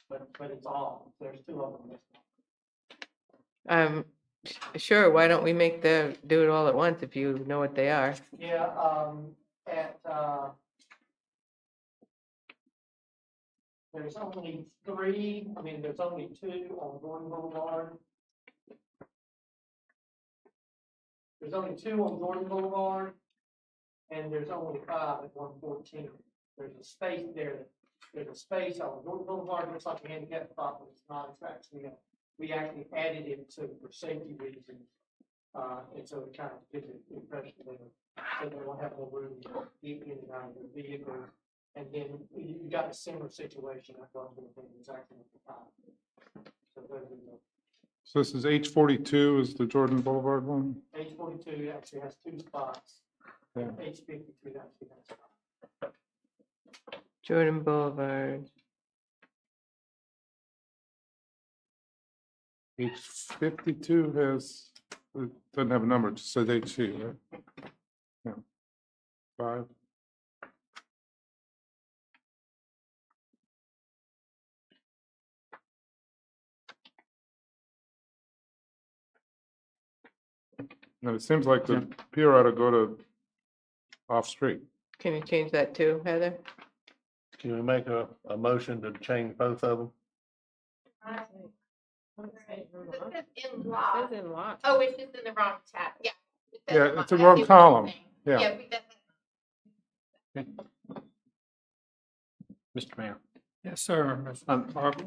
But it's all, there's two of them. sure, why don't we do it all at once if you know what they are? Yeah, there's only three, there's only two on Gordon Boulevard. There's only two on Gordon Boulevard, and there's only 5 at 114. There's a space there. There's a space on Gordon Boulevard, looks like a handicap spot, but it's not. It's actually, we actually added it for safety reasons. And so it kind of gives it the impression that they won't have no room to get in and out of the vehicle. And then you got a similar situation at one of the things actually at the top. So those are the So this is H42 is the Jordan Boulevard one? H42 actually has 2 spots. Yeah. H53 actually has a spot. Jordan Boulevard. H52 has, it doesn't have a number, it just says HC, right? Yeah. 5. No, it seems like the pier ought to go to off-street. Can you change that too, Heather? Can we make a motion to change both of them? This is in law. Oh, it's just in the wrong tab, yeah. Yeah, it's a wrong column. Yeah. Yeah, we definitely. Mr. Mayor. yes, sir. Mr. Harvey.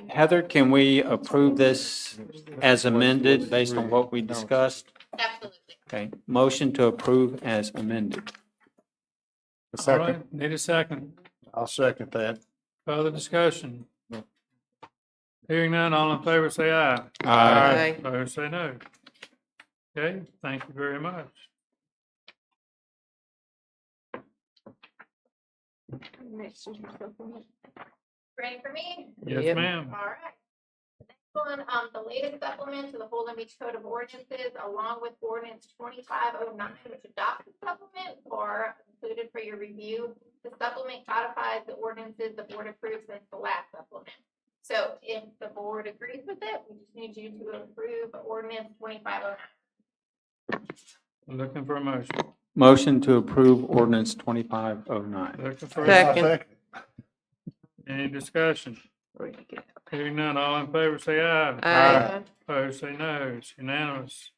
Heather, can we approve this as amended based on what we discussed? Absolutely. Okay, motion to approve as amended. A All second. right, need a second. I'll second that. Further discussion? Hearing none, all in favor say aye. Aye. Opposed say no. Okay, thank you very much. Ready for me? Yes, Yep. ma'am. All right. The next one, the latest supplement to the Holden Beach Code of Ordinances, along with ordinance 2509, which adopts the supplement, are included for your review. The supplement codifies the ordinances the board approved since the last supplement. So if the board agrees with it, we just need you to approve ordinance 2509. Looking for a motion. Motion to approve ordinance 2509. Looking for a Second. Any discussion? Hearing none, all in favor say aye. Aye. Opposed say no. It's unanimous.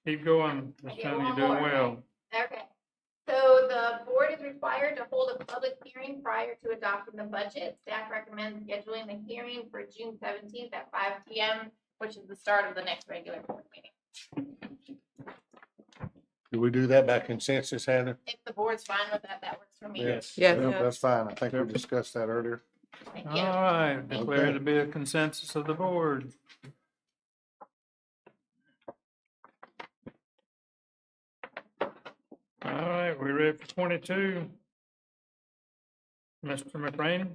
Keep going, Ms. Okay, Tony, you're one doing more. well. Okay. So the board is required to hold a public hearing prior to adopting the budget. Staff recommends scheduling the hearing for June 17th at 5 PM, which is the start of the next regular board meeting. Do we do that by consensus, Heather? If the board's fine with that, that works for me. Yes. Yeah. That's fine. I think we discussed that earlier. Thank All you. right, declare it to be a consensus of the board. All right, we ready for 22? Mr. McRaney?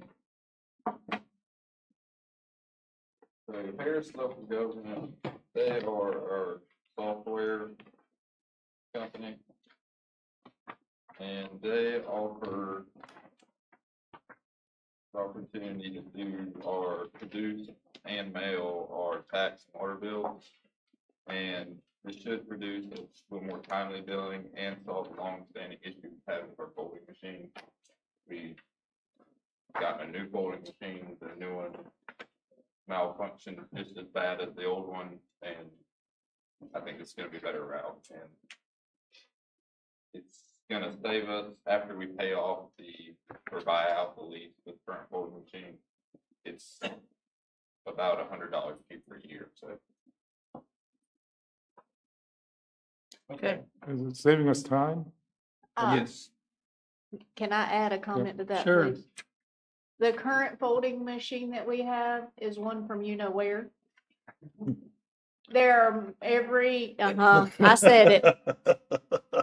The Harris Local Government, they are our software company. And they offer the opportunity to do or produce and mail our tax and water bills. And this should produce a little more timely billing and solve the long-standing issue we have with our folding machine. We got a new folding machine, the new one malfunctioned just as bad as the old one, and I think it's gonna be better route, and it's gonna save us after we pay off or buy out the lease with the current folding machine. It's about $100 cheaper a year, so. Okay. Is it saving us time? Yes. Can I add a comment to that, Sure. please? The current folding machine that we have is one from you know where. There are I said it.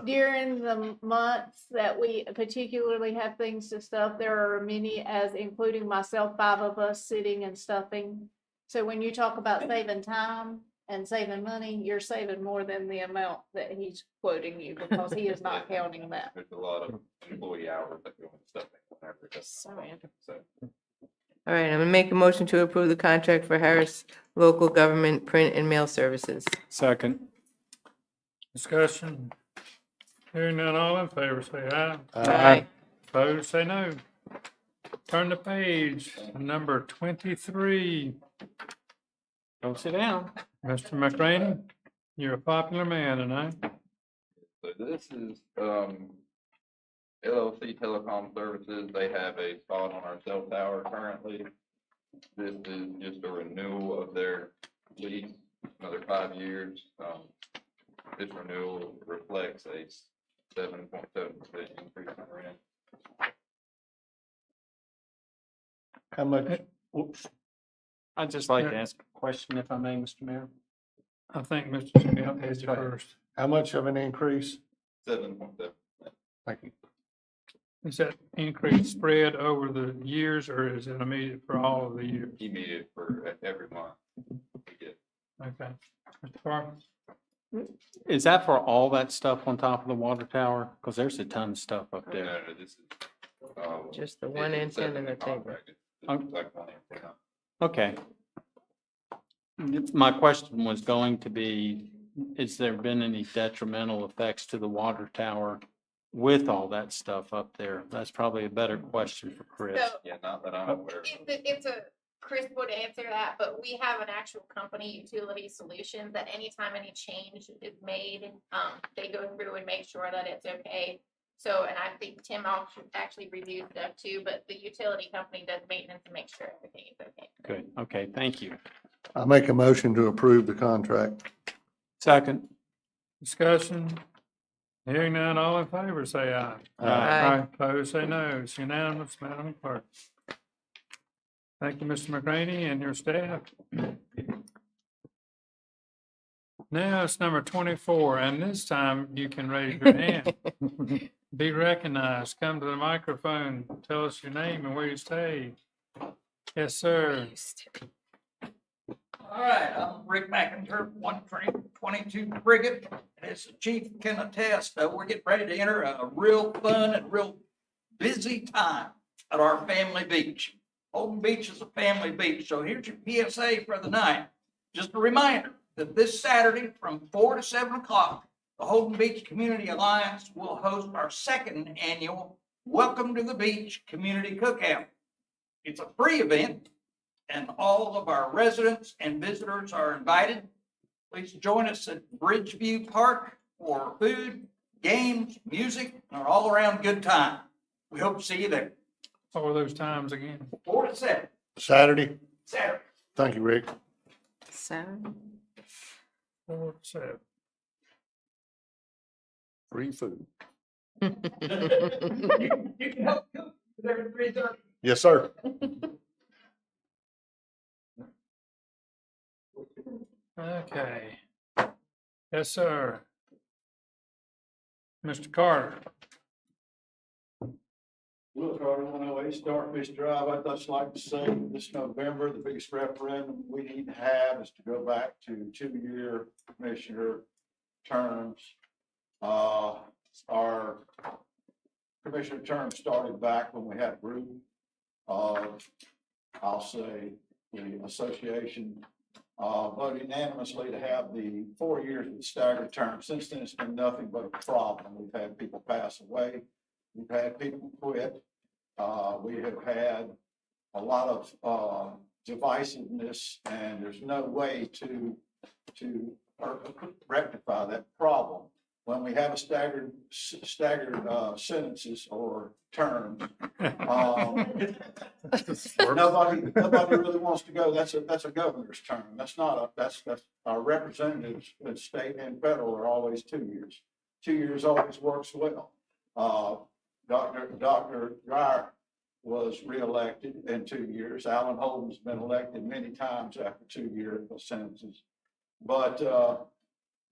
During the months that we particularly have things to stuff, there are many, as including myself, 5 of us sitting and stuffing. So when you talk about saving time and saving money, you're saving more than the amount that he's quoting you, because he is not counting that. There's a lot of employee hours that go into stuff whenever it does. So. All right, I'm gonna make a motion to approve the contract for Harris Local Government Print and Mail Services. Second. Discussion. Hearing none, all in favor, say aye. Aye. Opposed, say no. Turn the page, number 23. Don't sit down. Mr. McRaney, you're a popular man tonight. So this is, LLC Telecom Services. They have a spot on our cell tower currently. This is just a renewal of their lease, another 5 years. This renewal reflects a 7.7% increase in rent. How much? I'd just like to ask a question, if I may, Mr. Mayor. I think Mr. Jimmy has you first. How much of an increase? 7.7. Thank you. Is that increase spread over the years, or is it immediate for all of the years? Immediate for every month. We get. Okay. Mr. Carter? Is that for all that stuff on top of the water tower? Because there's a ton of stuff up there. No, this is. Just the one it's antenna in the that they- contract. It's like one antenna. Okay. My question was going to be, has there been any detrimental effects to the water tower with all that stuff up there? That's probably a better question for Chris. So Yeah, not that I'm aware of. Chris would answer that, but we have an actual company, Utility Solutions, that anytime any change is made, they go through and make sure that it's okay. So, and I think Tim actually reviews stuff too, but the utility company does maintenance to make sure everything is okay. Good. Okay, thank you. I make a motion to approve the contract. Second. Discussion. Hearing none, all in favor, say aye. Aye. Opposed, say no. It's unanimous, Madam Clerk. Thank you, Mr. McRaney and your staff. Now it's number 24, and this time you can raise your hand. Be recognized. Come to the microphone. Tell us your name and where you stay. Yes, sir. All right, I'm Rick McIntyre, 122 Frigate. As the chief can attest, we're getting ready to enter a real fun and real busy time at our family beach. Holden Beach is a family beach, so here's your PSA for the night. Just a reminder that this Saturday from 4 to 7 o'clock, the Holden Beach Community Alliance will host our 2nd annual Welcome to the Beach Community Cookout. It's a free event, and all of our residents and visitors are invited. Please join us at Bridgeview Park for food, games, music, and an all-around good time. We hope to see you there. What were those times again? 4 to 7, Saturday? Saturday. Thank you, Rick. Saturday. 4 to 7. Free food. You can help cook there at 3:30. Yes, sir. Okay. Yes, sir. Mr. Carter. Will Carter, 108 Starfish Drive. I'd just like to say this November, the biggest referendum we need to have is to go back to 2-year commissioner terms. Our commissioner term started back when we had a group of, I'll say, the association voted unanimously to have the 4 years with staggered terms. Since then, it's been nothing but a problem. We've had people pass away. We've had people quit. We have had a lot of divisiveness, and there's no way to rectify that problem. When we have a staggered sentences or terms, nobody really wants to go. That's a governor's term. That's our representatives in state and federal are always 2 years. 2 years always works well. Dr. Dreyer was reelected in 2 years. Alan Holden's been elected many times after 2 year sentences. But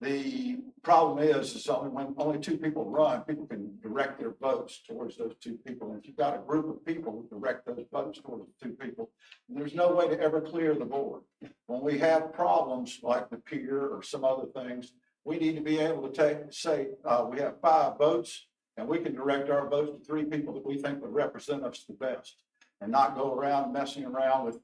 the problem is when only 2 people run, people can direct their votes towards those 2 people. And if you've got a group of people who direct those votes towards the 2 people, there's no way to ever clear the board. When we have problems like the Pier or some other things, we need to be able to say we have 5 votes, and we can direct our votes to 3 people that we think would represent us the best, and not go around messing around with,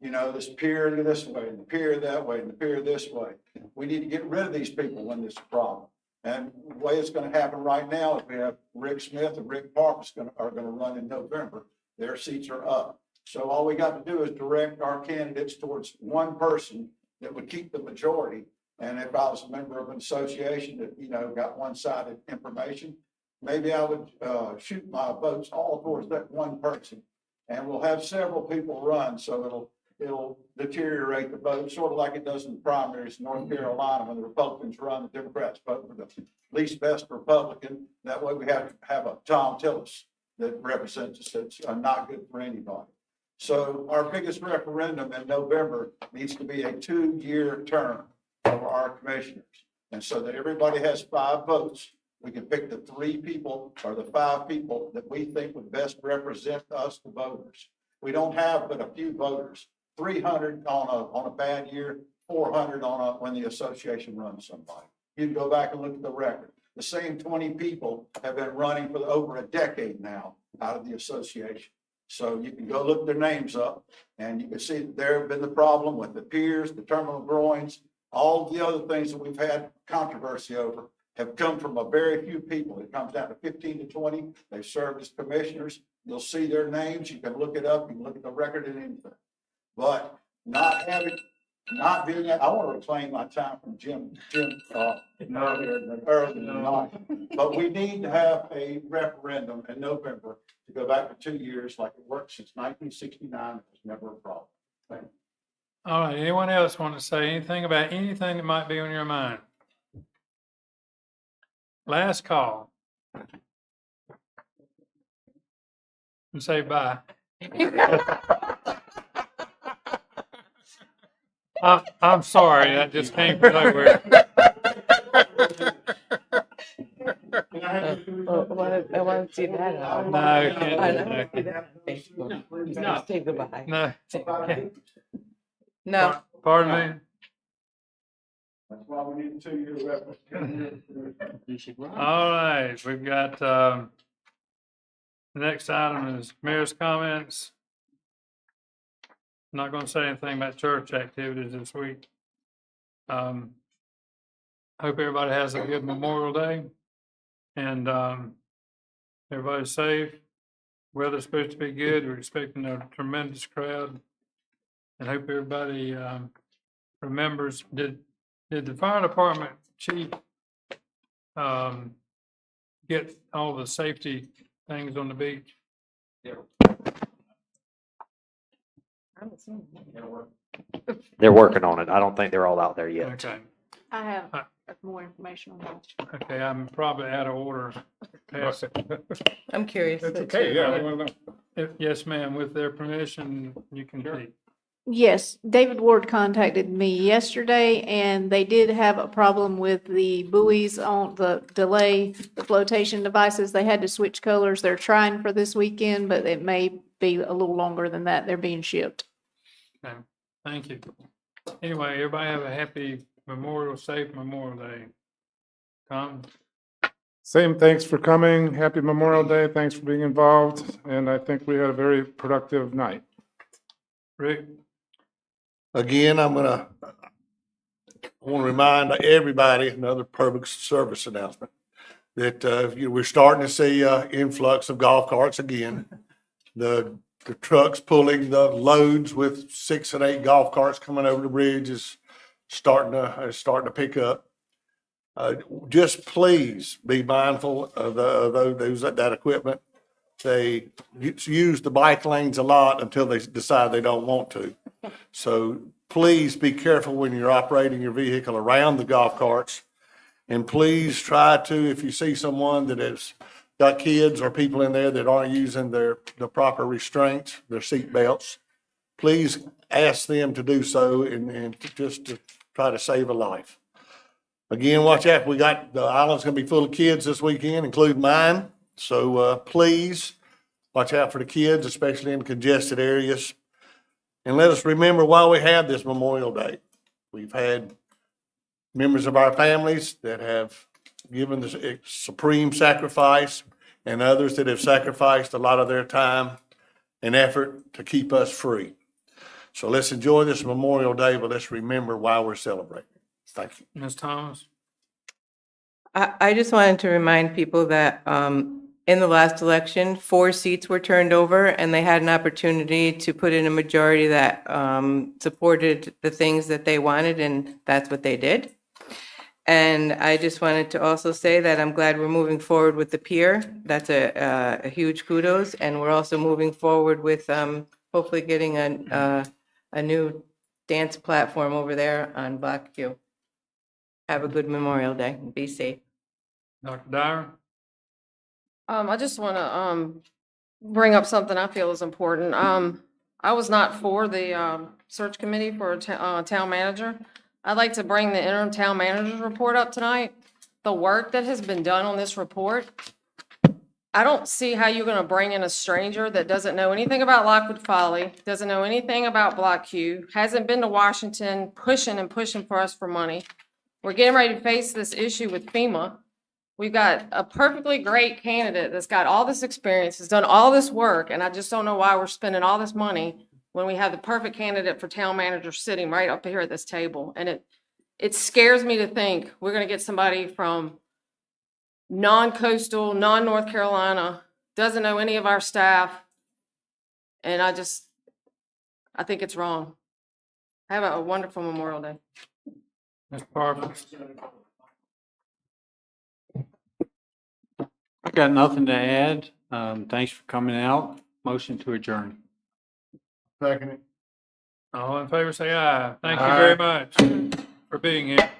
this Pier this way and the Pier that way and the Pier this way. We need to get rid of these people when there's a problem. And the way it's going to happen right now is we have Rick Smith and Rick Park are going to run in November. Their seats are up. So all we got to do is direct our candidates towards one person that would keep the majority. And if I was a member of an association that, got one-sided information, maybe I would shoot my votes all towards that one person. And we'll have several people run, so it'll deteriorate the vote, sort of like it does in the primaries in North Carolina when the Republicans run, the Democrats vote for the least best Republican. That way we have a Tom Tillis that represents us. That's not good for anybody. So our biggest referendum in November needs to be a 2-year term for our commissioners. And so that everybody has 5 votes. We can pick the 3 people or the 5 people that we think would best represent us, the voters. We don't have but a few voters. 300 on a bad year, 400 when the association runs somebody. You can go back and look at the record. The same 20 people have been running for over a decade now out of the association. So you can go look their names up, and you can see that there have been the problem with the piers, the terminal groins, all the other things that we've had controversy over have come from a very few people. It comes down to 15 to 20. They've served as commissioners. You'll see their names. You can look it up. You can look at the record and anything. But not being that, I want to reclaim my time from Jim earlier in the night. But we need to have a referendum in November to go back to 2 years like it worked since 1969. It was never a problem. Thank you. All right, anyone else want to say anything about anything that might be on your mind? Last call. And say bye. I'm sorry, that just came from nowhere. I want to see that. No, I can't. No. Say goodbye. No. No. Pardon me? That's why we need a 2-year referendum. All right, we've got, the next item is mayor's comments. I'm not going to say anything about church activities this week. Hope everybody has a good Memorial Day, and everybody's safe. Weather's supposed to be good. We're expecting a tremendous crowd, and hope everybody remembers. Did the fire department chief get all the safety things on the beach? Yeah. They're working on it. I don't think they're all out there yet. Okay. I have more information on that. Okay, I'm probably out of order. I'm curious. It's okay, yeah, I want to know. Yes, ma'am, with their permission, you can speak. Yes, David Ward contacted me yesterday, and they did have a problem with the buoys on the delay, the flotation devices. They had to switch colors. They're trying for this weekend, but it may be a little longer than that. They're being shipped. Okay, thank you. Anyway, everybody have a happy safe Memorial Day. Tom? Same, thanks for coming. Happy Memorial Day. Thanks for being involved. And I think we had a very productive night. Rick? Again, I want to remind everybody, another public service announcement, that we're starting to see influx of golf carts again. The trucks pulling the loads with 6 and 8 golf carts coming over the bridge is starting to pick up. Just please be mindful of that equipment. They use the bike lanes a lot until they decide they don't want to. So please be careful when you're operating your vehicle around the golf carts. And please try to, if you see someone that has got kids or people in there that aren't using the proper restraints, their seat belts, please ask them to do so and just to try to save a life. Again, watch out. The island's gonna be full of kids this weekend, including mine. So, please watch out for the kids, especially in congested areas. And let us remember while we have this Memorial Day, we've had members of our families that have given the supreme sacrifice and others that have sacrificed a lot of their time and effort to keep us free. So let's enjoy this Memorial Day, but let's remember why we're celebrating. Thank you. Ms. Thomas? I just wanted to remind people that in the last election, 4 seats were turned over, and they had an opportunity to put in a majority that supported the things that they wanted, and that's what they did. And I just wanted to also say that I'm glad we're moving forward with the Pier. That's a huge kudos, and we're also moving forward with hopefully getting a new dance platform over there on Block Q. Have a good Memorial Day. Be safe. Dr. Dyer? I just want to bring up something I feel is important. I was not for the search committee for a town manager. I'd like to bring the interim town manager's report up tonight. The work that has been done on this report, I don't see how you're going to bring in a stranger that doesn't know anything about Lockwood Folly, doesn't know anything about Block Q, hasn't been to Washington, pushing for us for money. We're getting ready to face this issue with FEMA. We've got a perfectly great candidate that's got all this experience, has done all this work, and I just don't know why we're spending all this money when we have the perfect candidate for town manager sitting right up here at this table. And it scares me to think we're going to get somebody from non-coastal, non-North Carolina, doesn't know any of our staff, and I think it's wrong. Have a wonderful Memorial Day. Ms. Parker? I've got nothing to add. Thanks for coming out. Motion to adjourn. Second. All in favor, say aye. Thank you Aye. very much for being here.